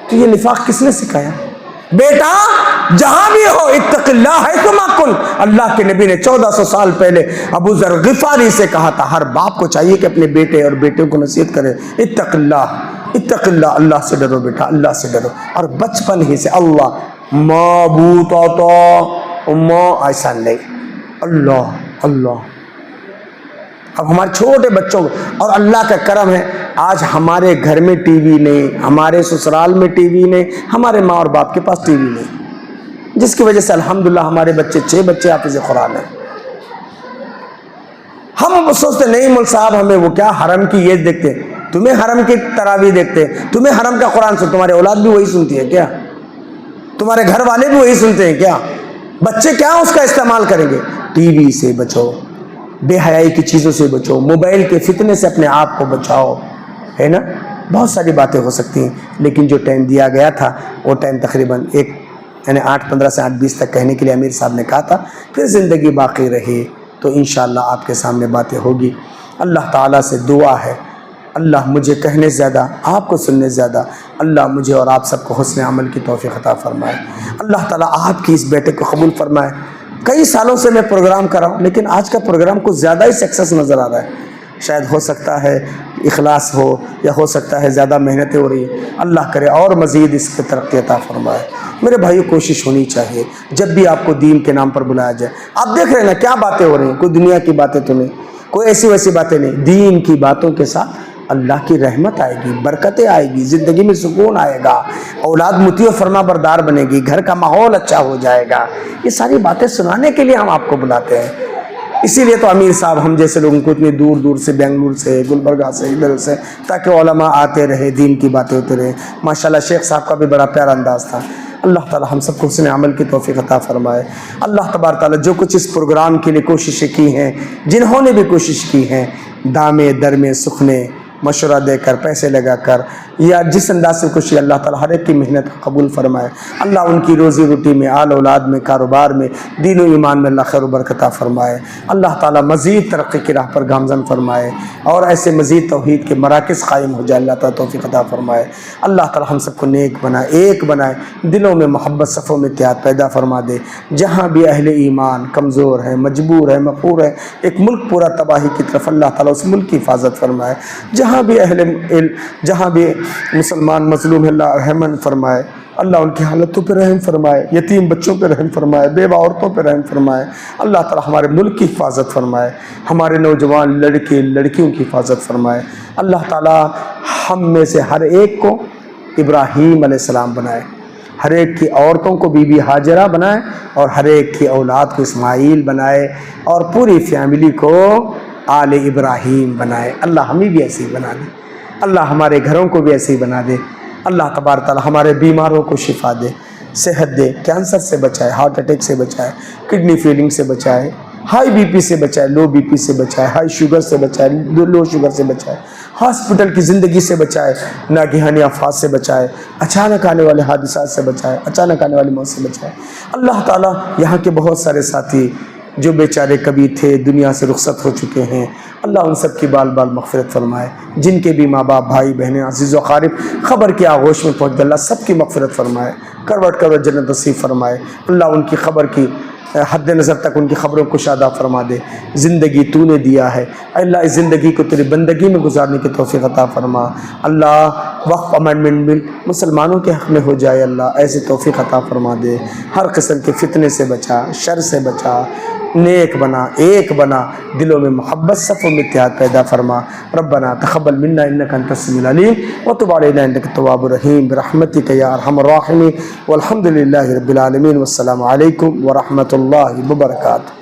تو یہ نفاق کس نے سکھایا؟ بیٹا جہاں بھی ہو اتق اللہ حیثما کنت، اللہ کے نبی نے 1400 سال پہلے ابو ذر غفاری سے کہا تھا، ہر باپ کو چاہیے کہ اپنے بیٹے اور بیٹوں کو نصیحت کرے، اتق اللہ، اللہ سے ڈرو بیٹا، اللہ سے ڈرو، اور بچپن ہی سے اللہ ماں بوتا تو ماں ایسا نہیں، اللہ۔ اب ہمارے چھوٹے بچوں کو، اور اللہ کا کرم ہے آج ہمارے گھر میں ٹی وی نہیں، ہمارے سسرال میں ٹی وی نہیں، ہمارے ماں اور باپ کے پاس ٹی وی نہیں، جس کی وجہ سے الحمدللہ ہمارے بچے 6 بچے حافظ قرآن ہیں۔ ہم سوچتے نہیں مول صاحب ہمیں وہ کیا حرم کی یہ دیکھتے، تمہیں حرم کی تراویح دیکھتے، تمہیں حرم کا قرآن سنتے، تمہارے اولاد بھی وہی سنتی ہے کیا؟ تمہارے گھر والے بھی وہی سنتے ہیں کیا؟ بچے کیا اس کا استعمال کریں گے؟ ٹی وی سے بچو، بے حیائی کی چیزوں سے بچو، موبائل کے فتنے سے اپنے آپ کو بچاؤ، ہے نا؟ بہت ساری باتیں ہو سکتی ہیں، لیکن جو ٹائم دیا گیا تھا وہ ٹائم تقریباً 8:15 سے 8:20 تک کہنے کے لیے امیر صاحب نے کہا تھا، پھر زندگی باقی رہی تو انشاءاللہ آپ کے سامنے باتیں ہوگی۔ اللہ تعالیٰ سے دعا ہے، اللہ مجھے کہنے سے زیادہ، آپ کو سننے سے زیادہ، اللہ مجھے اور آپ سب کو حسن عمل کی توفیق عطا فرمائے۔ اللہ تعالیٰ آپ کی اس بیٹے کو قبول فرمائے۔ کئی سالوں سے میں پروگرام کر رہا ہوں، لیکن آج کا پروگرام کچھ زیادہ ہی سکسیس نظر آ رہا ہے، شاید ہو سکتا ہے اخلاص ہو، یا ہو سکتا ہے زیادہ محنتیں ہو رہی ہیں، اللہ کرے اور مزید اس کی ترقی عطا فرمائے۔ میرے بھائیو کوشش ہونی چاہیے جب بھی آپ کو دین کے نام پر بلایا جائے، آپ دیکھ رہے ہیں نا کیا باتیں ہو رہی ہیں، کوئی دنیا کی باتیں تو نہیں، کوئی ایسی ویسی باتیں نہیں، دین کی باتوں کے ساتھ اللہ کی رحمت آئے گی، برکتیں آئے گی، زندگی میں سکون آئے گا، اولاد مطیع و فرما بردار بنے گی، گھر کا ماحول اچھا ہو جائے گا۔ یہ ساری باتیں سنانے کے لیے ہم آپ کو بلاتے ہیں، اسی لیے تو امیر صاحب ہم جیسے لوگوں کو اتنی دور دور سے، بنگلور سے، گلبرگہ سے، ادھر سے، تاکہ علماء آتے رہے، دین کی باتیں ہوتے رہے۔ ماشاءاللہ شیخ صاحب کا بھی بڑا پیارا انداز تھا۔ اللہ تعالی ہم سب کو حسن عمل کی توفیق عطا فرمائے۔ اللہ تبارک تعالی جو کچھ اس پروگرام کے لیے کوششیں کی ہیں، جنہوں نے بھی کوشش کی ہیں، دامے درمے سکھنے، مشورہ دے کر، پیسے لگا کر، یا جس انداز سے خوشی، اللہ تعالیٰ ہر ایک کی محنت قبول فرمائے۔ اللہ ان کی روزی روٹی میں، آل اولاد میں، کاروبار میں، دین و ایمان میں اللہ خیر و برکت عطا فرمائے۔ اللہ تعالیٰ مزید ترقی کی راہ پر گامزن فرمائے، اور ایسے مزید توحید کے مراکز قائم ہو جائے، اللہ تعالیٰ توفیق عطا فرمائے۔ اللہ تعالیٰ ہم سب کو نیک بنائے، ایک بنائے، دلوں میں محبت، صفوں میں اتحاد پیدا فرما دے۔ جہاں بھی اہل ایمان کمزور ہے، مجبور ہے، مقہور ہے، ایک ملک پورا تباہی کی طرف، اللہ تعالیٰ اس ملک کی حفاظت فرمائے۔ جہاں بھی مسلمان مظلوم ہے، اللہ رحم فرمائے، اللہ ان کی حالتوں پہ رحم فرمائے، یتیم بچوں پہ رحم فرمائے، بیوہ عورتوں پہ رحم فرمائے۔ اللہ تعالی ہمارے ملک کی حفاظت فرمائے، ہمارے نوجوان لڑکے لڑکیوں کی حفاظت فرمائے۔ اللہ تعالی ہم میں سے ہر ایک کو ابراہیم علیہ السلام بنائے، ہر ایک کی عورتوں کو بی بی ہاجرہ بنائے، اور ہر ایک کی اولاد کو اسماعیل بنائے، اور پوری فیملی کو آل ابراہیم بنائے۔ اللہ ہمیں بھی ایسے ہی بنا دے، اللہ ہمارے گھروں کو بھی ایسے ہی بنا دے۔ اللہ تبارک تعالی ہمارے بیماروں کو شفا دے، صحت دے، کینسر سے بچائے، ہارٹ اٹیک سے بچائے، کڈنی فیلنگ سے بچائے، ہائی بی پی سے بچائے، لو بی پی سے بچائے، ہائی شوگر سے بچائے، لو شوگر سے بچائے، ہاسپٹل کی زندگی سے بچائے، ناگہانی آفات سے بچائے، اچانک آنے والے حادثات سے بچائے، اچانک آنے والی موت سے بچائے۔ اللہ تعالیٰ یہاں کے بہت سارے ساتھی جو بیچارے کبھی تھے دنیا سے رخصت ہو چکے ہیں، اللہ ان سب کی بال بال مغفرت فرمائے۔ جن کے بھی ماں باپ، بھائی بہنیں، عزیز و اقارب خبر کی آغوش میں پہنچ گئے، اللہ سب کی مغفرت فرمائے، کروٹ کروٹ جنت نصیب فرمائے۔ اللہ ان کی خبر کی حد نظر تک ان کی خبروں کو شادہ فرما دے۔ زندگی تو نے دیا ہے، اللہ اس زندگی کو تیری بندگی میں گزارنے کی توفیق عطا فرما۔ اللہ وقف امینڈمنٹ بل مسلمانوں کے حق میں ہو جائے، اللہ ایسے توفیق عطا فرما دے۔ ہر قسم کے فتنے سے بچا، شر سے بچا، نیک بنا، ایک بنا، دلوں میں محبت، صفوں میں اتحاد پیدا فرما۔ ربنا تقبل منا انک انت السمیع العلیم وتب علینا انک التواب الرحیم برحمتک یا ارحم الراحمین والحمد للہ رب العالمین والسلام علیکم ورحمۃ اللہ وبرکاتہ۔